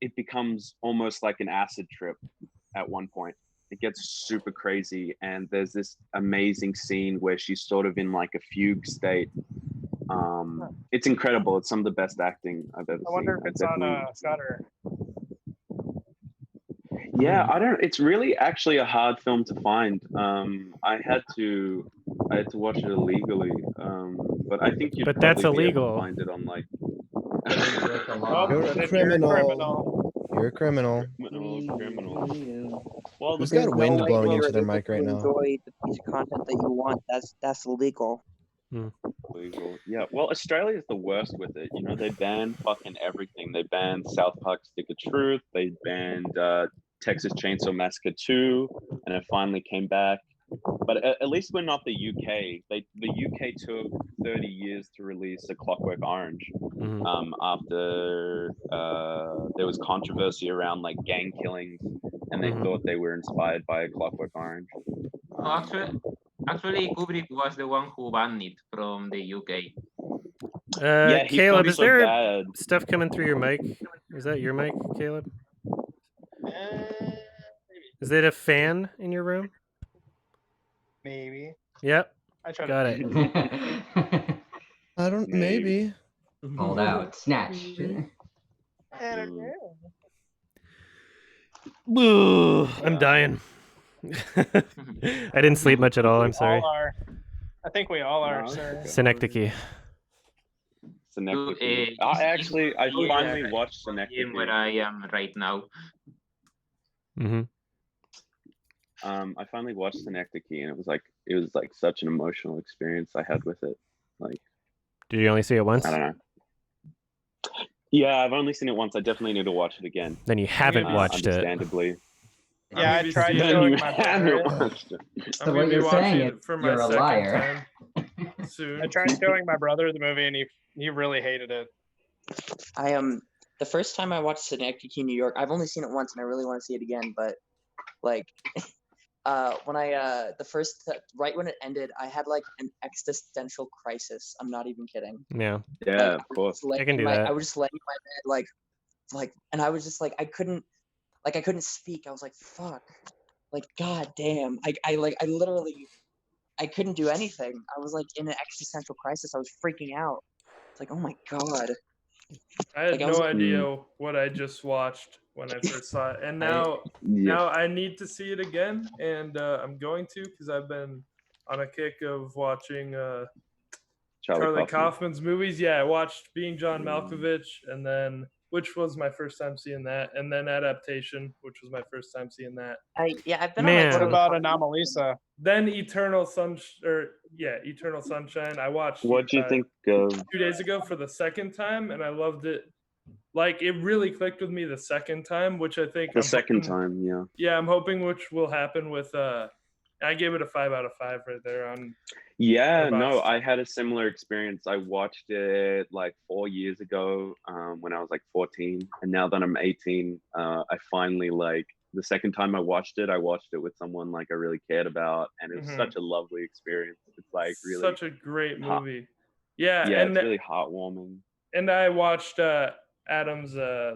it becomes almost like an acid trip at one point. It gets super crazy, and there's this amazing scene where she's sort of in like a fugue state. It's incredible. It's some of the best acting I've ever seen. I wonder if it's on Shutter. Yeah, I don't. It's really actually a hard film to find. I had to watch it illegally. But I think you'd But that's probably be able to illegal. find it on like. Oh, You're then a you're criminal. You're a criminal. Well, Who's There's got no wind way blowing you're into their able mic to right now? enjoy the piece of content that you want. That's illegal. Legal. Yeah. Well, Australia is the worst with it. You know, they banned fucking everything. They banned South Park: Stick of Truth. They banned Texas Chainsaw Massacre 2, and it finally came back. But at least we're not the UK. The UK took 30 years to release A Clockwork Orange after there was controversy around like gang killings, and they thought they were inspired by A Clockwork Orange. Actually, Kubrick was the one who banned it from the UK. Yeah, he Caleb, filmed is so there bad. stuff coming through your mic? Is that your mic, Caleb? Is it a fan in your room? Maybe. Yep. I tried Got to it. I don't. Maybe. Called out. Snatch. I'm dying. I didn't sleep much at all. I'm sorry. All are. I think we all are, sir. Synecdoche. Synecdoche. It's I good, finally watched Synecdoche. where I am right now. I finally watched Synecdoche, and it was like such an emotional experience I had with it. Like, Did you only see it once? I don't know. Yeah, I've only seen it once. I definitely need to watch it again. Then you haven't watched it. Understandably. Yeah, I tried Then showing you my haven't brother. watched it. So what you're saying is you're a liar. I tried showing my brother the movie, and he really hated it. I the first time I watched Synecdoche, New York, I've only seen it once, and I really want to see it again. But like, when right when it ended, I had like an existential crisis. I'm not even kidding. Yeah. Yeah, of course. I can do that. I was just laying in my bed, and I was just like, I couldn't speak. I was like, fuck, like, god damn. I literally, I couldn't do anything. I was like in an existential crisis. I was freaking out. It's like, oh my god. I had Like, I no was- idea what I just watched when I first saw it, and now I need to see it again, and I'm going to because I've been on a kick of watching Charlie Kaufman's movies. Yeah, I watched Being John Malkovich, and then which was my first time seeing that, and then Adaptation, which was my first time seeing that. I've been Man. on What about Anomalisa? Then Eternal Sunshine. I watched. What'd you think of? 2 days ago for the second time, and I loved it like it really clicked with me the second time, which I think The second time, yeah. Yeah, I'm hoping which will happen with. I gave it a 5 out of 5 right there on. Yeah, Letterboxd. no, I had a similar experience. I watched it like 4 years ago when I was like 14, and now that I'm 18, I finally like the second time I watched it with someone like I really cared about, and it was such a lovely experience. It's like really such a great movie. Yeah, yeah, and it's really heartwarming. And I watched Adam's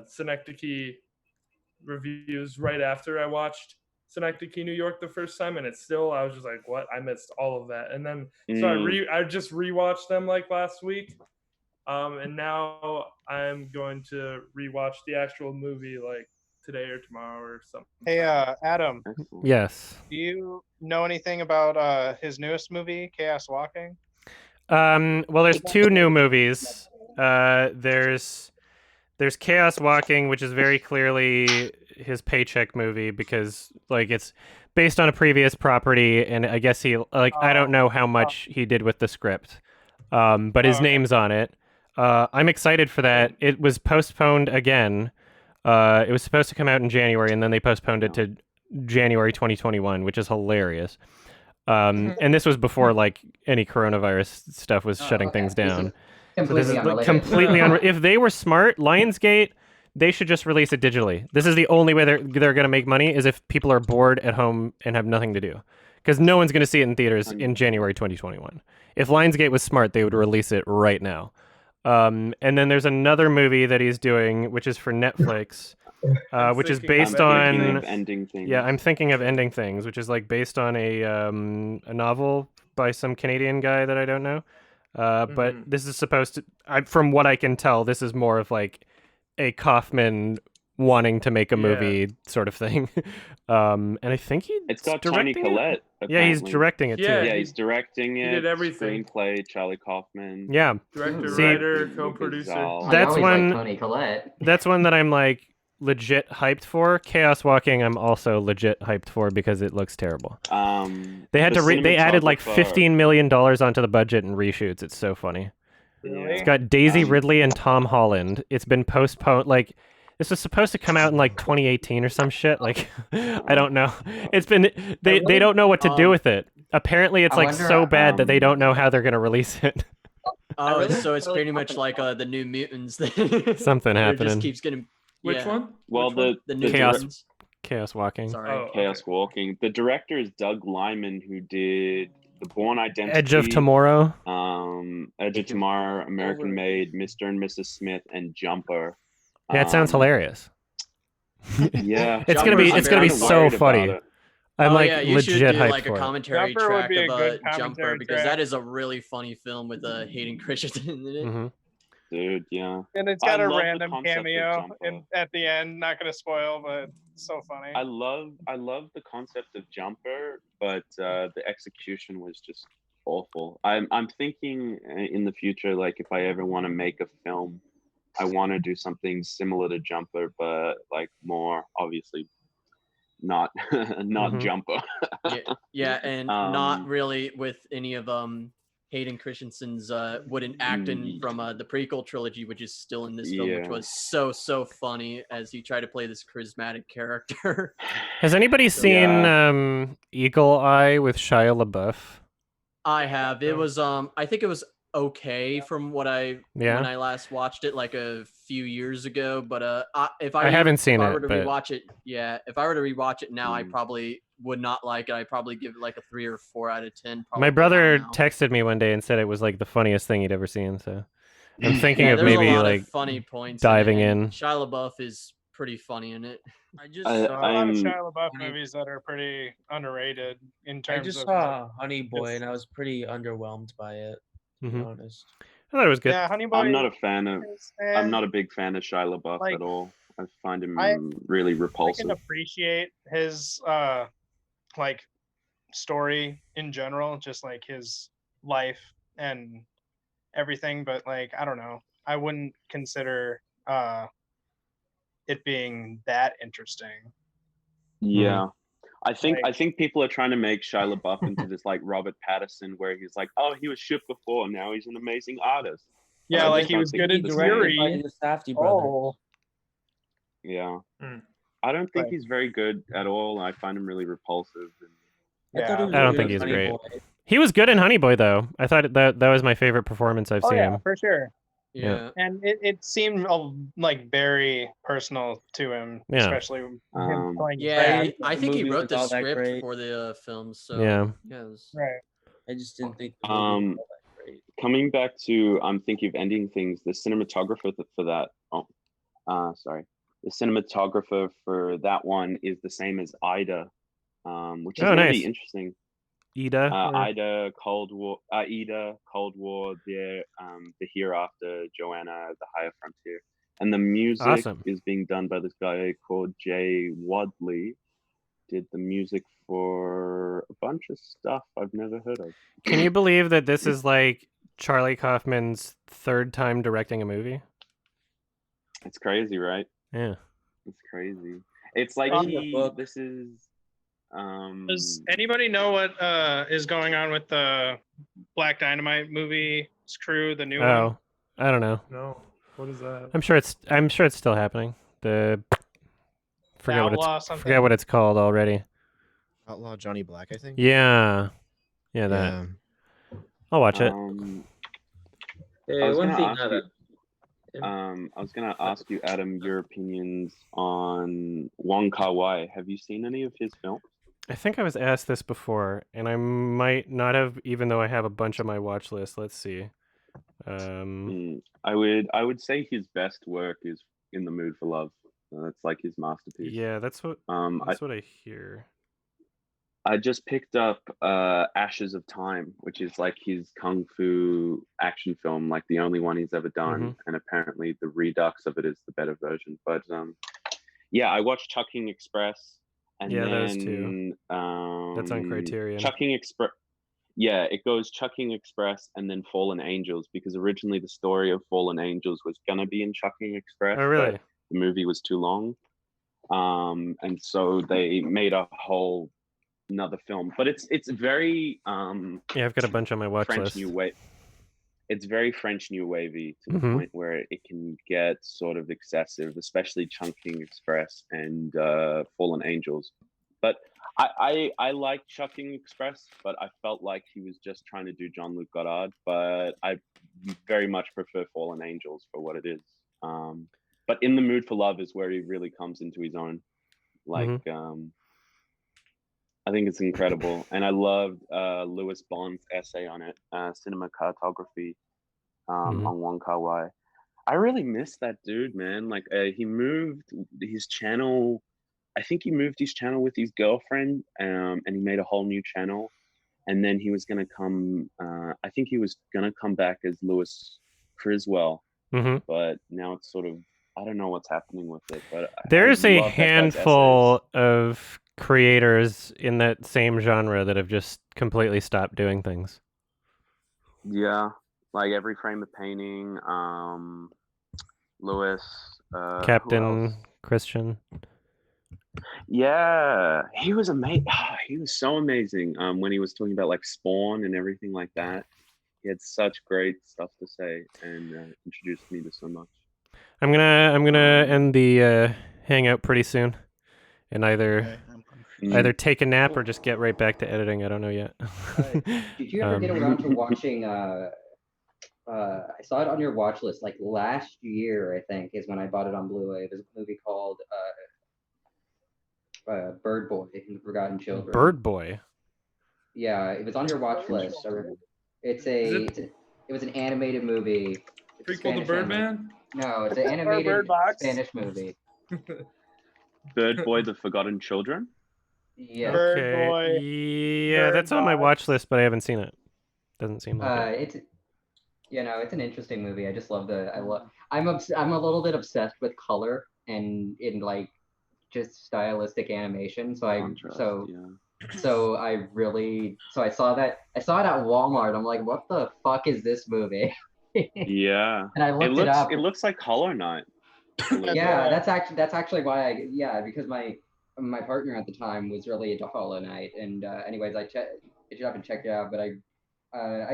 Synecdoche reviews right after I watched Synecdoche, New York the first time, and it's still, I was just like, what? I missed all of that. And then so I just rewatched them like last week, and now I'm going to rewatch the actual movie like today or tomorrow or something. Hey, Adam. Yes. Do you know anything about his newest movie, Chaos Walking? Well, there's 2 new movies. There's Chaos Walking, which is very clearly his paycheck movie because like it's based on a previous property, and I guess he like I don't know how much he did with the script, but his name's on it. I'm excited for that. It was postponed again. It was supposed to come out in January, and then they postponed it to January 2021, which is hilarious. And this was before like any coronavirus stuff was shutting things down. Completely unrelated. Completely If they were smart, Lionsgate, they should just release it digitally. This is the only way they're going to make money is if people are bored at home and have nothing to do. Because no one's going to see it in theaters in January 2021. If Lionsgate was smart, they would release it right now. And then there's another movie that he's doing, which is for Netflix, which is based on Ending Things. Yeah, I'm thinking of Ending Things, which is like based on a novel by some Canadian guy that I don't know. But this is supposed to, from what I can tell, this is more of like a Kaufman wanting to make a movie sort of thing. And I think it's got Tony Collette. Yeah, he's directing it too. Yeah, he's directing it. He did everything. Screenplay, Charlie Kaufman. Yeah. Director, writer, co-producer. That's one. Like Tony Collette. That's one that I'm like legit hyped for. Chaos Walking, I'm also legit hyped for because it looks terrible. They had they added like $15 million onto the budget and reshoots. It's so funny. Really? It's got Daisy Ridley and Tom Holland. It's been postponed. Like this was supposed to come out in like 2018 or some shit. Like I don't know. It's been they don't know what to do with it. Apparently, it's like so bad that they don't know how they're gonna release it. Oh, so it's pretty much like the New Mutants. Something It happening. just keeps getting. Which one? Well, the New Chaos Walking. Sorry. Chaos Walking. The director is Doug Liman, who did The Bourne Identity, Edge of Tomorrow, Edge of Tomorrow, American Made, Mr. and Mrs. Smith, and Jumper. Yeah, it sounds hilarious. Yeah, it's gonna be so funny. I'm like you legit should do hyped like for a it. commentary Jumper would track be a about good Jumper commentary because track. that is a really funny film with Hayden Christensen in it. Dude, yeah. And it's got I a love the random concept of cameo Jumper. at the end. Not gonna spoil, but it's so funny. I love the concept of Jumper, but the execution was just awful. I'm thinking in the future, like if I ever want to make a film, I want to do something similar to Jumper, but like more obviously not Jumper. Yeah, and not really with any of Hayden Christensen's wooden acting from the prequel trilogy, which is still in this film, which was so funny as he tried to play this charismatic character. Has anybody seen Eagle Eye with Shia LaBeouf? I have. It was I think it was okay from what when I last watched it like a few years ago, but if I haven't seen were to it, but rewatch it, if I were to rewatch it now, I probably would not like it. I'd probably give it like a 3 or 4 out of 10. My brother texted me one day and said it was like the funniest thing he'd ever seen. So I'm thinking of there's maybe a lot like of funny points diving in. in. Shia LaBeouf is pretty funny in it. I just saw a lot of Shia LaBeouf movies that are pretty underrated in terms of. I just saw Honey Boy and I was pretty underwhelmed by it. To be honest. I thought it was good. Yeah, Honey Boy. I'm not a big fan of Shia LaBeouf at all. I find him really repulsive. I can appreciate his like story in general, just like his life and everything, but like I don't know. I wouldn't consider it being that interesting. Yeah. I think people are trying to make Shia LaBeouf into this like Robert Pattinson, where he's like, oh, he was shit before, now he's an amazing artist. Yeah, like he was good in Fury. The Safdie brother. Oh, Yeah. Hmm. I don't think Right. he's very good at all. I find him really repulsive. I thought he was I don't good think in he's Honey great. Boy. He was good in Honey Boy, though. I thought that was my favorite performance I've Oh seen yeah, him. for sure. Yeah. And it seemed like very personal to him, Yeah. especially him playing his Yeah, dad. I think he movie wrote wasn't the all that script great. for the film. So Yeah. it was... Right. I just didn't think the movie was all that great. Coming back to I'm thinking of ending things. The cinematographer for that. Sorry. The cinematographer for that one is the same as Ida, which is going to nice. be interesting. Ida. Cold War, the Hereafter, Joanna, the Higher Frontier, and the music Awesome. is being done by this guy called Jay Wadley. Did the music for a bunch of stuff I've never heard of. Can you believe that this is like Charlie Kaufman's third time directing a movie? It's crazy, right? Yeah. It's crazy. It's like this is. Does anybody know what is going on with the Black Dynamite movie crew, the new one? Oh, I don't know. No. What is that? I'm sure it's still happening. Forget Outlaw something? forget what it's called already. Outlaw Johnny Black, I think. Yeah. Yeah, that. I'll watch it. I was one gonna thing, ask Adam. you. I was gonna ask you, Adam, your opinions on Wong Kar-wai. Have you seen any of his films? I think I was asked this before, and I might not have, even though I have a bunch on my watch list. Let's see. I would say his best work is In the Mood for Love. That's like his masterpiece. Yeah, that's what I hear. I just picked up Ashes of Time, which is like his kung fu action film, like the only one he's ever done, and apparently the redux of it is the better version. But yeah, I watched Chucking Express, and Yeah, then those two. That's on Criterion. Chucking Express. Yeah, it goes Chucking Express and then Fallen Angels, because originally the story of Fallen Angels was gonna be in Chucking Express. Oh, really? But the movie was too long, and so they made a whole another film. But it's very yeah, I've got a bunch on my watch French list. New Wave. It's very French New Wavy to the point where it can get sort of excessive, especially Chunking Express and Fallen Angels. But I like Chucking Express, but I felt like he was just trying to do Jean-Luc Godard. But I very much prefer Fallen Angels for what it is. But In the Mood for Love is where he really comes into his own. Like, I think it's incredible. And I loved Lewis Bond's essay on it, cinematography on Wong Kar-wai. I really miss that dude, man. Like, he moved his channel. I think he moved his channel with his girlfriend, and he made a whole new channel. And then he was going to come, I think he was going to come back as Lewis Criswell. But now it's sort of, I don't know what's happening with it. But There's I a love that guy's handful of creators in that same genre that have just completely stopped doing things. Yeah, like Every Frame of Painting, Lewis, Captain Christian. Yeah, he was amazing. He was so amazing. When he was talking about like Spawn and everything like that, he had such great stuff to say and introduced me to so much. I'm gonna end the hangout pretty soon, and either take a nap or just get right back to editing. I don't know yet. Did you ever get around to watching? I saw it on your watch list like last year. I think is when I bought it on Blu-ray. It was a movie called Bird Boy and the Forgotten Children. Bird Boy. Yeah, it was on your watch list. It was an animated movie. Prequel to Birdman? No, it's an animated Spanish movie. Bird Boy, The Forgotten Children? Yeah. Okay. Yeah, that's on my watch list, but I haven't seen it. Doesn't seem like it. It's an interesting movie. I just love I'm a little bit obsessed with color and in like just stylistic animation. So I saw that at Walmart. I'm like, what the fuck is this movie? Yeah. And I looked it up. It looks like Hollow Knight. Yeah, that's actually why because my partner at the time was really into Hollow Knight, and anyways, I picked it up and checked it out, but I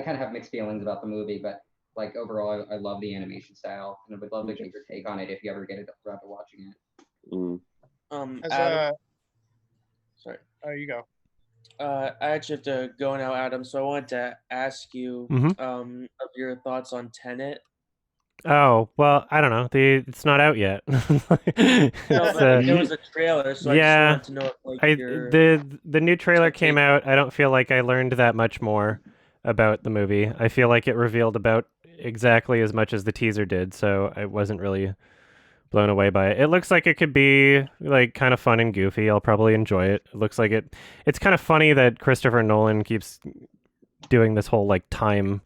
kind of have mixed feelings about the movie, but like overall, I love the animation style, and I would love to get your take on it if you ever get around to watching it. As Adam, sorry. Oh, you go. I actually have to go now, Adam. So I wanted to ask you Mhm. Of your thoughts on Tenet. Oh, well, I don't know. It's not out yet. No, It's, but there was a trailer, so yeah, I just wanted to know if, like, your the new trailer came out. I don't feel like I learned that much more about the movie. I feel like it revealed about exactly as much as the teaser did, so I wasn't really blown away by it. It looks like it could be like kind of fun and goofy. I'll probably enjoy it. It looks like it's kind of funny that Christopher Nolan keeps doing this whole like time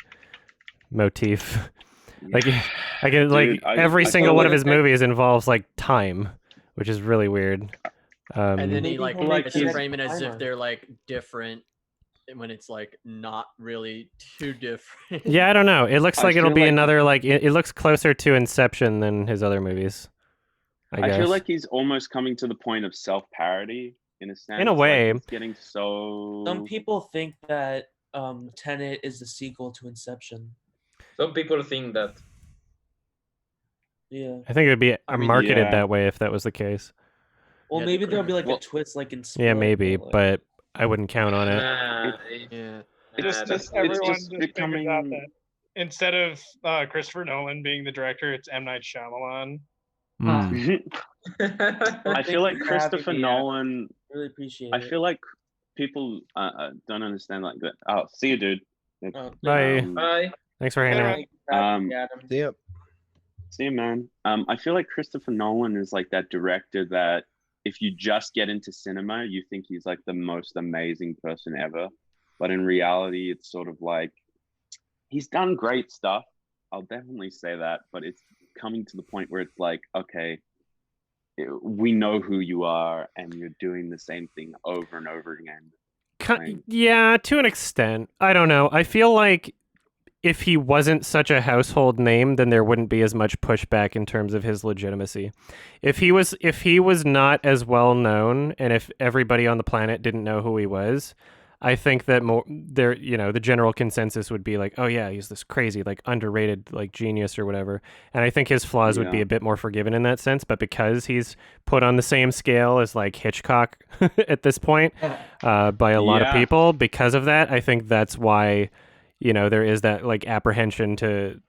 motif. Like I get like every single one of his movies involves like time, which is really weird. And then he like like tries to he's- frame it as if they're like different when it's like not really too different. Yeah, I don't know. It looks I like it'll feel be like- another like it looks closer to Inception than his other movies. I guess. feel like he's almost coming to the point of self-parody in a sense. In a way. Like, it's getting so. Some people think that Tenet is the sequel to Inception. Some people think that. Yeah. I think it would be I mean, marketed yeah. that way if that was the case. Well, maybe there'll be like a twist, like in. Yeah, Split, maybe, like- but I wouldn't count on it. Yeah. Just everyone just figures out that instead of Christopher Nolan being the director, it's M. Night Shyamalan. I feel like Christopher Nolan. Really appreciate I it. feel like people don't understand like that. Oh, see you, dude. Bye. Bye. Thanks for hanging out. See ya. See you, man. I feel like Christopher Nolan is like that director that if you just get into cinema, you think he's like the most amazing person ever. But in reality, it's sort of like he's done great stuff. I'll definitely say that. But it's coming to the point where it's like, okay, we know who you are and you're doing the same thing over and over again. Yeah, to an extent. I don't know. I feel like if he wasn't such a household name, then there wouldn't be as much pushback in terms of his legitimacy. If he was not as well known, and if everybody on the planet didn't know who he was, I think that the general consensus would be like, oh yeah, he's this crazy, like underrated, like genius or whatever. And I think his flaws would be Yeah. a bit more forgiven in that sense. But because he's put on the same scale as like Hitchcock at this point, by a lot of Yeah. people, because of that, I think that's why, there is that like apprehension to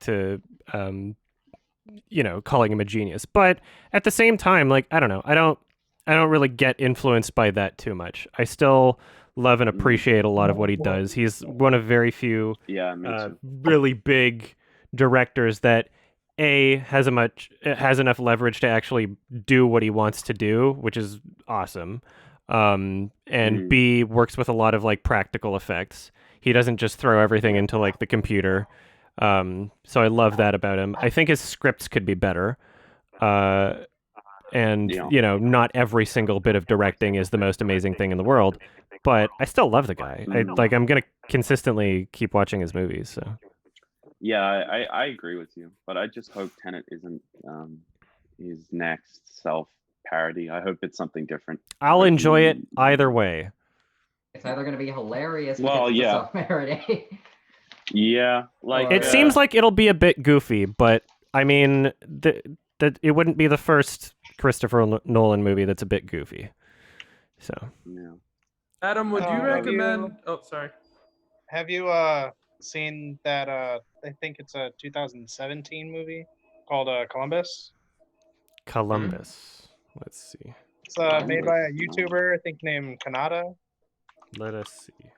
calling him a genius. But at the same time, like, I don't know, I don't really get influenced by that too much. I still love and appreciate a lot of what he does. He's one of very few really big directors that has enough leverage to actually do what he wants to do, which is awesome. And B, works with a lot of like practical effects. He doesn't just throw everything into like the computer. So I love that about him. I think his scripts could be better. And not every single bit of directing is the most amazing thing in the world, but I still love the guy. I'm gonna consistently keep watching his movies. So Yeah, I agree with you, but I just hope Tenet isn't his next self-parody. I hope it's something different. I'll enjoy it either way. It's either going to be hilarious Well, because yeah. it's a self-parody. Yeah, like It seems like it'll be a bit goofy, but I mean, that it wouldn't be the first Christopher Nolan movie that's a bit goofy. So yeah. Adam, would you Have recommend? Oh, sorry. Have you seen that? I think it's a 2017 movie called Columbus. Columbus. Let's see. It's made by a YouTuber, I think, named Kanata. Let us see.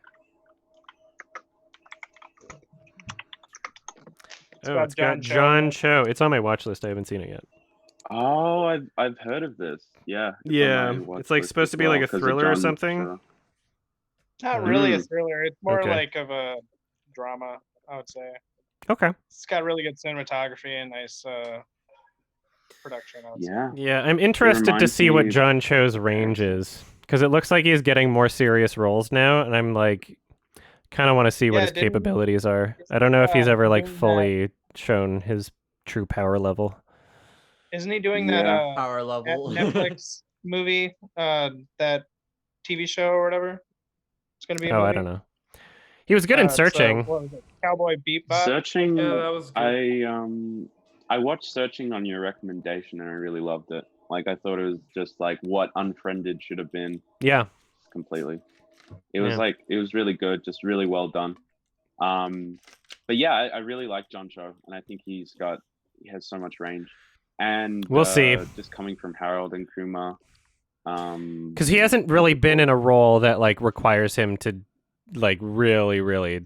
got It's got John Cho. John Cho. It's on my watch list. I haven't seen it yet. Oh, I've heard of this. Yeah. Yeah, it's like supposed to be like a thriller or something. Not really a Mm. thriller. It's more Okay. like of a drama, I would say. Okay. It's got really good cinematography and nice production. I would say. Yeah, I'm interested to reminds see what me- John Cho's range is, because it looks like he's getting more serious roles now, and I'm like, kind of want to see what Yeah, his didn't- capabilities are. I don't know if he's ever like doing that- fully shown his true power level. Isn't he doing that Yeah. Power level. Netflix movie, that TV show or whatever? It's gonna be. A Oh, I movie? don't know. He was good in It's, Searching. what was it? Cowboy Bebop. Searching. Yeah, that was good. I watched Searching on your recommendation and I really loved it. Like I thought it was just like what Unfriended should have been. Yeah. Completely. It was Yeah. like it was really good, just really well done. But yeah, I really like John Cho, and I think he has so much range. And We'll see. Just coming from Harold and Kumar. Because he hasn't really been in a role that like requires him to like really, really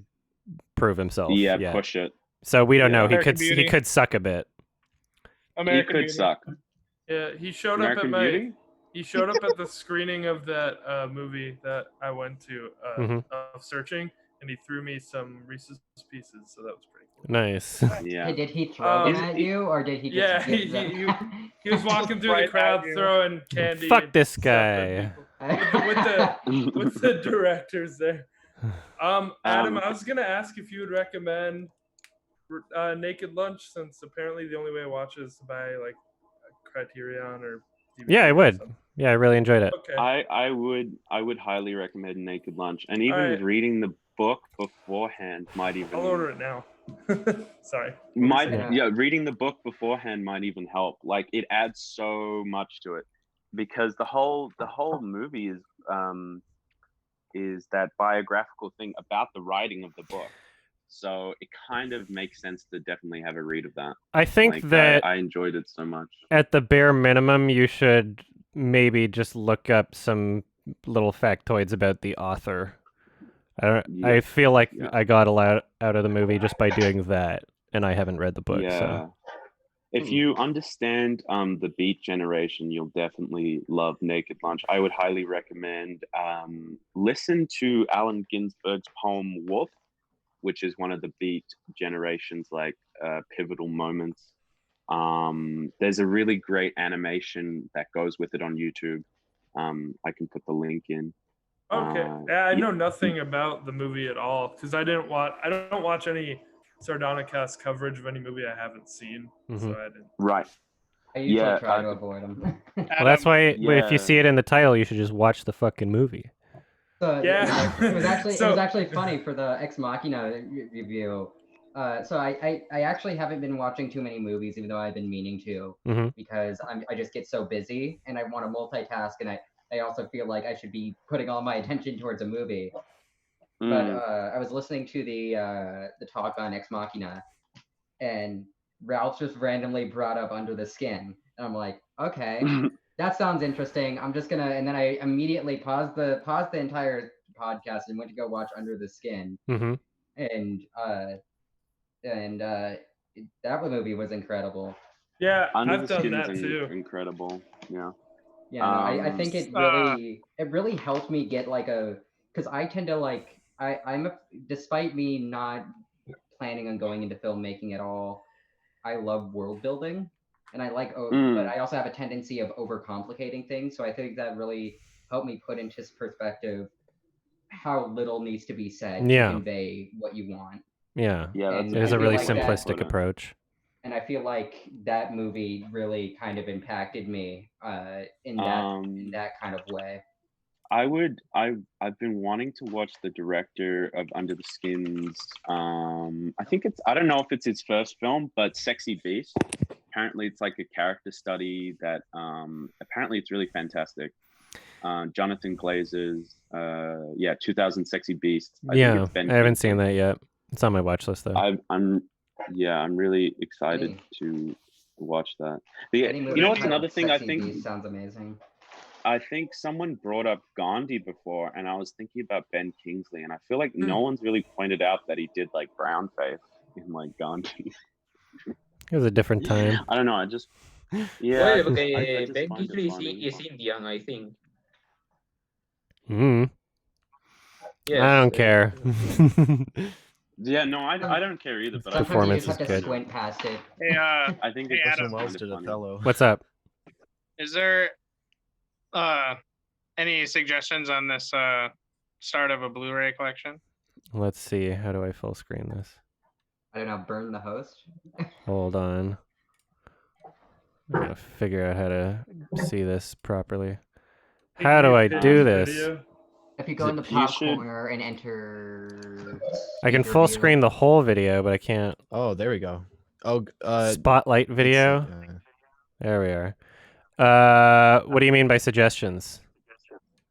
prove himself. Yeah, yet. push it. So we don't know. He American could he Beauty. could suck a bit. American He could Beauty. suck. Yeah, he showed American up at Beauty? he showed up at the screening of that movie that I went to of Searching, and he threw me some Reese's Pieces, so that was pretty cool. Nice. Yeah. Hey, did he throw them at you, or did he just Yeah, give them? he was walking through the crowd throwing candy. Fuck and this stuff at guy. people. with the directors there. Adam, I was gonna ask if you would recommend Naked Lunch, since apparently the only way to watch it is to buy like a Criterion or DVD. Yeah, I or would. something. Yeah, I really enjoyed it. Okay. I would highly recommend Naked Lunch, and even Alright. reading the book beforehand might even I'll order it now. Sorry. Reading the book beforehand might even help. Like it adds so much to it, because the whole movie is that biographical thing about the writing of the book. So it kind of makes sense to definitely have a read of that. I think Like, that I enjoyed it so much. at the bare minimum, you should maybe just look up some little factoids about the author. I feel like I got a lot out of the movie just by doing that, and I haven't read the book. Yeah. So If you understand the Beat Generation, you'll definitely love Naked Lunch. I would highly recommend listen to Allen Ginsberg's poem Wolf, which is one of the Beat Generation's like pivotal moments. There's a really great animation that goes with it on YouTube. I can put the link in. Okay. I know nothing about the movie at all because I don't watch any Sardonicast coverage of any movie I haven't seen. So I didn't. Right. I usually try to avoid them. well, that's why if you see it in the title, you should just watch the fucking movie. Yeah. It was actually funny for the Ex Machina review. So I actually haven't been watching too many movies, even though I've been meaning to, because I just get so busy and I want to multitask, and I also feel like I should be putting all my attention towards a movie. But I was listening to the talk on Ex Machina, and Ralph just randomly brought up Under the Skin, and I'm like, okay. That sounds interesting. I'm just gonna, and then I immediately paused the entire podcast and went to go watch Under the Skin. And that movie was incredible. Yeah, Under I've the done Skin's that too. Incredible. Yeah. Yeah, no, I think it really helped me get like because I tend to like despite me not planning on going into filmmaking at all, I love world building. And I like, but I also have a tendency of overcomplicating things. So I think that really helped me put into perspective how little needs to be said to convey what you want. Yeah, And it is I a feel really like simplistic approach. And I feel like that movie really kind of impacted me in that kind of way. I've been wanting to watch the director of Under the Skin's I don't know if it's his first film, but Sexy Beast. Apparently it's like a character study that apparently it's really fantastic. Jonathan Glazer's 2000 Sexy Beast. I haven't seen that yet. It's on my watch list though. I'm really excited to watch that. You know what's another thing I think sounds amazing. I think someone brought up Gandhi before, and I was thinking about Ben Kingsley, and I feel like no one's really pointed out that he did like brown face in like Gandhi. It was a different time. I don't know. I just Well, I okay, just Ben find it Kingsley funny. is Indian, I think. I don't care. Yeah, no, I don't care either. But Performance is good. Squint past it. Hey, I think hey, it's Adam, kind of funny. What's up? is there any suggestions on this start of a Blu-ray collection? Let's see. How do I full screen this? I don't know. Burn the host. Hold on. I gotta figure out how to see this properly. How do I do this? If you go in the top corner and enter, I can full screen the whole video, but I can't. Oh, there we go. Oh, Spotlight video. There we are. What do you mean by suggestions?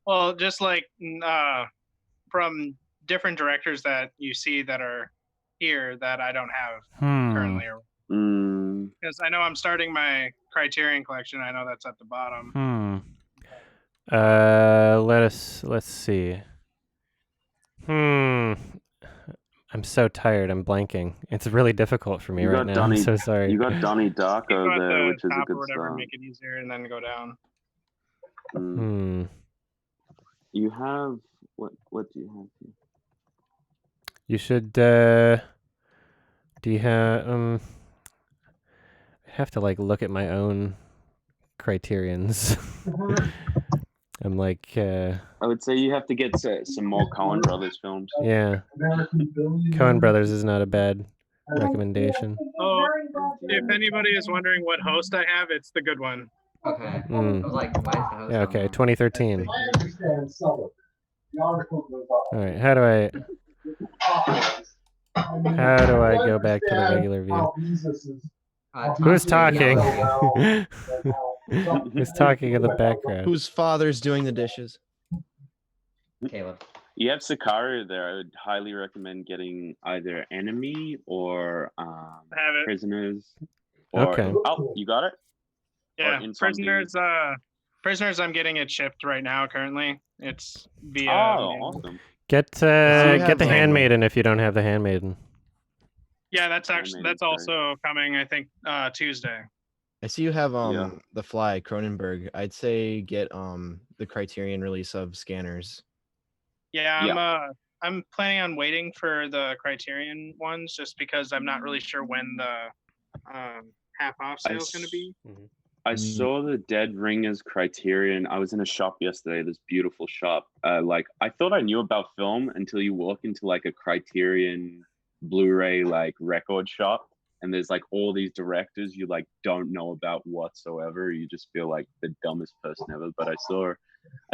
Well, just like from different directors that you see that are here that I don't have currently. Because I know I'm starting my Criterion collection. I know that's at the bottom. Let's see. I'm so tired. I'm blanking. It's really difficult for me You right got now. Donnie. I'm so sorry. You got Donnie Go Darko at there, the which is a top good or whatever, start. make it easier, and then go down. You have what? What do you have here? You should. Do you have? I have to like look at my own criterions. I'm like. I would say you have to get some more Coen Brothers films. Yeah. Coen Brothers is not a bad recommendation. Oh, if anybody is wondering what host I have, it's the good one. Okay. I was like, why is the host Yeah, on okay, there? 2013. All right, how do I go back to the regular view? Who's talking? Who's talking in the background? Whose father's doing the dishes? Caleb. You have Sicario there. I would highly recommend getting either Enemy or Prisoners. Or, Okay. Oh, you got it? Yeah, Or Insomnia. Prisoners. I'm getting it shipped right now. Currently, it's via. Awesome. Get the Handmaiden if you don't have the Handmaiden. Yeah, that's also coming. I think Tuesday. I see you have The Fly, Cronenberg. I'd say get the Criterion release of Scanners. Yeah, I'm planning on waiting for the Criterion ones just because I'm not really sure when the half off sale is going to be. I saw the Dead Ringers Criterion. I was in a shop yesterday, this beautiful shop. Like I thought I knew about film until you walk into like a Criterion Blu-ray like record shop, and there's like all these directors you like don't know about whatsoever. You just feel like the dumbest person ever. But I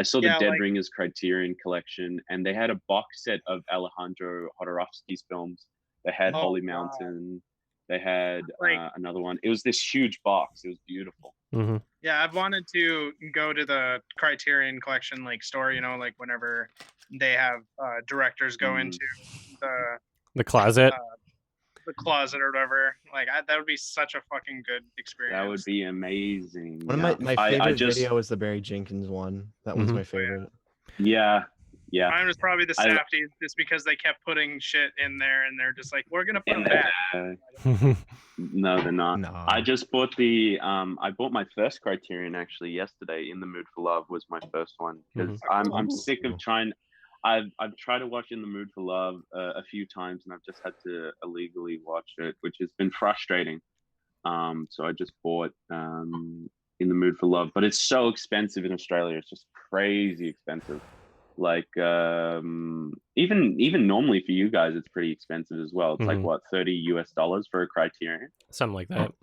saw the Dead Ringers Criterion collection, and they had a box set of Alejandro Jodorowsky's films. They had Holy Mountain. They had another one. It was this huge box. It was beautiful. Yeah, I've wanted to go to the Criterion collection like store, like whenever they have directors go into The closet. The closet or whatever. Like that would be such a fucking good experience. That would be amazing. One of my favorite video is the Barry Jenkins one. That one's my favorite. Yeah. Mine was probably the Safdies, just because they kept putting shit in there, and they're just like, we're gonna put them back. No, they're not. No. I just bought I bought my first Criterion actually yesterday. In the Mood for Love was my first one because I'm sick of trying. I've tried to watch In the Mood for Love a few times, and I've just had to illegally watch it, which has been frustrating. So I just bought In the Mood for Love, but it's so expensive in Australia. It's just crazy expensive. Like even normally for you guys, it's pretty expensive as well. It's like what, $30 for a Criterion? Something like that.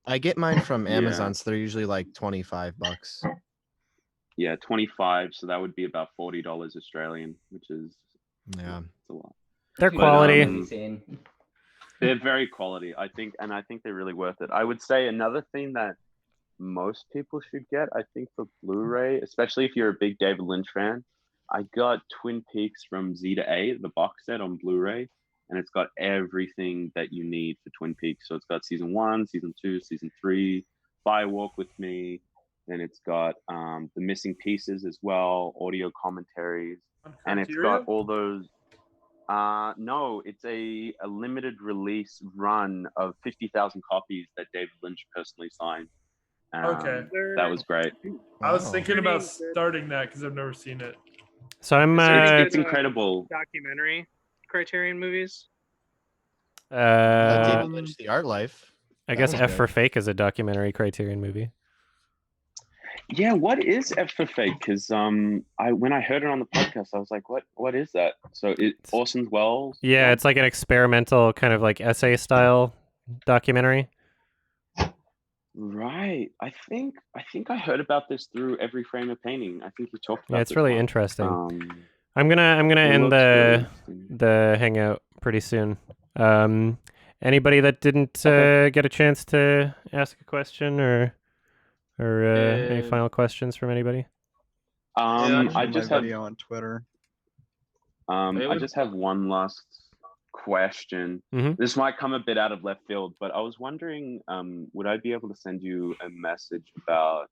I get mine from Amazon, so they're usually like $25. Yeah, 25. So that would be about $40 Australian, which is it's a lot. They're quality. They're very quality, I think, and I think they're really worth it. I would say another thing that most people should get, I think, for Blu-ray, especially if you're a big David Lynch fan. I got Twin Peaks from Z to A, the box set on Blu-ray, and it's got everything that you need for Twin Peaks. So it's got season 1, season 2, season 3, Fire Walk with Me, and it's got the missing pieces as well, audio commentaries, and it's got all those. No, it's a limited release run of 50,000 copies that David Lynch personally signed. Okay, that was great. I was thinking about starting that because I've never seen it. So I'm. It's incredible. Documentary Criterion movies. David Lynch, The Art Life. I guess F for Fake is a documentary Criterion movie. Yeah, what is F for Fake? Because when I heard it on the podcast, I was like, what is that? So Orson Welles? Yeah, it's like an experimental kind of like essay style documentary. Right. I think I heard about this through Every Frame of Painting. I think we talked about. Yeah, it's this really one. interesting. I'm gonna end the hangout pretty soon. Anybody that didn't get a chance to ask a question or Or any final questions from anybody? I just have video on Twitter. I just have one last question. This might come a bit out of left field, but I was wondering, would I be able to send you a message about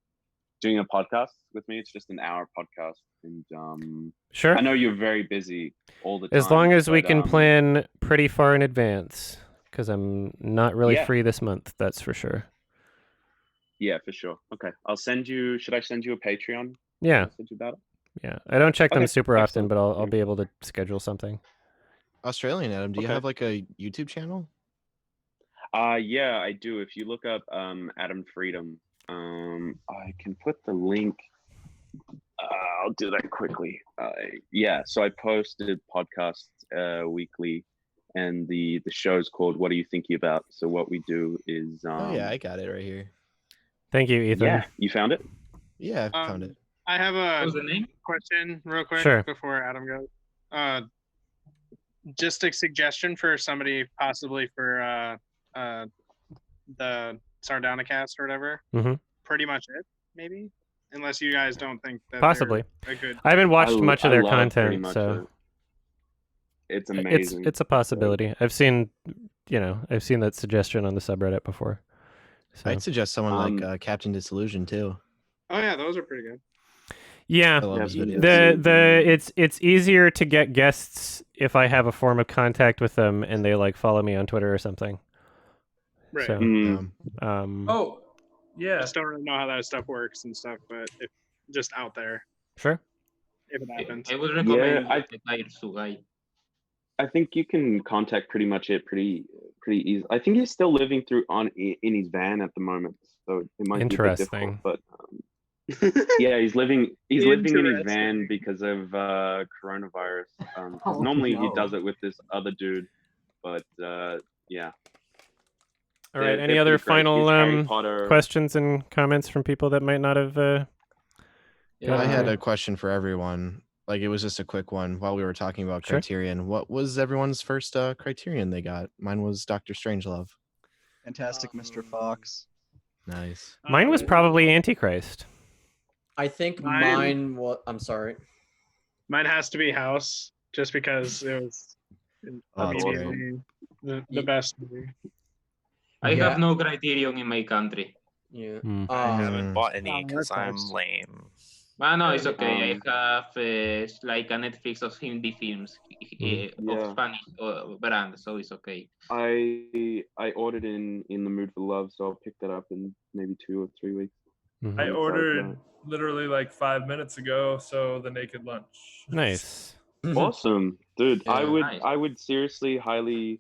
doing a podcast with me? It's just an hour podcast, and Sure. I know you're very busy all the time. As long as we but, can plan pretty far in advance, because I'm not really free this month. That's for sure. Yeah, for sure. Okay, I'll send you. Should I send you a Patreon Yeah. message about it? Yeah, I don't check them Okay, super often, excellent. but I'll be able to schedule something. Australian Adam, do you Okay. have like a YouTube channel? Yeah, I do. If you look up Adam Freedom, I can put the link. I'll do that quickly. Yeah, so I posted podcasts weekly, and the show's called "What Are You Thinking About?" So what we do is. Oh yeah, I got it right here. Thank you, Ethan. Yeah, you found it. Yeah, I found it. I have a What's the name? question real quick Sure. before Adam goes. Just a suggestion for somebody possibly for the Sardana cast or whatever. Mhm. Pretty much it, maybe. Unless you guys don't think that Possibly. they're a good. I haven't watched much of their love it, pretty content, much so it's amazing. it's a possibility. I've seen that suggestion on the subreddit before. So. I'd suggest someone like Captain Disillusion too. Oh yeah, those are pretty good. Yeah, I love his videos. it's easier to get guests if I have a form of contact with them and they like follow me on Twitter or something. Right. So, Oh, yeah. Just don't really know how that stuff works and stuff, but if just out there, sure. if it happens. I would recommend Yeah, the Kairitsu guy. I think you can contact pretty much it pretty easy. I think he's still living in his van at the moment, so it might be a bit Interesting. difficult. But yeah, he's living in his van because of coronavirus. Normally he does it with this other dude, but yeah. All right. They're Any other pretty great. final He's Harry Potter. questions and comments from people that might not have? Yeah, I had a question for everyone. Like it was just a quick one while we were talking about Sure. Criterion. What was everyone's first Criterion they got? Mine was Dr. Strangelove. Fantastic Mr. Fox. Nice. Mine was probably Antichrist. I think Mine- I'm sorry. Mine has to be House, just because it was immediately the best movie. I have no Criterion in my country. Yeah. I haven't bought any because I'm lame. No, it's okay. I have like a Netflix of Hindi films of Spanish brand, so it's okay. I ordered in The Mood for Love, so I'll pick that up in maybe 2 or 3 weeks. I ordered literally like 5 minutes ago, so The Naked Lunch. Nice. Awesome, dude. Yeah, I would seriously highly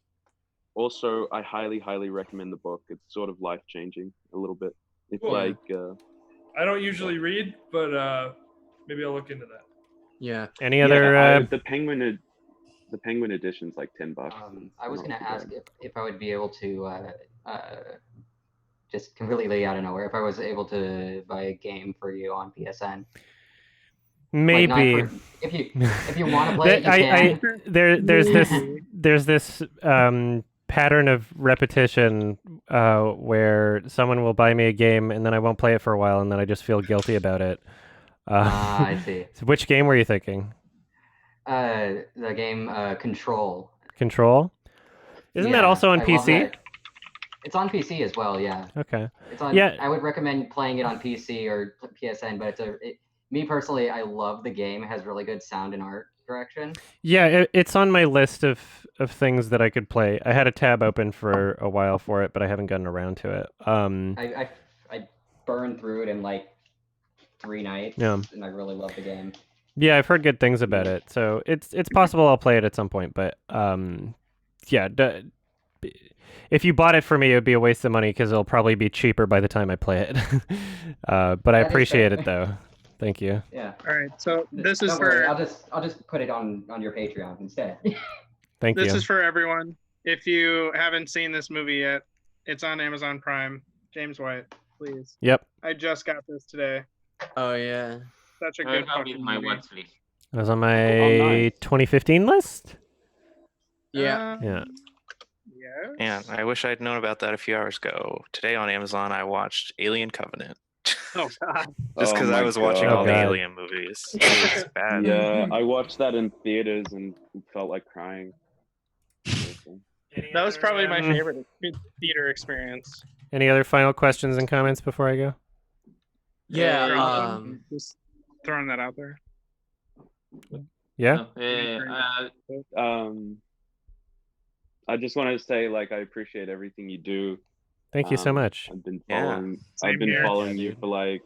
recommend the book. It's sort of life changing a little bit. It's Cool. like I don't usually read, but maybe I'll look into that. Yeah. Any other? the Penguin edition's like $10. I was gonna ask if I would be able to just completely out of nowhere, if I was able to buy a game for you on PSN. Maybe. If you want to play it, you can. There's this pattern of repetition where someone will buy me a game and then I won't play it for a while and then I just feel guilty about it. I see. So which game were you thinking? The game Control. Control? Isn't that also on I love PC? that. It's on PC as well, yeah. Okay. It's on. Yeah. I would recommend playing it on PC or PSN, but me personally, I love the game. It has really good sound and art direction. Yeah, it's on my list of things that I could play. I had a tab open for a while for it, but I haven't gotten around to it. I burned through it in like 3 nights, Yeah. and I really love the game. Yeah, I've heard good things about it, so it's possible I'll play it at some point. But yeah, if you bought it for me, it would be a waste of money because it'll probably be cheaper by the time I play it. But I appreciate it though. Thank you. Yeah. All right, so this is Don't worry, for. I'll just put it on your Patreon instead. Thank you. This is for everyone. If you haven't seen this movie yet, it's on Amazon Prime. James White, please. Yep. I just got this today. Oh yeah. Such a I good have it fucking in my movie. watch list. It was on my 2015 list. Yeah. Yeah. Man, I wish I'd known about that a few hours ago. Today on Amazon, I watched Alien Covenant. Oh god. Just because I was watching all the Alien movies. It's bad. Yeah, I watched that in theaters and felt like crying. That was probably my favorite theater experience. Any other final questions and comments before I go? Yeah. Just throwing that out there. Yeah. I just wanted to say, like, I appreciate everything you do. Thank you so much. I've been Yeah. following. Same I've been here. following Yeah, you dude. for like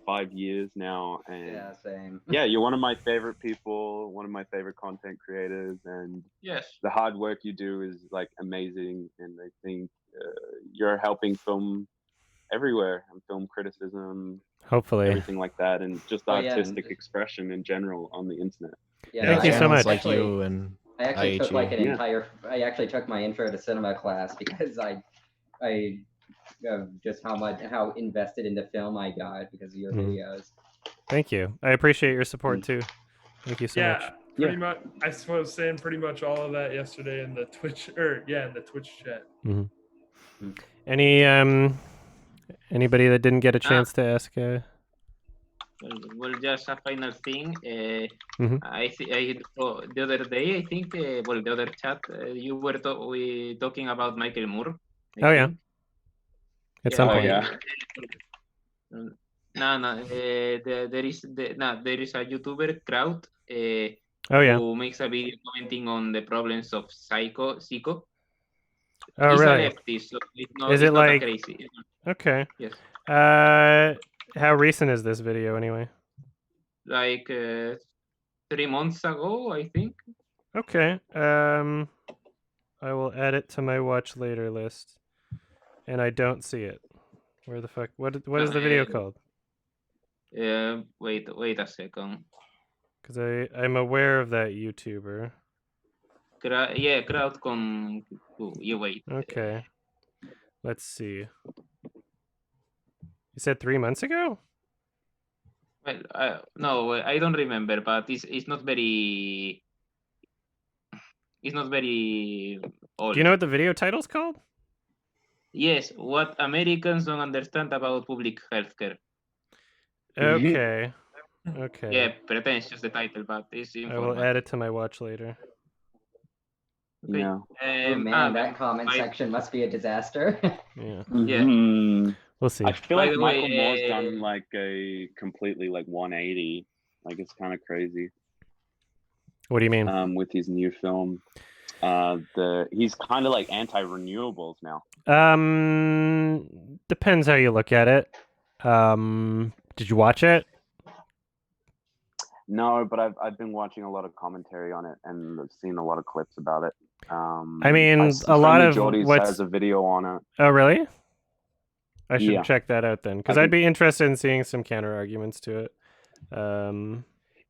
5 years now, and Yeah, same. yeah, you're one of my favorite people, one of my favorite content creators, and Yes. the hard work you do is like amazing. And I think you're helping film everywhere, and film criticism, Hopefully. everything like that, and just Oh, yeah, and artistic expression in general on the internet. Yeah, Thank you so much. Like you and I actually took like an Yeah. entire. I actually took my intro to cinema class because I just how invested into film I got because of your videos. Thank you. I appreciate your support too. Thank you so much. Yeah, pretty much. I was saying pretty much all of that yesterday in the Twitch, in the Twitch chat. Mm-hmm. Any anybody that didn't get a chance to ask? Well, just a final thing. Mhm. The other day, I think, the other chat, you were talking about Michael Moore. Oh yeah. At some point. There is a YouTuber, Carruth, Oh, yeah. who makes a video commenting on the problems of Psycho. Oh, He's really? a leftist, so Is it's it not a like crazy. okay? Yes. How recent is this video anyway? Like 3 months ago, I think. Okay. I will add it to my watch later list. And I don't see it. Where the fuck? What is the video called? Wait a second. Because I'm aware of that YouTuber. Carruth con. You wait. Okay. Let's see. You said 3 months ago? Well, no, I don't remember, but it's not very. It's not very old. Do you know what the video title's called? Yes, what Americans don't understand about public healthcare. Okay. Okay. Yeah, pretentious the title, but it's I will informative. add it to my watch later. Okay. Yeah. Oh man, that comment section must be a disaster. Yeah. We'll see. I feel By like the Michael way, Moore's done like a completely like 180. Like it's kind of crazy. What do you mean? With his new film, he's kind of like anti-renewables now. Depends how you look at it. Did you watch it? No, but I've been watching a lot of commentary on it, and I've seen a lot of clips about it. I mean, a lot of Geordie's has a video on it. Oh, really? I should Yeah. check that out then, because I I'd be interested in seeing some counter arguments to it.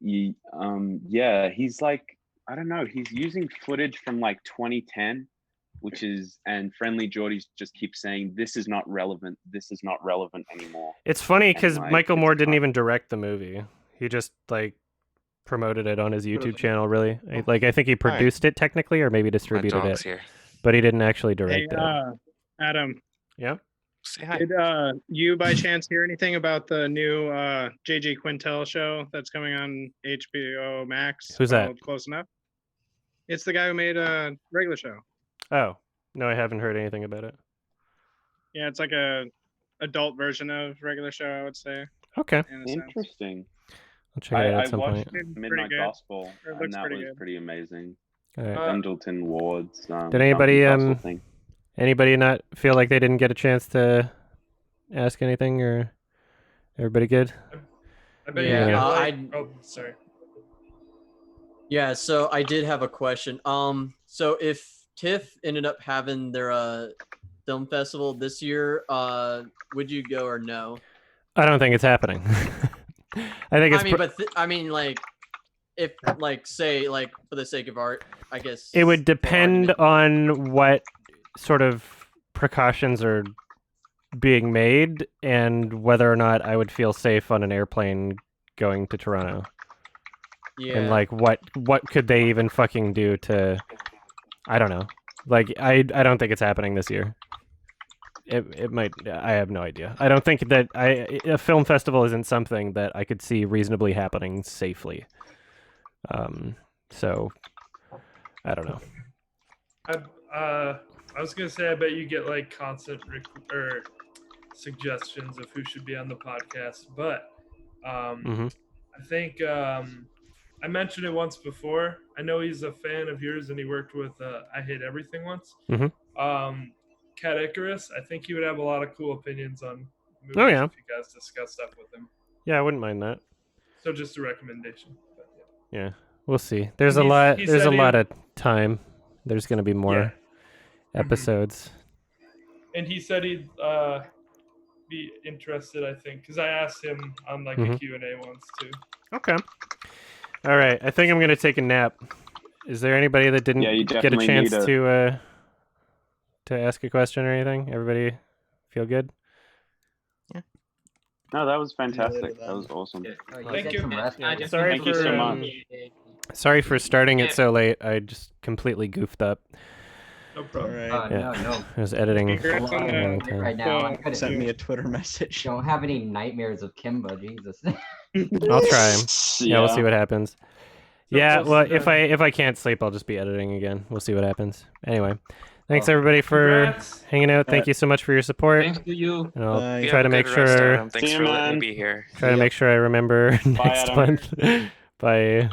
Yeah, he's like, I don't know, he's using footage from like 2010, and Friendly Geordies just keep saying this is not relevant. This is not relevant anymore. It's funny And, because like, Michael it's Moore didn't even direct the movie. He just like promoted it on his YouTube channel. Really, I think he produced it technically, or maybe distributed dog's it, here. but he didn't actually Hey, direct it. Adam. Yeah. Say hi. Did you by chance hear anything about the new JJ Quintel show that's coming on HBO Max? Who's that? called Close Enough. It's the guy who made a regular show. Oh no, I haven't heard anything about it. Yeah, it's like a adult version of regular show, I would say. Okay. in a sense. Interesting. I'll check it out at I some watched point. Pretty Midnight good. Gospel, It and looks that pretty was good. pretty amazing. All right. Pendleton Ward's. Did anybody Duncan Castle thing. anybody not feel like they didn't get a chance to ask anything, or everybody good? I bet Yeah, you get I- oh, sorry. Yeah, so I did have a question. So if TIFF ended up having their film festival this year, would you go or no? I don't think it's happening. I think it's. Like, if say for the sake of art, I guess It would depend on what sort of precautions are being made and whether or not I would feel safe on an airplane going to Toronto. Yeah. And like what could they even fucking do to I don't know. Like I don't think it's happening this year. it might. I have no idea. I don't think that a film festival isn't something that I could see reasonably happening safely. So I don't know. I was gonna say I bet you get like constant or suggestions of who should be on the podcast, but I think I mentioned it once before. I know he's a fan of yours, and he worked with I Hate Everything once. Cat Icarus. I think he would have a lot of cool opinions on movies Oh, yeah. if you guys discuss stuff with him. Yeah, I wouldn't mind that. So just a recommendation. But, Yeah, we'll see. There's a And lot. he There's said a he- lot of time. There's going to be more Yeah. episodes. And he said he'd be interested, I think, because I asked him on like a Mhm. Q&A once too. Okay. All right. I think I'm going to take a nap. Is there anybody that didn't Yeah, you get a definitely chance need to ask a question or anything? Everybody feel good? No, that was fantastic. That was awesome. Thank you. Sorry Thank you so much. Sorry for starting it so late. I just completely goofed up. No problem. Yeah, no. I was editing a Congrats on long that. time. Right now, I couldn't Send me a Twitter message. Don't have any nightmares of Kimba, Jesus. I'll try. Yeah, we'll see what happens. Yeah, we'll well, see. if I can't sleep, I'll just be editing again. We'll see what happens. Anyway, thanks Oh. everybody for Congrats. hanging out. Thank you so much for your support. Thanks to you. And I'll Bye. You try have to a make good rest, sure. Adam. Thanks for letting me be here. Try to make sure I remember next Adam. month. Bye.